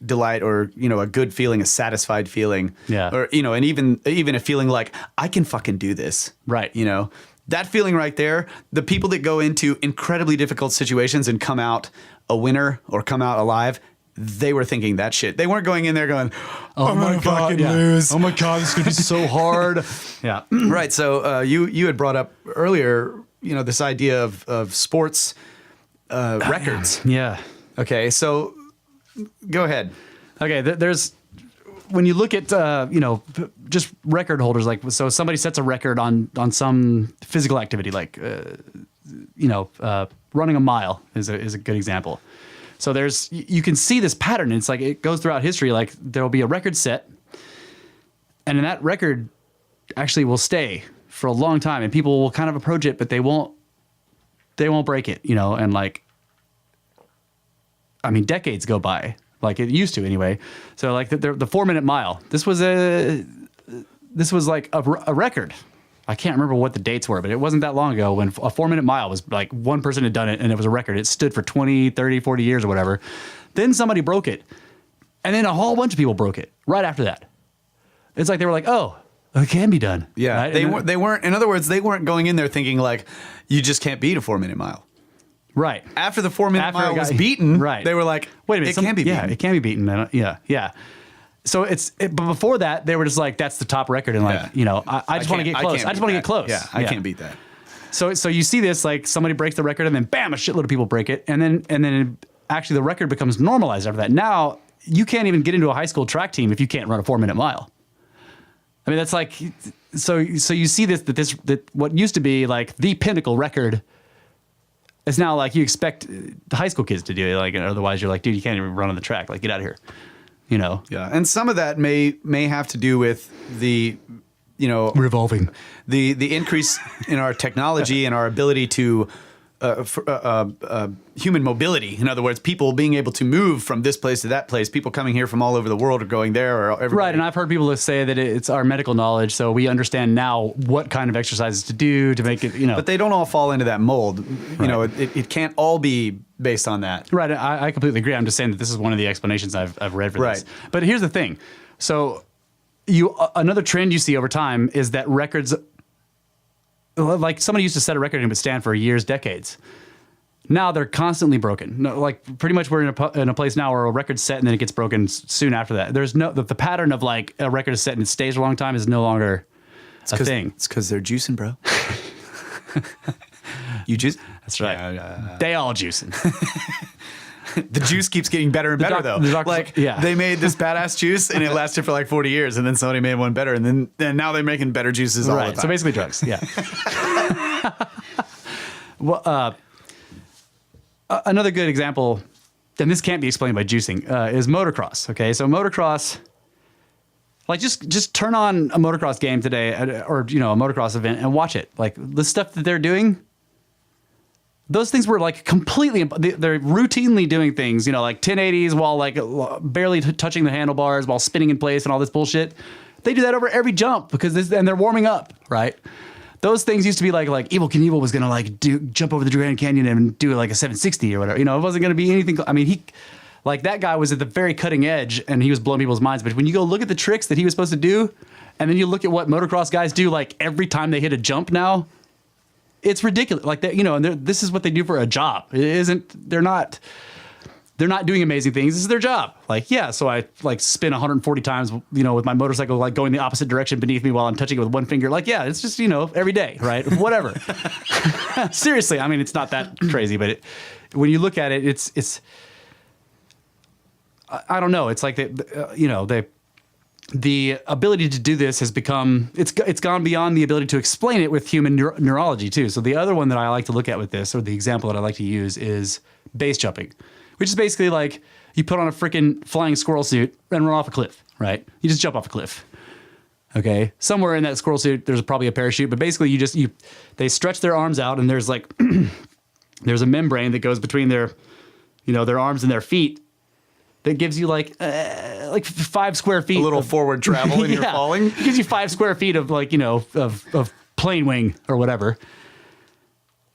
delight, or a good feeling, a satisfied feeling, or and even a feeling like I can fucking do this, right? That feeling right there. The people that go into incredibly difficult situations and come out a winner or come out alive, they were thinking that shit. They weren't going in there going, "Oh my god, lose! Oh my god, this is gonna be so hard." Yeah, right. So you had brought up earlier, this idea of sports records. Yeah. Okay, so. Go ahead. Okay, there's when you look at just record holders, like so somebody sets a record on some physical activity, like running a mile is a good example. So you can see this pattern. It's like it goes throughout history. Like there will be a record set, and then that record actually will stay for a long time, and people will kind of approach it, but they won't break it, and like. Decades go by, like it used to anyway. So like the 4-minute mile, this was like a record. I can't remember what the dates were, but it wasn't that long ago when a 4-minute mile was like one person had done it and it was a record. It stood for 20, 30, 40 years or whatever. Then somebody broke it. And then a whole bunch of people broke it right after that. It's like they were like, oh, it can be done. Yeah. Right? They weren't, in other words, they weren't going in there thinking like, you just can't beat a 4-minute mile. Right. After the 4-minute mile was beaten, right. They were like, wait a minute, it can be beaten. Yeah, it can be beaten. Yeah. So but before that, they were just like, that's the top record. And like, I just want to get close. I just want to get close. Yeah, I can't beat that. So you see this, like somebody breaks the record and then bam, a shitload of people break it. And then actually the record becomes normalized after that. Now you can't even get into a high school track team if you can't run a 4-minute mile. I mean, that's like, so you see that what used to be like the pinnacle record, it's now like you expect the high school kids to do it, like otherwise you're like, dude, you can't even run on the track. Like, get out of here, Yeah, and some of that may have to do with the, revolving, the increase in our technology and our ability to human mobility. In other words, people being able to move from this place to that place. People coming here from all over the world or going there, or everybody. Right. And I've heard people say that it's our medical knowledge, so we understand now what kind of exercises to do to make it. But they don't all fall into that mold. It can't all be based on that. Right. I completely agree. I'm just saying that this is one of the explanations I've read for this. But here's the thing. So another trend you see over time is that records. Like somebody used to set a record and it would stand for years, decades. Now they're constantly broken. No, like pretty much we're in a place now where a record's set and then it gets broken soon after that. There's the pattern of like a record is set and it stays a long time is no longer a thing. It's because they're juicing, bro. You juice? That's right. They all juicing. The juice keeps getting better and better, though. They made this badass juice, and it lasted for like 40 years, and then somebody made one better, and then now they're making better juices all the time. So basically drugs, yeah. Well, another good example, and this can't be explained by juicing, is motocross. Okay, so motocross, like just turn on a motocross game today, or a motocross event, and watch it. Like the stuff that they're doing. Those things were like completely, they're routinely doing things, like 1080s while like barely touching the handlebars while spinning in place and all this bullshit. They do that over every jump and they're warming up, right? Those things used to be like Evil Knievel was going to like jump over the Grand Canyon and do like a 760 or whatever. It wasn't going to be anything. I mean, that guy was at the very cutting edge and he was blowing people's minds. But when you go look at the tricks that he was supposed to do, and then you look at what motocross guys do, like every time they hit a jump now, it's ridiculous. Like that, and this is what they do for a job. It isn't. They're not doing amazing things. This is their job. Like, yeah. So I like spin 140 times, with my motorcycle like going the opposite direction beneath me while I'm touching it with one finger. Like, yeah, it's just every day, right? Whatever. Seriously, I mean, it's not that crazy, but when you look at it, it's. I don't know. It's like the ability to do this has become, it's gone beyond the ability to explain it with human neurology too. So the other one that I like to look at with this, or the example that I like to use, is base jumping, which is basically like you put on a freaking flying squirrel suit and run off a cliff, right? You just jump off a cliff. Okay. Somewhere in that squirrel suit, there's probably a parachute, but basically they stretch their arms out and there's like, there's a membrane that goes between their arms and their feet that gives you like 5 square feet. A little forward travel when you're falling. It gives you 5 square feet of like, of plane wing or whatever.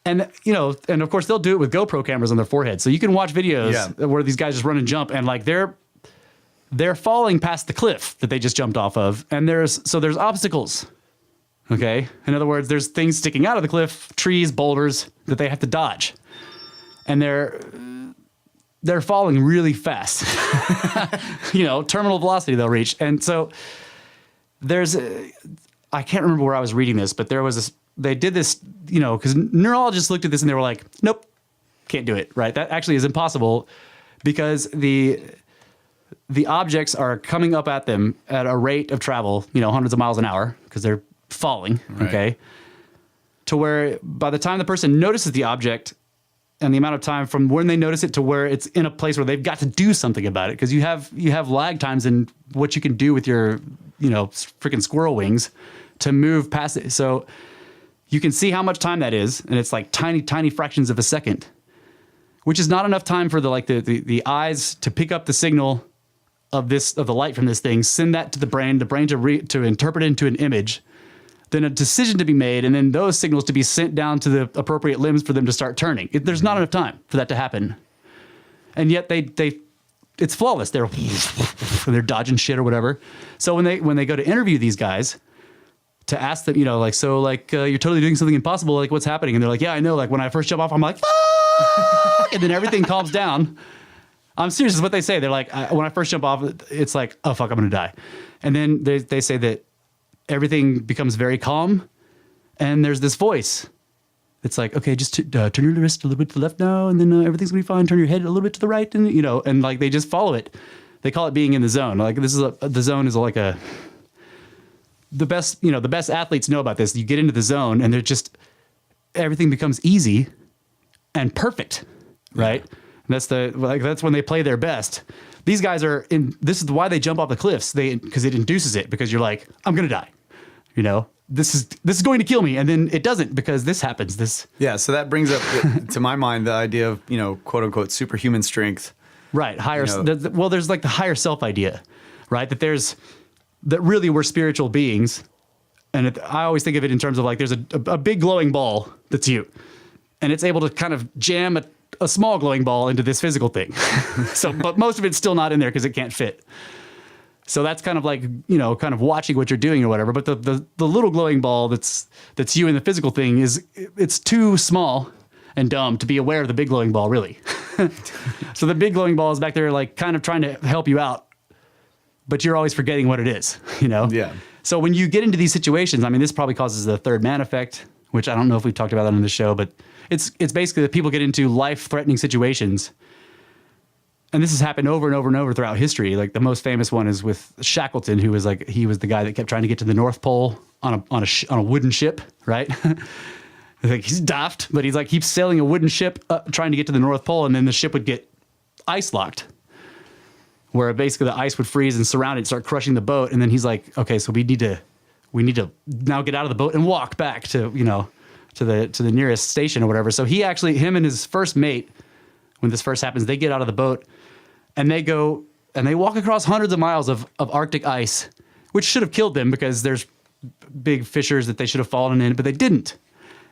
And, and of course they'll do it with GoPro cameras on their forehead. So you can watch videos where these guys just run and jump and like they're falling past the cliff that they just jumped off of. And there's obstacles. Okay. In other words, there's things sticking out of the cliff, trees, boulders that they have to dodge. And they're falling really fast. Terminal velocity they'll reach. And so I can't remember where I was reading this, but they did this, because neurologists looked at this and they were like, nope, can't do it, right? That actually is impossible because the objects are coming up at them at a rate of travel, hundreds of miles an hour because they're falling, right. Okay? To where by the time the person notices the object, and the amount of time from when they notice it to where it's in a place where they've got to do something about it, because you have lag times in what you can do with your freaking squirrel wings to move past it. So you can see how much time that is, and it's like tiny fractions of a second, which is not enough time for the eyes to pick up the signal of the light from this thing, send that to the brain to interpret it into an image, then a decision to be made, and then those signals to be sent down to the appropriate limbs for them to start turning. There's not enough time for that to happen. And yet it's flawless. They're dodging shit or whatever. So when they go to interview these guys to ask them, you're totally doing something impossible, like what's happening? And they're like, yeah, I know. Like when I first jump off, I'm like, fuck! And then everything calms down. I'm serious, is what they say. They're like, when I first jump off, it's like, oh fuck, I'm gonna die. And then they say that everything becomes very calm, and there's this voice. It's like, okay, just turn your wrist a little bit to the left now, and then everything's gonna be fine. Turn your head a little bit to the right, and and like they just follow it. They call it being in the zone. Like the zone is like the best athletes know about this. You get into the zone, and they're just everything becomes easy and perfect, right? And that's when they play their best. These guys are in. This is why they jump off the cliffs. Because it induces it. Because you're like, I'm gonna die. This is going to kill me, and then it doesn't because this happens. So that brings up to my mind the idea of quote unquote superhuman strength. Right. Higher. There's like the higher self idea, right? That really we're spiritual beings, and I always think of it in terms of like there's a big glowing ball that's you, and it's able to kind of jam a small glowing ball into this physical thing. But most of it's still not in there because it can't fit. So that's kind of like, kind of watching what you're doing or whatever. But the little glowing ball that's you in the physical thing it's too small and dumb to be aware of the big glowing ball, really. So the big glowing ball is back there like kind of trying to help you out, but you're always forgetting what it is, Yeah. So when you get into these situations, I mean, this probably causes the third man effect, which I don't know if we've talked about that on the show, but it's basically that people get into life-threatening situations and this has happened over and over and over throughout history. Like the most famous one is with Shackleton, who was like, he was the guy that kept trying to get to the North Pole on a wooden ship, right? Like he's daft, but he's like keeps sailing a wooden ship trying to get to the North Pole, and then the ship would get ice locked, where basically the ice would freeze and surround it, start crushing the boat. And then he's like, okay, so we need to now get out of the boat and walk back to the nearest station or whatever. So him and his first mate, when this first happens, they get out of the boat and they go and they walk across hundreds of miles of Arctic ice, which should have killed them because there's big fissures that they should have fallen in, but they didn't.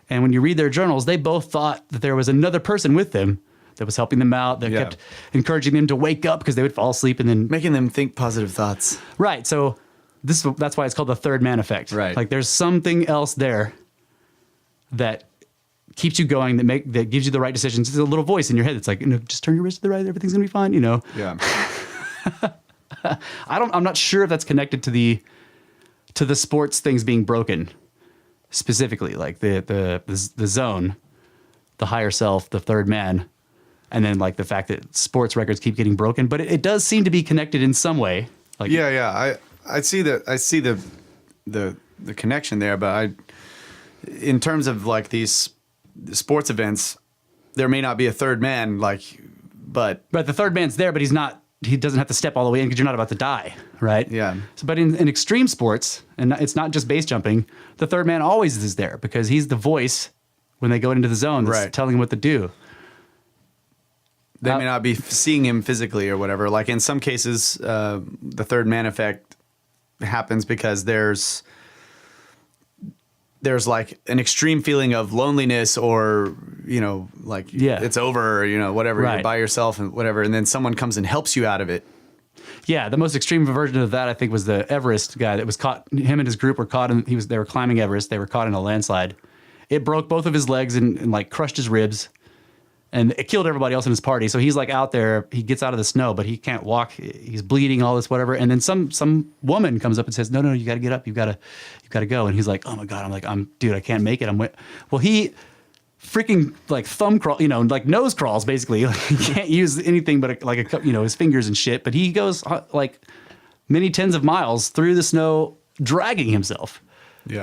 And when you read their journals, they both thought that there was another person with them that was helping them out, that kept encouraging them to wake up because they would fall asleep and then making them think positive thoughts. Right. So that's why it's called the third man effect. Right. Like there's something else there that keeps you going, that gives you the right decisions. There's a little voice in your head that's like, just turn your wrist to the right, everything's gonna be fine. Yeah. I'm not sure if that's connected to the sports things being broken. Specifically, like the zone, the higher self, the third man, and then like the fact that sports records keep getting broken, but it does seem to be connected in some way. Like I see the connection there, but in terms of like these sports events, there may not be a third man, but the third man's there, but he doesn't have to step all the way in because you're not about to die, right? Yeah. So, but in extreme sports, and it's not just base jumping, the third man always is there because he's the voice when they go into the zone that's telling them what to do. They may not be seeing him physically or whatever. Like in some cases, the third man effect happens because there's like an extreme feeling of loneliness or, it's over, or, whatever, you're by yourself and whatever. And then someone comes and helps you out of it. Yeah. The most extreme version of that, I think, was the Everest guy that was caught. Him and his group were caught they were climbing Everest. They were caught in a landslide. It broke both of his legs and like crushed his ribs, and it killed everybody else in his party. So he's like out there, he gets out of the snow, but he can't walk. He's bleeding, all this, whatever. And then some woman comes up and says, no, you got to get up. You got to go. And he's like, oh my God. I'm like, dude, I can't make it. Well, he freaking like thumb crawl, like nose crawls basically. He can't use anything but his fingers and shit. But he goes like many tens of miles through the snow, dragging himself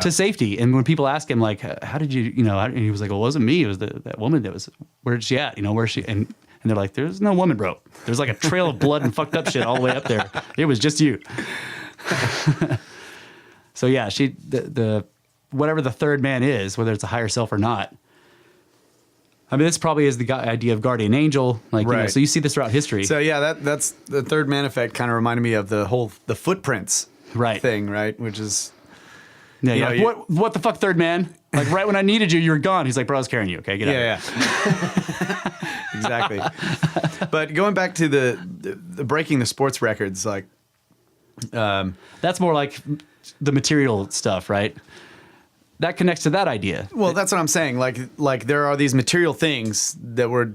to safety. And when people ask him like, how did you, and he was like, well, it wasn't me. It was that woman that was, where's she at? Where's she? And they're like, there's no woman, bro. There's like a trail of blood and fucked up shit all the way up there. It was just you. So yeah, the whatever the third man is, whether it's a higher self or not. I mean, this probably is the idea of guardian angel. So you see this throughout history. So yeah, that's the third man effect kind of reminded me of the footprints thing, right? Which is, what the fuck, third man? Like right when I needed you were gone. He's like, bro, I was carrying you. Okay, get out. Yeah. Exactly. But going back to the breaking the sports records, like, that's more like the material stuff, right? That connects to that idea. Well, that's what I'm saying. Like there are these material things that we're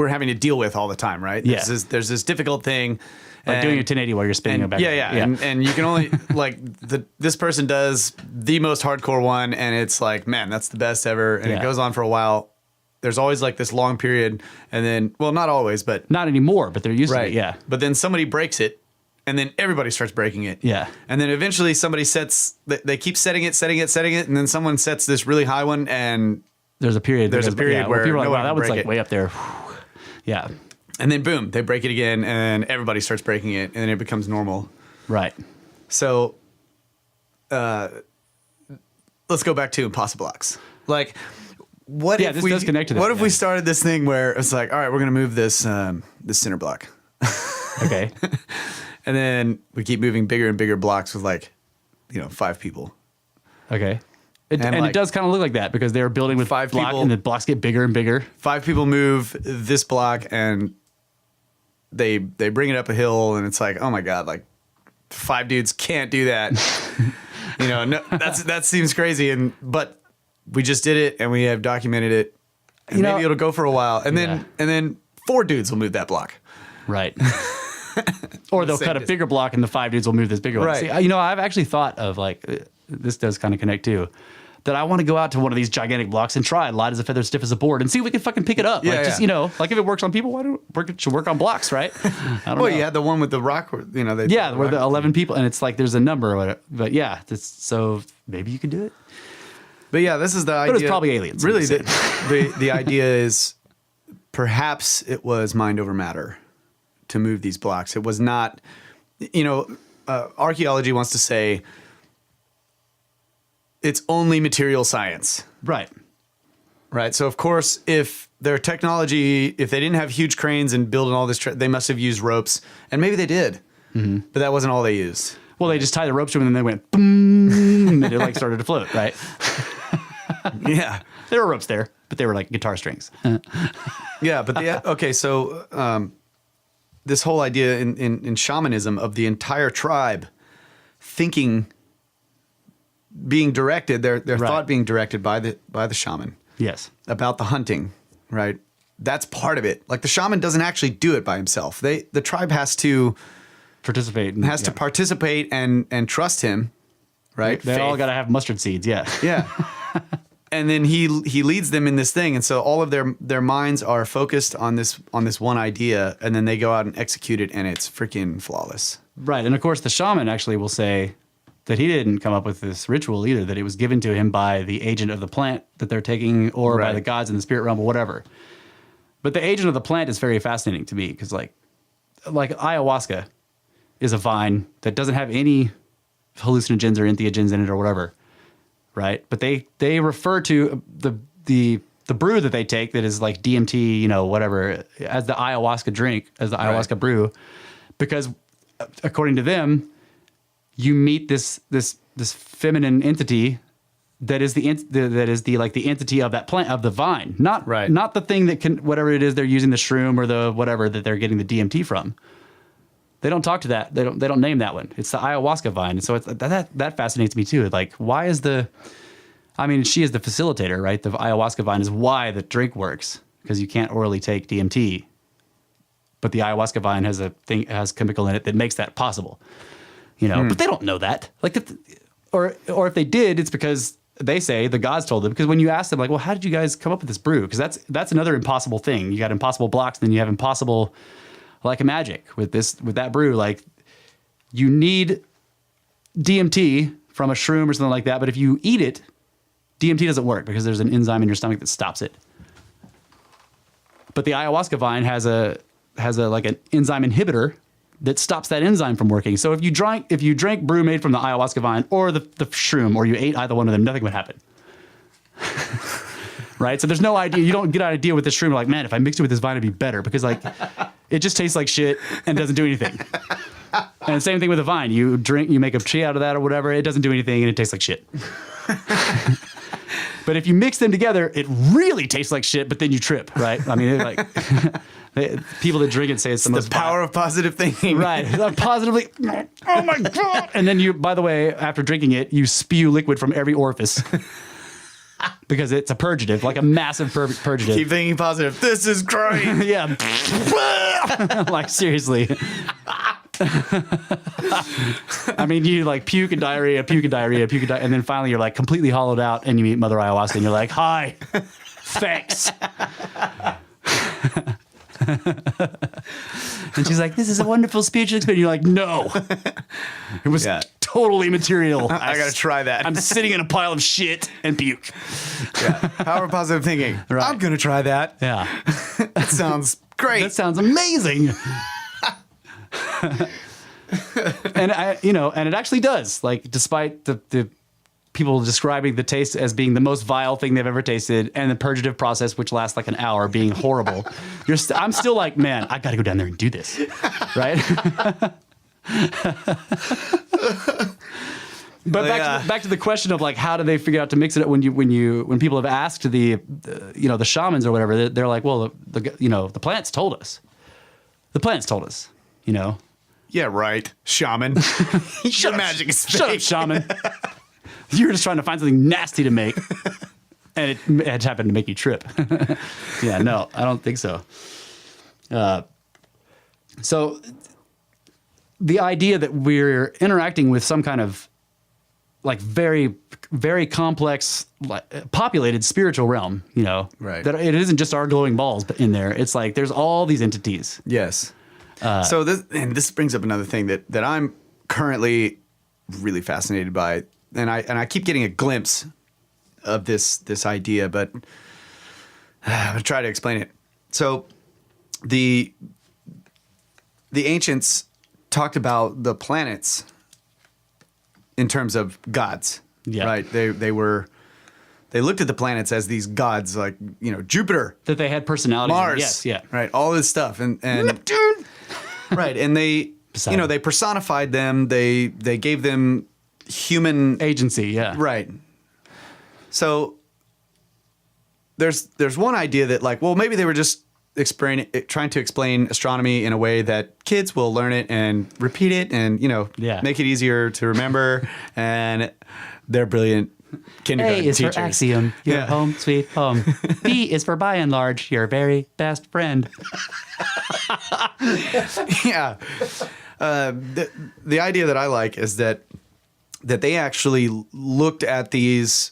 having to deal with all the time, right? Yeah. There's this difficult thing. Like doing a 1080 while you're spinning it back. Yeah. And you can only this person does the most hardcore one, and it's like, man, that's the best ever, and it goes on for a while. There's always like this long period, and then, well, not always, but not anymore. But they're used to it. Yeah. But then somebody breaks it, and then everybody starts breaking it. Yeah. And then eventually somebody they keep setting it, and then someone sets this really high one, and there's a period where people are like, wow, that one's like it. way up there. Yeah. And then boom, they break it again, and everybody starts breaking it, and then it becomes normal. Right. So, let's go back to Impossiblocks. Like, what if this does connect to that. What if we started this thing where it's like, all right, we're gonna move this center block. Okay. And then we keep moving bigger and bigger blocks with 5 people. Okay. It does kind of look like that because they're building with 5 block people, and the blocks get bigger and bigger. 5 people move this block, and they bring it up a hill, and it's like, oh my God, like 5 dudes can't do that. No, that seems crazy, but we just did it, and we have documented it. And maybe it'll go for a while, and then 4 dudes will move that block. Right. Or they'll cut a bigger block, and the 5 dudes will move this bigger one. Right. See, I've actually thought of this does kind of connect too, that I want to go out to one of these gigantic blocks and try light as a feather, stiff as a board, and see if we can fucking pick it up. Yeah, Just, like if it works on people, why don't it should work on blocks, right? I don't know. You had the one with the rock, where the 11 people, and it's like there's a number of it. But yeah, so maybe you could do it. But yeah, this is the idea. But it's probably aliens. Really, the idea is perhaps it was mind over matter to move these blocks. It was not, archaeology wants to say it's only material science. Right. Right. So, of course, if their technology, if they didn't have huge cranes and building all this, they must have used ropes. And maybe they did. Mm-hmm. But that wasn't all they used. Well, they just tied the ropes to them and then they went boom, and it like started to float, right? Yeah. There were ropes there, but they were like guitar strings. Yeah. But okay. So this whole idea in shamanism of the entire tribe thinking, being directed, their right. thought being directed by the shaman. Yes. About the hunting, right? That's part of it. Like the shaman doesn't actually do it by himself. The tribe has to participate. To participate and trust him, right? They all got to have mustard seeds, yeah. Yeah. And then he leads them in this thing, and so all of their minds are focused on this one idea, and then they go out and execute it, and it's freaking flawless. Right, and of course the shaman actually will say that he didn't come up with this ritual either, that it was given to him by the agent of the plant that they're taking, or right. by the gods in the spirit realm, or whatever. But the agent of the plant is very fascinating to me, because like ayahuasca is a vine that doesn't have any hallucinogens or entheogens in it or whatever, right? But they refer to the brew that they take that is like DMT, whatever, as the ayahuasca drink, as the ayahuasca right. brew, because according to them, you meet this feminine entity that is the entity of that plant, of the vine, not right. not the thing that can, whatever it is they're using, the shroom or the whatever that they're getting the DMT from. They don't talk to that. They don't name that one. It's the ayahuasca vine. And so that fascinates me too. Like, why is she is the facilitator, right? The ayahuasca vine is why the drink works, because you can't orally take DMT, but the ayahuasca vine has chemical in it that makes that possible. But they don't know that. Like, or if they did, it's because they say the gods told them. Because when you ask them, like, well, how did you guys come up with this brew? Because that's another impossible thing. You got impossible blocks, then you have impossible, like a magic with that brew. Like, you need DMT from a shroom or something like that. But if you eat it, DMT doesn't work because there's an enzyme in your stomach that stops it. But the ayahuasca vine has a like an enzyme inhibitor that stops that enzyme from working. So if you drank brew made from the ayahuasca vine or the shroom, or you ate either one of them, nothing would happen. Right? So there's no idea. You don't get an idea with this shroom. Like, man, if I mixed it with this vine, it'd be better, because like it just tastes like shit and doesn't do anything. And same thing with a vine. You make a tea out of that or whatever. It doesn't do anything and it tastes like shit. But if you mix them together, it really tastes like shit, but then you trip, right? I mean, people that drink it say it's the most power of positive thinking. Right. Positively, oh my God. And then by the way, after drinking it, you spew liquid from every orifice because it's a purgative, like a massive purgative. Keep thinking positive. This is great. Yeah. Like, seriously. I mean, you like puke and diarrhea, and then finally you're like completely hollowed out, and you meet Mother Ayahuasca, and you're like, hi, thanks. And she's like, this is a wonderful spiritual experience. You're like, no, it was totally material. I gotta try that. I'm sitting in a pile of shit and puke. Yeah. Power of positive thinking. Right. I'm gonna try that. Yeah. That sounds great. That sounds amazing. And and it actually does. Like, despite the people describing the taste as being the most vile thing they've ever tasted, and the purgative process, which lasts like an hour, being horrible, I'm still like, man, I got to go down there and do this, right? But back to the question of like, how do they figure out to mix it when people have asked the shamans or whatever, they're like, well, the plants told us. The plants told us, Yeah, right. Shaman. Your magic is fake. Shut up, shaman. You were just trying to find something nasty to make, and it happened to make you trip. Yeah, no, I don't think so. So the idea that we're interacting with some kind of like very, very complex, like, populated spiritual realm, you know, Right. that it isn't just our glowing balls in there. It's like, there's all these entities. Yes. So this brings up another thing that I'm currently really fascinated by, and I keep getting a glimpse of this idea, but I'm gonna try to explain it. So the ancients talked about the planets in terms of gods, right? They looked at the planets as these gods, like, you know, Jupiter, That they had personalities. Mars, Yes, yeah. right, all this stuff, and Neptune, right, and they, you know, they personified them. They gave them human Agency, yeah. right. So there's one idea that, like, well, maybe they were just trying to explain astronomy in a way that kids will learn it and repeat it, and, you know, make it easier to remember, and they're brilliant kindergarten A is teachers. for axiom, your home sweet home. B is for by and large, your very best friend. Yeah. The idea that I like is that they actually looked at these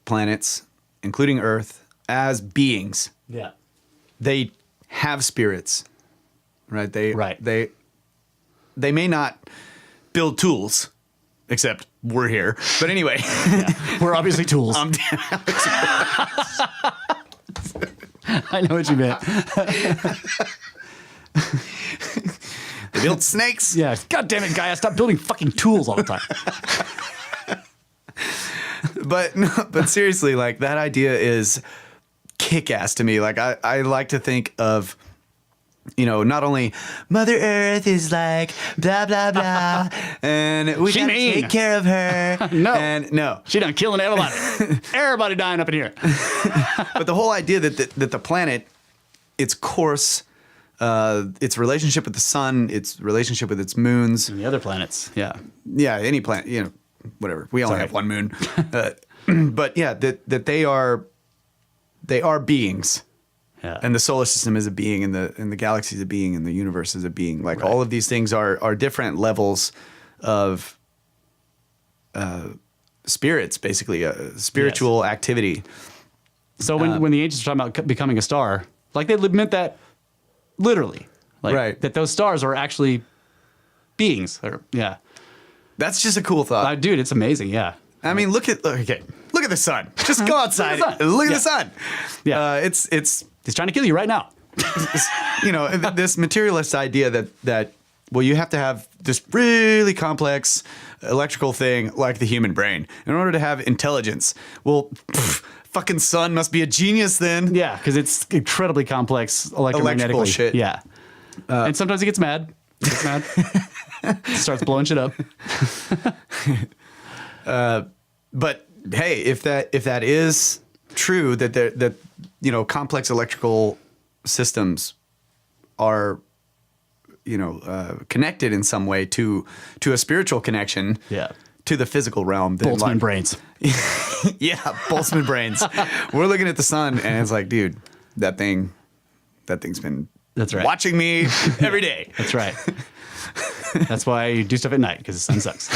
planets, including Earth, as beings. Yeah. They have spirits, right? They may not build tools, except we're here. But anyway, We're obviously tools. I know what you meant. they build snakes. Yeah. God damn it, Gaia. Stop building fucking tools all the time. But seriously, like, that idea is kick-ass to me. Like, I like to think of, you know, not only Mother Earth is like blah blah blah, and we gotta take care of her. No, She done killing everybody. Everybody dying up in here. but the whole idea that the planet, its course, its relationship with the sun, its relationship with its moons, And the other planets. Yeah. any planet, you know, whatever. We only Sorry. have one moon, but yeah, that they are beings. Yeah. And the solar system is a being, and the galaxy is a being, and the universe is a being. Like, all of these things are different levels of spirits, basically, spiritual activity. So when the ancients were talking about becoming a star, like, they meant that literally. Like, Right. that those stars are actually beings. Yeah. That's just a cool thought. Dude, it's amazing. Yeah. I mean, look at the sun. Just go outside. Look at the sun. Look at Yeah. the sun. Yeah. It's He's trying to kill you right now. you know, this materialist idea that well, you have to have this really complex electrical thing like the human brain in order to have intelligence. Well, fucking sun must be a genius then. Yeah, because it's incredibly complex electromagnetically. Electrical shit. Yeah. And sometimes he gets mad. Starts blowing shit up. But hey, if that is true, that you know, complex electrical systems are, you know, connected in some way to a spiritual connection, to the physical realm. Then, Boltzmann brains. Yeah, Boltzmann brains. We're looking at the sun, and it's like, dude, that thing's been watching me every day. That's right. That's why you do stuff at night, because the sun sucks.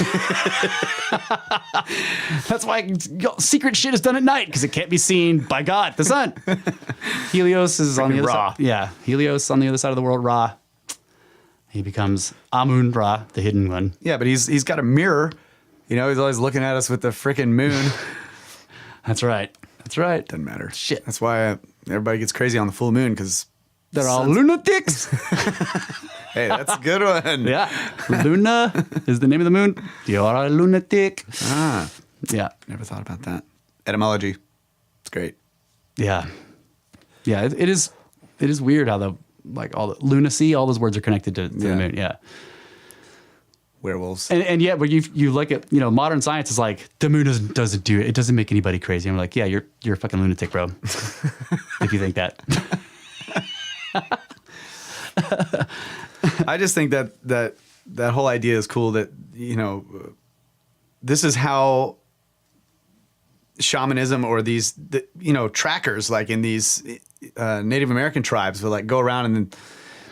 That's why secret shit is done at night, because it can't be seen by God, the sun. Helios is on the other side. Yeah, Helios on the other side of the world, Ra. He becomes Amun-Ra, the hidden one. Yeah, but he's got a mirror. You know, he's always looking at us with the freaking moon. That's right. That's right. Doesn't matter. Shit. That's why everybody gets crazy on the full moon, because they're all lunatics. Hey, that's a good one. Yeah. Luna is the name of the moon. You're a lunatic. Ah. Yeah. Never thought about that. Etymology. It's great. Yeah. Yeah. It is weird how all the lunacy, all those words are connected to the moon. Yeah. Werewolves. And yet, when you look at, you know, modern science is like, the moon doesn't do it. It doesn't make anybody crazy. I'm like, yeah, you're a fucking lunatic, bro. If you think that. I just think that whole idea is cool, that, you know, this is how shamanism, or these, you know, trackers, like in these Native American tribes, will like go around, and then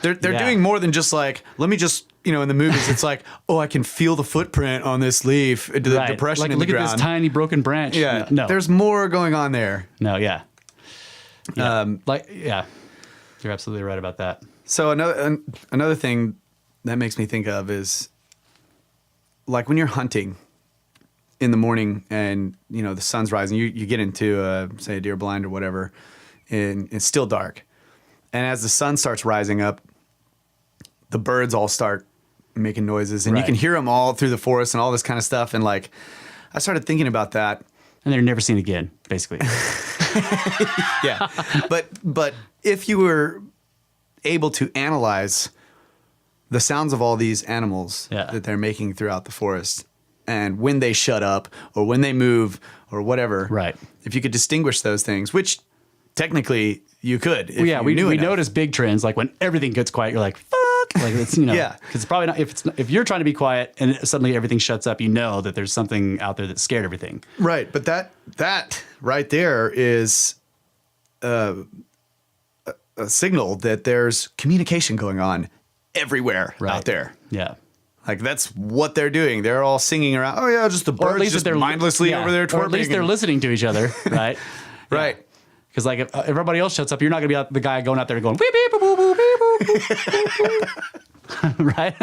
they're doing more than just like, let me just in the movies, it's like, oh, I can feel the footprint on this leaf, the depression like, in the ground. Look at this tiny broken branch. Yeah, no, there's more going on there. no, yeah, you're absolutely right about that. So another thing that makes me think of is like when you're hunting in the morning and the sun's rising, you get into say a deer blind or whatever, and it's still dark, and as the sun starts rising up, the birds all start making noises, and you can hear them all through the forest and all this kind of stuff. And like, I started thinking about that, and they're never seen again, basically. yeah, but if you were able to analyze the sounds of all these animals that they're making throughout the forest, and when they shut up or when they move or whatever, right? If you could distinguish those things, which technically you could, if we we notice big trends, like when everything gets quiet, you're like, fuck, like it's because it's probably not if you're trying to be quiet and suddenly everything shuts up, that there's something out there that scared everything, right? But that right there is a signal that there's communication going on everywhere out there. Yeah. Like that's what they're doing. They're all singing around. Oh yeah, just the birds, or at least they're mindlessly over there twerping. Or at least they're listening to each other, right? Right. Because like if everybody else shuts up, you're not going to be the guy going out there and going beep beep boop boop boop beep boop boop. Right?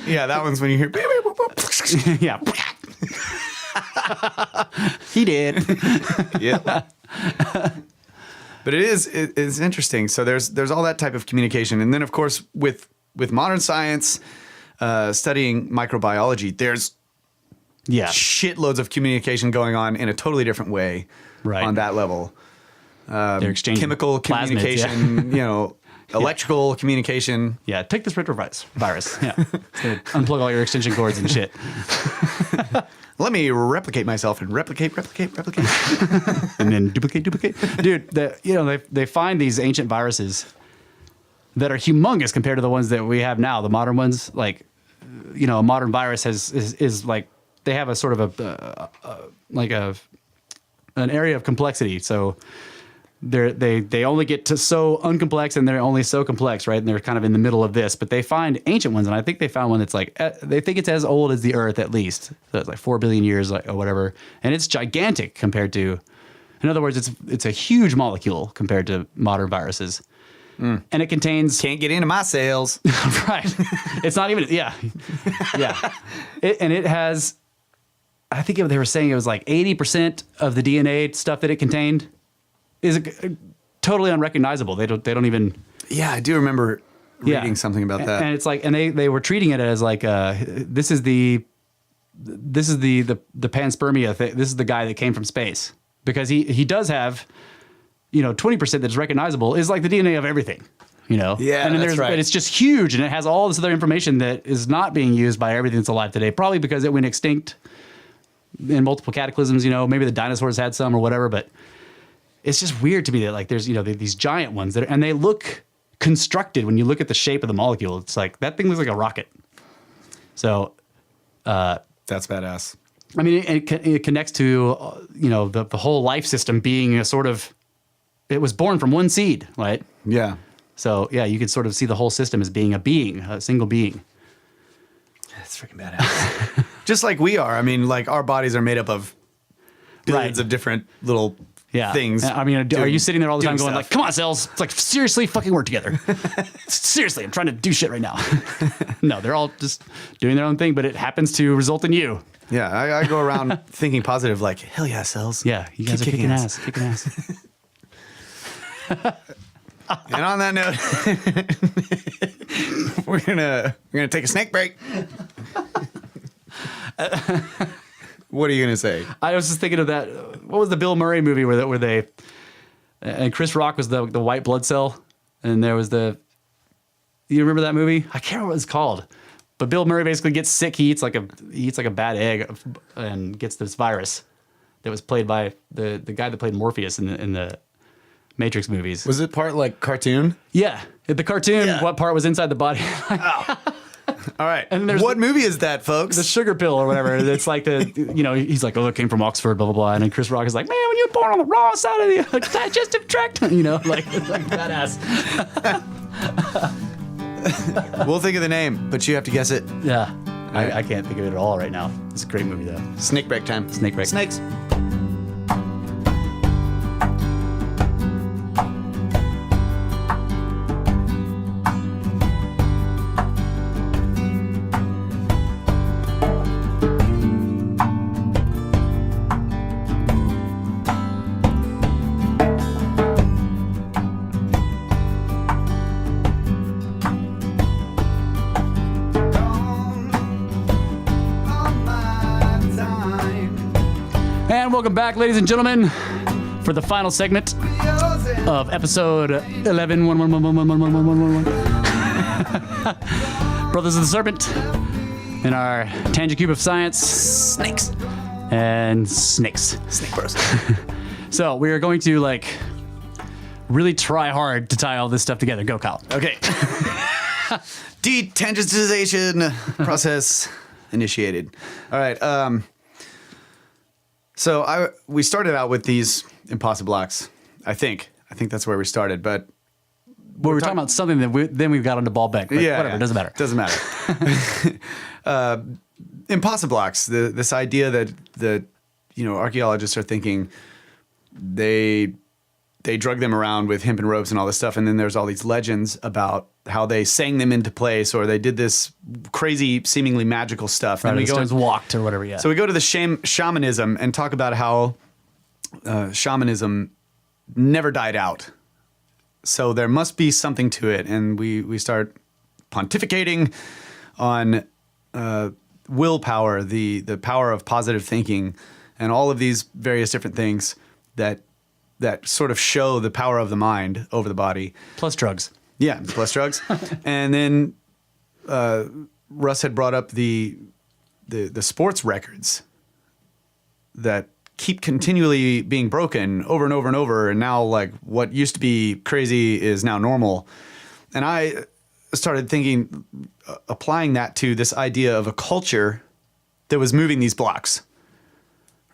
Yeah, that one's when you hear beep beep boop boop. Yeah. He did. Yeah. But it's interesting. So there's all that type of communication, and then of course with modern science, studying microbiology, there's shitloads of communication going on in a totally different way, on that level. They're exchanging chemical communication, electrical communication. Yeah, take this retrovirus. Yeah, unplug all your extension cords and shit. Let me replicate myself and replicate. And then duplicate. Dude, they find these ancient viruses that are humongous compared to the ones that we have now, the modern ones. Like, a modern virus is like, they have a sort of an area of complexity. So they only get to so uncomplex, and they're only so complex, right? And they're kind of in the middle of this, but they find ancient ones, and I think they found one that's like, they think it's as old as the Earth at least. So it's like 4 billion years or whatever, and it's gigantic compared to, in other words, it's a huge molecule compared to modern viruses, and it contains can't get into my cells. Right? It's not even yeah. It has, I think they were saying it was like 80% of the DNA stuff that it contained is totally unrecognizable. They don't even. Yeah, I do remember reading something about that. And it's like, and they were treating it as like, this is the panspermia thing. This is the guy that came from space, because he does have, 20% that's recognizable is like the DNA of everything, Yeah, and then that's right. But it's just huge, and it has all this other information that is not being used by everything that's alive today. Probably because it went extinct in multiple cataclysms. Maybe the dinosaurs had some or whatever, but. It's just weird to me that like there's these giant ones and they look constructed when you look at the shape of the molecule. It's like that thing looks like a rocket. So that's badass. I mean, it connects to the whole life system being a sort of, it was born from one seed, right? Yeah. So yeah, you could sort of see the whole system as being a single being. That's freaking badass. Just like we are. I mean, like our bodies are made up of billions of different little things. I mean, are you sitting there all the time going like, come on, cells? It's like, seriously, fucking work together. Seriously, I'm trying to do shit right now. No, they're all just doing their own thing, but it happens to result in you. Yeah, I go around thinking positive, like, hell yeah, cells. Yeah, you guys are kicking ass. Kicking ass. And on that note, we're gonna take a snack break. What are you gonna say? I was just thinking of that. What was the Bill Murray movie where they and Chris Rock was the white blood cell, and there was you remember that movie? I can't remember what it's called, but Bill Murray basically gets sick. He eats like a bad egg and gets this virus that was played by the guy that played Morpheus in the Matrix movies. Was it part like cartoon? Yeah, the cartoon. Yeah. What part was inside the body? All right. And what movie is that, folks? The sugar pill or whatever. It's like he's like, oh, it came from Oxford, blah, blah, blah. And then Chris Rock is like, man, when you were born on the wrong side of the digestive tract, like badass. We'll think of the name, but you have to guess it. Yeah. I can't think of it at all right now. It's a great movie, though. Snake break time. Snake break. Snakes. And welcome back, ladies and gentlemen, for the final segment of episode 11. Brothers of the Serpent in our tangent cube of science. Snakes. And snakes. Snake bros. So we are going to really try hard to tie all this stuff together. Go, Kyle. Okay. Detangentization process initiated. All right. So we started out with these Impossiblocks. I think that's where we started. But we're talking about something that then we got onto Baalbek. But whatever, it doesn't matter. Doesn't matter. Impossiblocks. This idea that archaeologists are thinking they drug them around with hempen ropes and all this stuff, and then there's all these legends about how they sang them into place, or they did this crazy, seemingly magical stuff. Right, and the stones walked or whatever. Yeah. So we go to the shamanism and talk about how shamanism never died out. So there must be something to it, and we start pontificating on willpower, the power of positive thinking, and all of these various different things that sort of show the power of the mind over the body. Plus drugs. Yeah, plus drugs. And then Russ had brought up the sports records that keep continually being broken over and over and over, and now what used to be crazy is now normal. And I started thinking, applying that to this idea of a culture that was moving these blocks.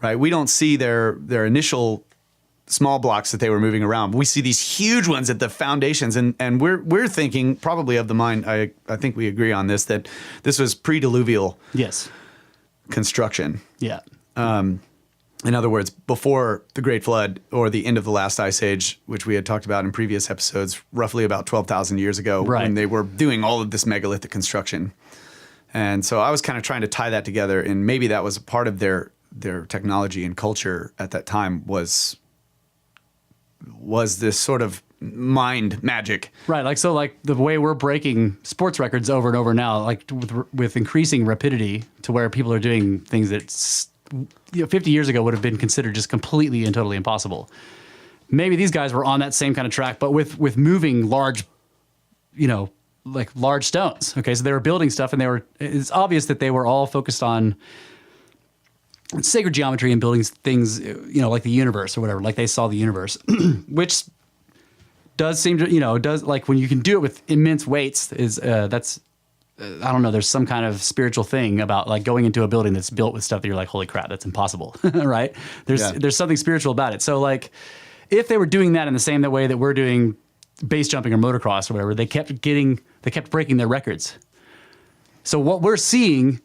Right? We don't see their initial small blocks that they were moving around. We see these huge ones at the foundations, and we're thinking probably of the mind. I think we agree on this, that this was pre-diluvial Yes. construction. Yeah. In other words, before the Great Flood or the end of the last ice age, which we had talked about in previous episodes, roughly about 12,000 years ago, Right. when they were doing all of this megalithic construction. And so I was kind of trying to tie that together, and maybe that was a part of their technology and culture at that time was this sort of mind magic. Right. So the way we're breaking sports records over and over now, with increasing rapidity to where people are doing things that 50 years ago would have been considered just completely and totally impossible. Maybe these guys were on that same kind of track, but with moving large, large stones. Okay. So they were building stuff, and it's obvious that they were all focused on sacred geometry and building things, like the universe or whatever, like they saw the universe, which does seem to, does when you can do it with immense weights that's, I don't know, there's some kind of spiritual thing about going into a building that's built with stuff that you're like, holy crap, that's impossible. Right. There's something spiritual about it. So if they were doing that in the same way that we're doing base jumping or motocross or whatever, they kept breaking their records. So what we're seeing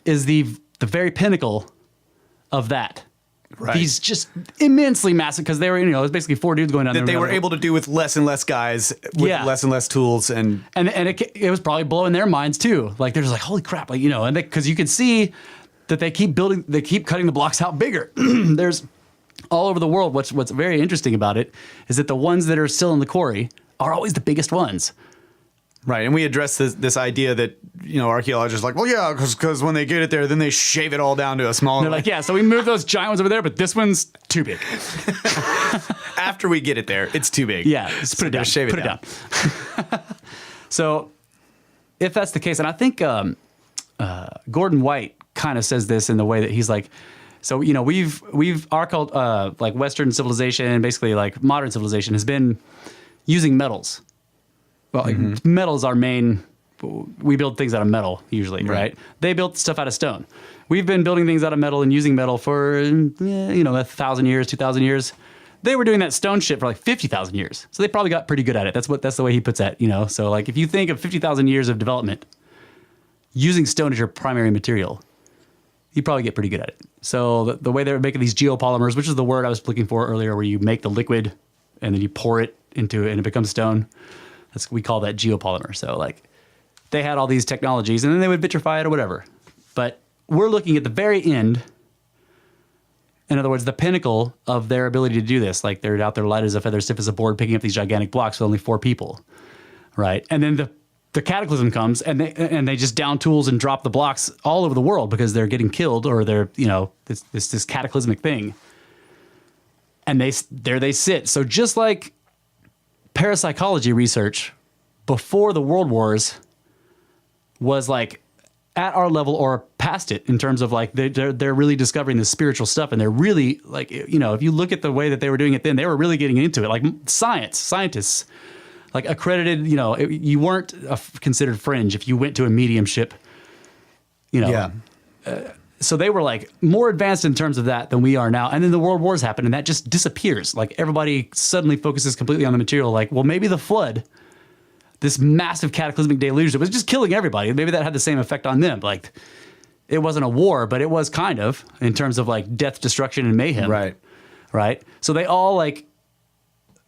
is the very pinnacle of that. Right. These just immensely massive, because they were, it was basically four dudes going down there. That they were able to do with less and less guys, with less and less tools. And it was probably blowing their minds too. They're just like, holy crap. And because you can see that they keep cutting the blocks out bigger. There's all over the world. What's very interesting about it is that the ones that are still in the quarry are always the biggest ones. Right, and we addressed this idea that archaeologists are like, well, yeah, because when they get it there, then they shave it all down to a small. They're like, yeah, so we moved those giant ones over there, but this one's too big. After we get it there, it's too big. Yeah, just put it down. Shave it down. So, if that's the case, and I think Gordon White kind of says this in the way that he's like, so our cult, Western civilization, basically modern civilization, has been using metals. Well, metal is our main. We build things out of metal usually, right? They built stuff out of stone. We've been building things out of metal and using metal for 1,000 years, 2,000 years. they were doing that stone shit for like 50,000 years. So they probably got pretty good at it. That's the way he puts it, you know? So like if you think of 50,000 years of development using stone as your primary material, you probably get pretty good at it. So the way they were making these geopolymers, which is the word I was looking for earlier, where you make the liquid and then you pour it into it and it becomes stone. We call that geopolymer. So like they had all these technologies and then they would vitrify it or whatever. But we're looking at the very end. In other words, the pinnacle of their ability to do this. Like they're out there light as a feather, stiff as a board, picking up these gigantic blocks with only 4 people, right? And then the cataclysm comes and they just down tools and drop the blocks all over the world because they're getting killed or they're, you know, this cataclysmic thing. And there they sit. So just like parapsychology research before the World Wars was like at our level or past it in terms of like they're really discovering this spiritual stuff and they're really like, you know, if you look at the way that they were doing it then, they were really getting into it. Like scientists, like accredited, you know, you weren't considered fringe if you went to a mediumship, you know. Yeah. So they were like more advanced in terms of that than we are now. And then the World Wars happened and that just disappears. Like everybody suddenly focuses completely on the material. Like, well, maybe the flood, this massive cataclysmic deluge that was just killing everybody. Maybe that had the same effect on them. Like it wasn't a war, but it was kind of in terms of like death, destruction, and mayhem. Right. Right. So they all like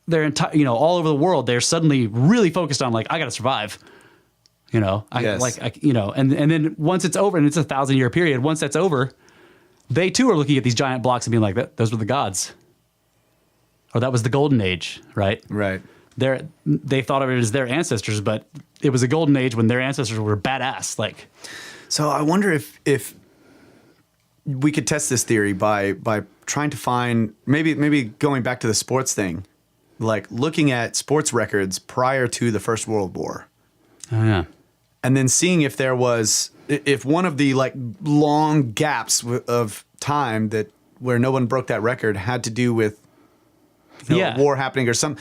their entire, you know, all over the world, they're suddenly really focused on like, I got to survive. You know, you know, and then once it's over and it's a 1,000-year period, once that's over, they too are looking at these giant blocks and being like, those were the gods. Or that was the golden age. Right. Right. They thought of it as their ancestors, but it was a golden age when their ancestors were badass. Like, so I wonder if we could test this theory by trying to find maybe going back to the sports thing, like looking at sports records prior to the First World War. Oh yeah, and then seeing if one of the like long gaps of time where no one broke that record had to do with a war happening or something.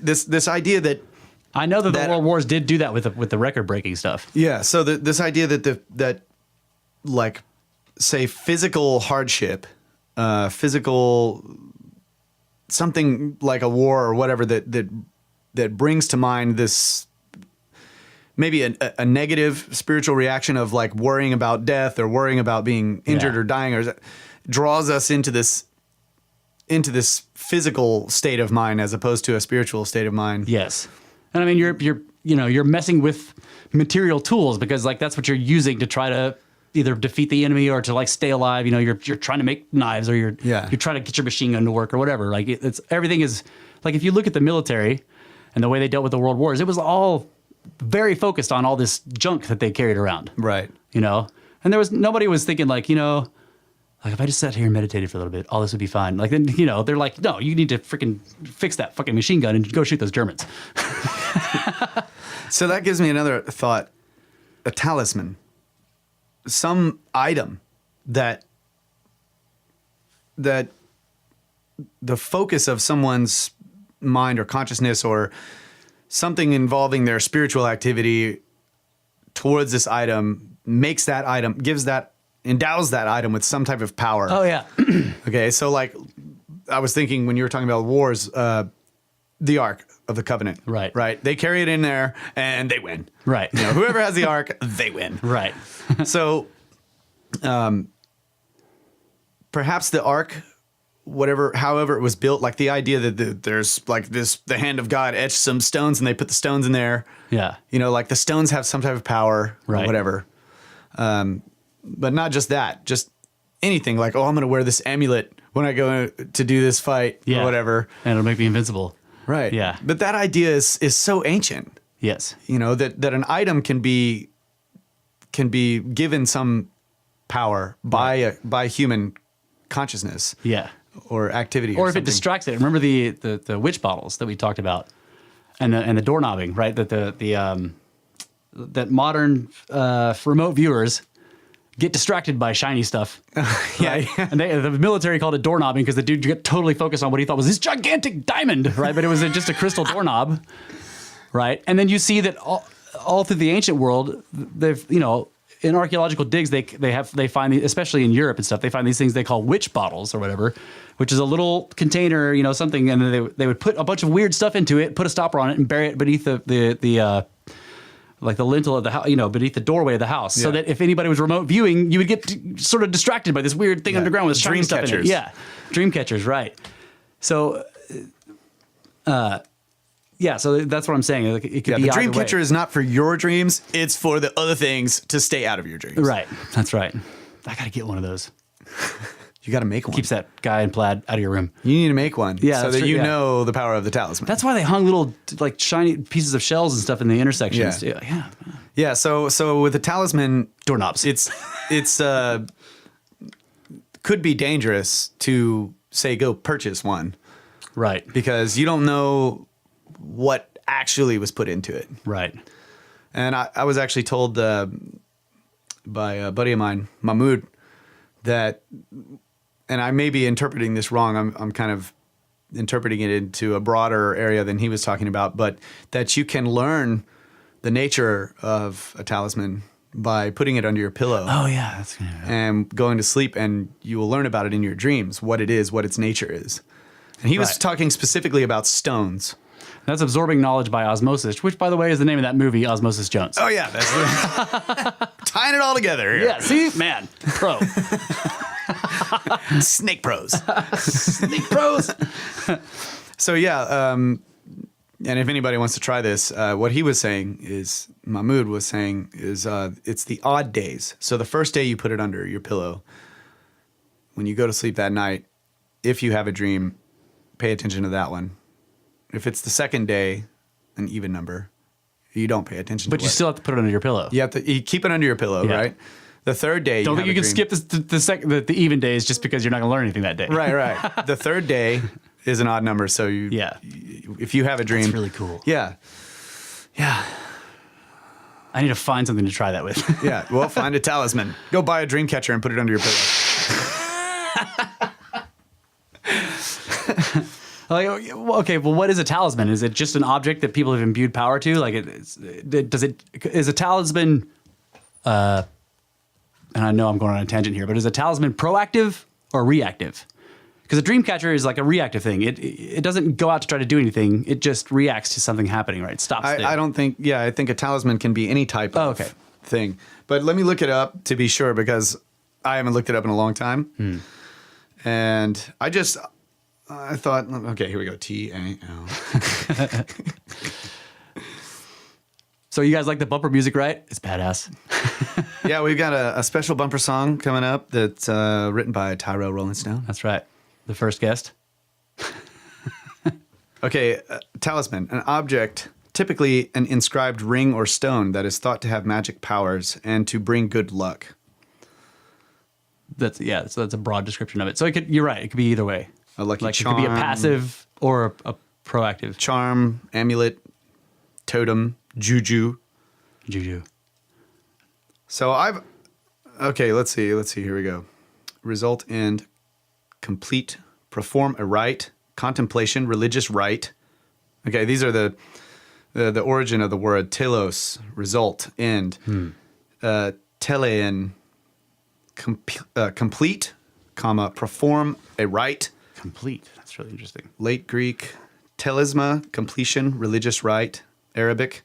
This idea that I know that the World Wars did do that with the record breaking stuff. Yeah. So this idea that like say physical hardship, physical something like a war or whatever that brings to mind this maybe a negative spiritual reaction of like worrying about death or worrying about being injured or dying, or draws us into this physical state of mind as opposed to a spiritual state of mind. Yes. And I mean, you're messing with material tools because like that's what you're using to try to either defeat the enemy or to like stay alive. You know, you're trying to make knives or you're trying to get your machine gun to work or whatever. Like everything is like, if you look at the military and the way they dealt with the World Wars, it was all very focused on all this junk that they carried around. Right. You know, and nobody was thinking like, you know, like if I just sat here and meditated for a little bit, all this would be fine. Like then, you know, they're like, no, you need to freaking fix that fucking machine gun and go shoot those Germans. So that gives me another thought, a talisman, some item that the focus of someone's mind or consciousness or something involving their spiritual activity towards this item makes that item, endows that item with some type of power. Oh yeah. Okay, so like I was thinking when you were talking about wars, the Ark of the Covenant. Right. Right. They carry it in there and they win. Right. You know, whoever has the Ark, they win. Right. So perhaps the Ark, however it was built, like the idea that there's like the hand of God etched some stones and they put the stones in there. Yeah. You know, like the stones have some type of power or whatever. But not just that, just anything like, oh, I'm going to wear this amulet when I go to do this fight or whatever. And it'll make me invincible. Right. Yeah. But that idea is so ancient. Yes. You know, that an item can be given some power by human consciousness. Yeah. Or activity. Or if it distracts it. Remember the witch bottles that we talked about and the doorknobbing, right? That modern remote viewers get distracted by shiny stuff. Yeah. And the military called it doorknobbing because the dude got totally focused on what he thought was this gigantic diamond, right? But it was just a crystal doorknob, right? And then you see that all through the ancient world, they've, you know, in archaeological digs, they find, especially in Europe and stuff, they find these things they call witch bottles or whatever, which is a little container, something, and then they would put a bunch of weird stuff into it, put a stopper on it, and bury it beneath the like the lintel of the house, beneath the doorway of the house, so that if anybody was remote viewing, you would get sort of distracted by this weird thing underground with shiny stuff in it. Yeah, dream catchers, right? So, so that's what I'm saying. Like, it could be the dream either way. catcher is not for your dreams; it's for the other things to stay out of your dreams. Right, that's right. I gotta get one of those. You got to make one. Keeps that guy in plaid out of your room. You need to make one, so that true, you know the power of the talisman. That's why they hung little like shiny pieces of shells and stuff in the intersections. Yeah. So with the talisman, doorknobs. It's could be dangerous to say go purchase one, right? Because you don't know what actually was put into it, right? And I was actually told by a buddy of mine, Mahmoud, that. And I may be interpreting this wrong. I'm kind of interpreting it into a broader area than he was talking about, but that you can learn the nature of a talisman by putting it under your pillow. Oh yeah, that's good. And going to sleep, and you will learn about it in your dreams, what it is, what its nature is. And he was talking specifically about stones. That's absorbing knowledge by osmosis, which, by the way, is the name of that movie, Osmosis Jones. Oh yeah, that's tying it all together here. Yeah, see, man, pro. Snake pros. Snake pros. So yeah, and if anybody wants to try this, what he was saying is, Mahmoud was saying is, it's the odd days. So the first day you put it under your pillow, when you go to sleep that night, if you have a dream, pay attention to that one. If it's the second day, an even number, you don't pay attention to it. But you still have to put it under your pillow. You have to keep it under your pillow, right? The third day, don't think you can skip the even days just because you're not going to learn anything that day. Right. The third day is an odd number, so if you have a dream, that's really cool. Yeah. I need to find something to try that with. Yeah. Well, find a talisman. Go buy a dream catcher and put it under your pillow. Okay, well, what is a talisman? Is it just an object that people have imbued power to? Like, is a talisman? And I know I'm going on a tangent here, but is a talisman proactive or reactive? Because a dream catcher is like a reactive thing. It doesn't go out to try to do anything. It just reacts to something happening, right? It stops. I don't think. Yeah, I think a talisman can be any type of thing. But let me look it up to be sure, because I haven't looked it up in a long time. And I thought, okay, here we go. TAL. So you guys like the bumper music, right? It's badass. Yeah, we've got a special bumper song coming up that's written by Tyrell Rolling Stone. That's right. The first guest. Okay, talisman, an object, typically an inscribed ring or stone that is thought to have magic powers and to bring good luck. So that's a broad description of it. So you're right. It could be either way. A lucky charm. It could be a passive or a proactive. Charm, amulet, totem, juju. So let's see. Here we go. Result in perform a rite, contemplation, religious rite. Okay, these are the origin of the word telos, result, end. Telein, complete, comma, perform a rite. Complete. That's really interesting. Late Greek, telisma, completion, religious rite. Arabic,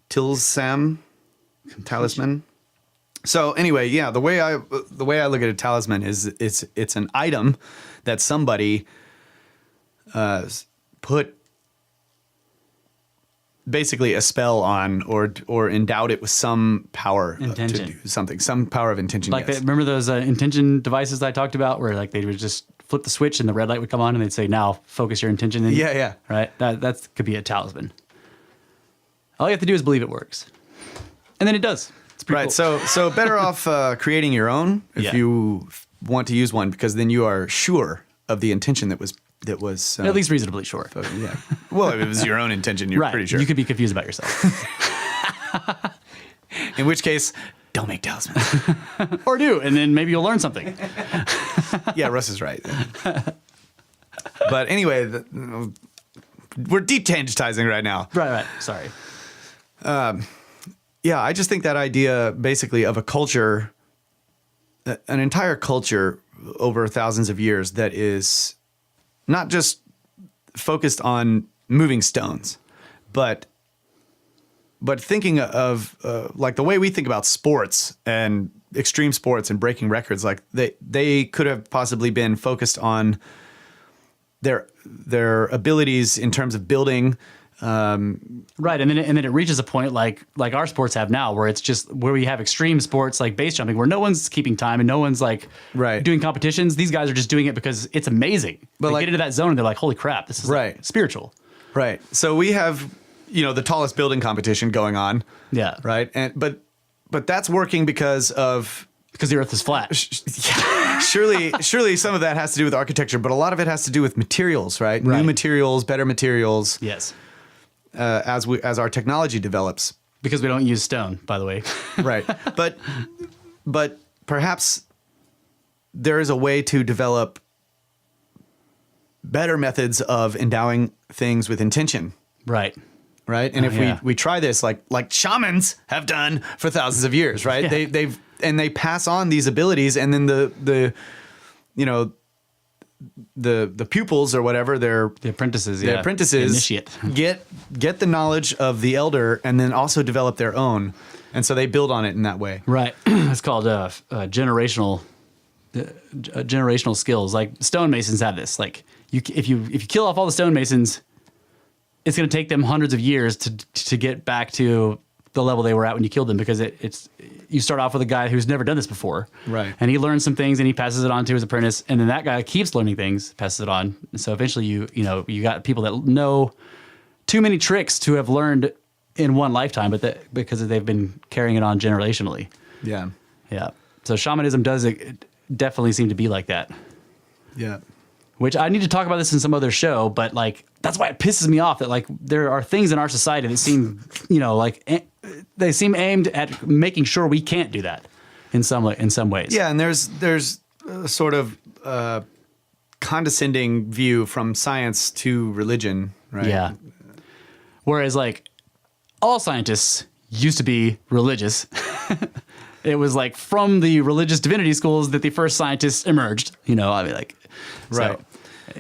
tilsam, talisman. So anyway, yeah, the way I look at a talisman is it's an item that somebody put basically a spell on or endowed it with some power to do something, some power of intention. Like remember those intention devices that I talked about, where like they would just flip the switch and the red light would come on and they'd say, "Now focus your intention." In. Yeah. Right. That could be a talisman. All you have to do is believe it works, and then it does. It's pretty cool. So better off creating your own if you want to use one, because then you are sure of the intention that was at least reasonably sure. Yeah. Well, if it was your own intention, you're pretty sure. You could be confused about yourself. In which case, don't make talismans. Or do, and then maybe you'll learn something. Yeah, Russ is right. But anyway, we're detangentizing right now. Right. Sorry. yeah, I just think that idea basically of a culture, an entire culture over thousands of years that is not just focused on moving stones, but thinking of like the way we think about sports and extreme sports and breaking records, like they could have possibly been focused on their abilities in terms of building. Right, and then it reaches a point like our sports have now, where it's just where we have extreme sports like base jumping, where no one's keeping time and no one's like doing competitions. These guys are just doing it because it's amazing. But they get into that zone and they're like, "Holy crap, this is like spiritual." Right. So we have the tallest building competition going on. Yeah. Right. And but that's working because the Earth is flat. Surely some of that has to do with architecture, but a lot of it has to do with materials, right? New materials, better materials. Yes. As our technology develops, because we don't use stone, by the way. Right. But perhaps there is a way to develop better methods of endowing things with intention. Right. Right. And if we try this like shamans have done for thousands of years, right? Yeah. They pass on these abilities, and then the pupils or whatever, the apprentices, initiate, get the knowledge of the elder, and then also develop their own, and so they build on it in that way. Right. It's called generational skills. Like stonemasons have this. Like if you kill off all the stonemasons, it's going to take them hundreds of years to get back to the level they were at when you killed them, because it's you start off with a guy who's never done this before, right? And he learns some things and he passes it on to his apprentice, and then that guy keeps learning things, passes it on, and so eventually you got people that know too many tricks to have learned in one lifetime, but that because they've been carrying it on generationally. Yeah. So shamanism does definitely seem to be like that. Yeah. Which I need to talk about this in some other show, but like that's why it pisses me off that like there are things in our society that seem, they seem aimed at making sure we can't do that in some ways. Yeah, and there's a sort of condescending view from science to religion, right? Yeah. Whereas like all scientists used to be religious. It was like from the religious divinity schools that the first scientists emerged. Right. So,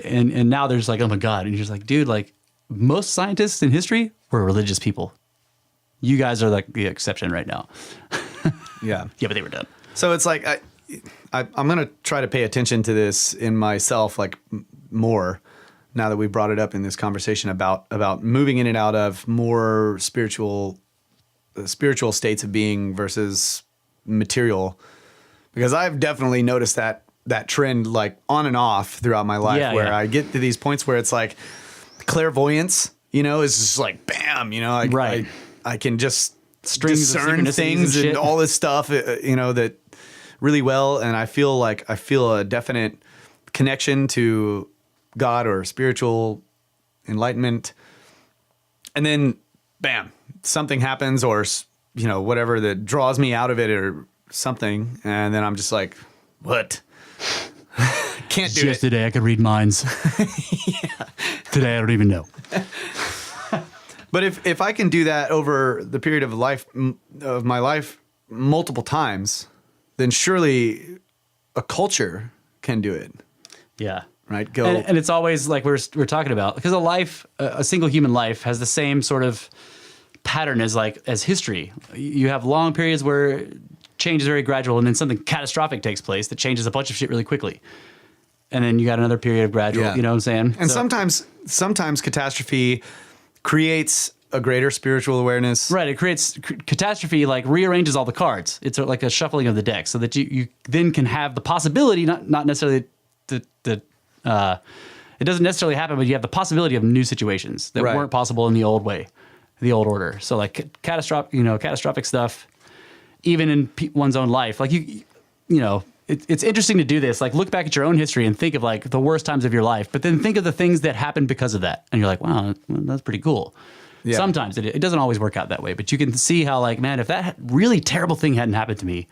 and now there's like, oh my God. And you're just like, dude, like most scientists in history were religious people. You guys are like the exception right now. Yeah. Yeah, but they were done. So it's like, I'm going to try to pay attention to this in myself, like more now that we brought it up in this conversation about moving in and out of more spiritual states of being versus material, because I've definitely noticed that trend like on and off throughout my life, I get to these points where it's like clairvoyance, is just like bam, I can just discern things and all this stuff, that really well, and I feel a definite connection to God or spiritual enlightenment, and then bam, something happens or whatever that draws me out of it or something, and then I'm just like, what? Can't do it. Yesterday I could read minds. Yeah. Today I don't even know. But if I can do that over the period of my life multiple times, then surely a culture can do it. Yeah. Right. And it's always like we're talking about, because a single human life has the same sort of pattern as history. You have long periods where change is very gradual, and then something catastrophic takes place that changes a bunch of shit really quickly. And then you got another period of gradual, you know what I'm saying? And sometimes catastrophe creates a greater spiritual awareness. Right. It creates catastrophe, like rearranges all the cards. It's like a shuffling of the deck, so that you then can have the possibility, not necessarily it doesn't necessarily happen, but you have the possibility of new situations that weren't possible in the old way, the old order. So like catastrophic stuff, even in one's own life, like it's interesting to do this. Like look back at your own history and think of like the worst times of your life, but then think of the things that happened because of that. And you're like, wow, that's pretty cool. Yeah. Sometimes it doesn't always work out that way, but you can see how like, man, if that really terrible thing hadn't happened to me,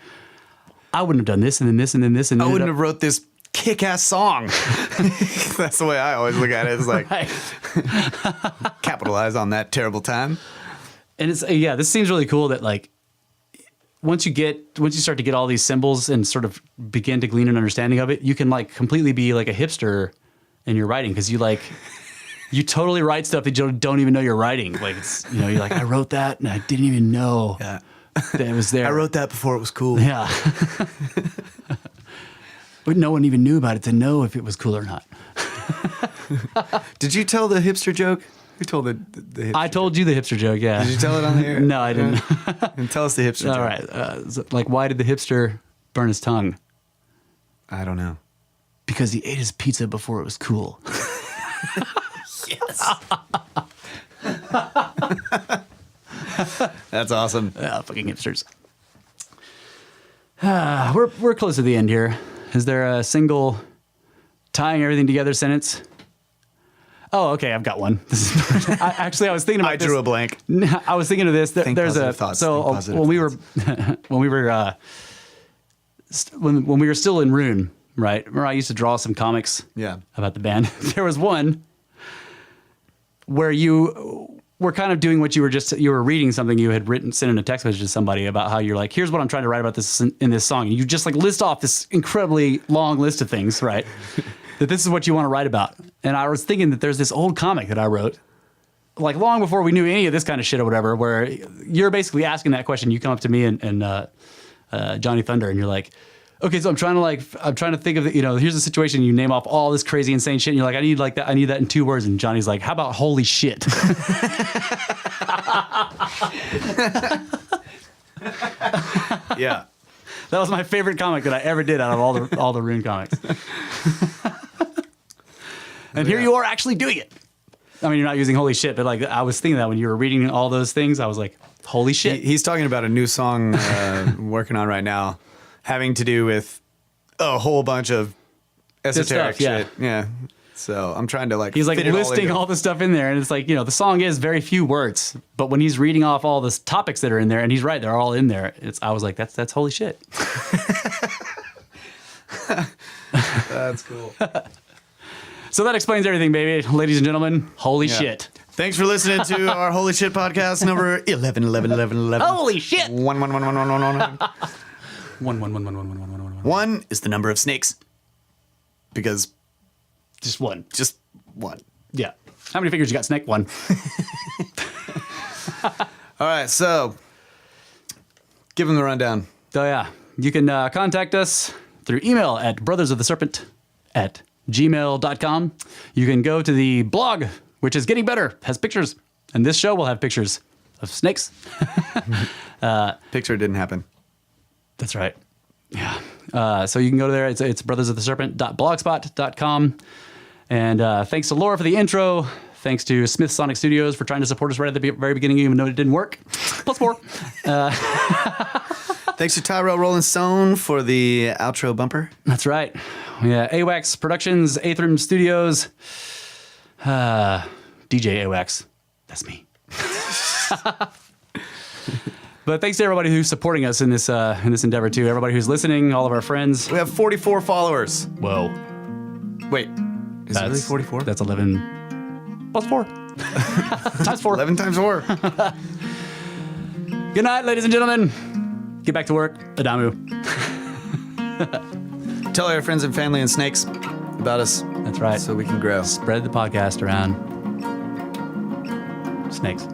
I wouldn't have done this and then this and then this. And I wouldn't have wrote this kick-ass song. That's the way I always look at it. It's like, capitalize on that terrible time. And it's, this seems really cool that like once you start to get all these symbols and sort of begin to glean an understanding of it, you can like completely be like a hipster in your writing because you totally write stuff that you don't even know you're writing. Like it's you're like, I wrote that and I didn't even know that it was there. I wrote that before it was cool. Yeah. But no one even knew about it to know if it was cool or not. Did you tell the hipster joke? Who told the hipster I told you the hipster joke, yeah. Did you tell it on the air? No, I didn't. And tell us the hipster joke. All right. Like, why did the hipster burn his tongue? I don't know. Because he ate his pizza before it was cool. Yes. That's awesome. Fucking hipsters. We're close to the end here. Is there a single tying everything together sentence? Oh, okay, I've got one. I was thinking about this. I drew a blank. I was thinking of this. Think There's positive a thoughts. so Think positive when we were thoughts. when we were still in Rune, right? Remember I used to draw some comics Yeah. about the band. There was one where you were kind of doing what you were reading something you had written, sent in a text message to somebody about how you're like, here's what I'm trying to write about this in this song. And you just like list off this incredibly long list of things, right? That this is what you want to write about. And I was thinking that there's this old comic that I wrote, like long before we knew any of this kind of shit or whatever, where you're basically asking that question. You come up to me and Johnny Thunder, and you're like, okay, so I'm trying to think of the, here's the situation. You name off all this crazy, insane shit. And you're like, I need that in 2 words. And Johnny's like, how about holy shit? Yeah. That was my favorite comic that I ever did out of all the Rune comics. And here you are actually doing it. I mean, you're not using holy shit, but like I was thinking that when you were reading all those things, I was like, holy shit. He's talking about a new song working on right now, having to do with a whole bunch of esoteric stuff, yeah. shit. Yeah. So I'm trying to like. He's like fit it listing into- all the stuff in there, and it's like, the song is very few words, but when he's reading off all the topics that are in there, and he's right, they're all in there. I was like, that's holy shit. That's cool. So that explains everything, baby, ladies and gentlemen. Holy shit. Thanks for listening to our Holy Shit podcast number 11. Holy shit. 1. 1. 1 is the number of snakes. Because Just one. just 1. Yeah. How many fingers you got, Snake? 1. All right, so give him the rundown. So yeah, you can contact us through email at brothersoftheserpent@gmail.com. You can go to the blog, which is getting better, has pictures, and this show will have pictures of snakes. Picture didn't happen. That's right. Yeah. So you can go to there. It's brothersoftheserpent.blogspot.com. And thanks to Laura for the intro. Thanks to Smith Sonic Studios for trying to support us right at the very beginning, even though it didn't work. +4. Thanks to Tyrell Rolling Stone for the outro bumper. That's right. Yeah. AWAX Productions, Aethrum Studios, DJ AWAX. That's me. But thanks to everybody who's supporting us in this endeavor too. Everybody who's listening, all of our friends. We have 44 followers. Whoa. Wait, is it really 44? That's 11 +4 times 4. 11 times 4. Good night, ladies and gentlemen. Get back to work. Adamu. Tell our friends and family and snakes about us That's right. so we can grow. Spread the podcast around. Snakes.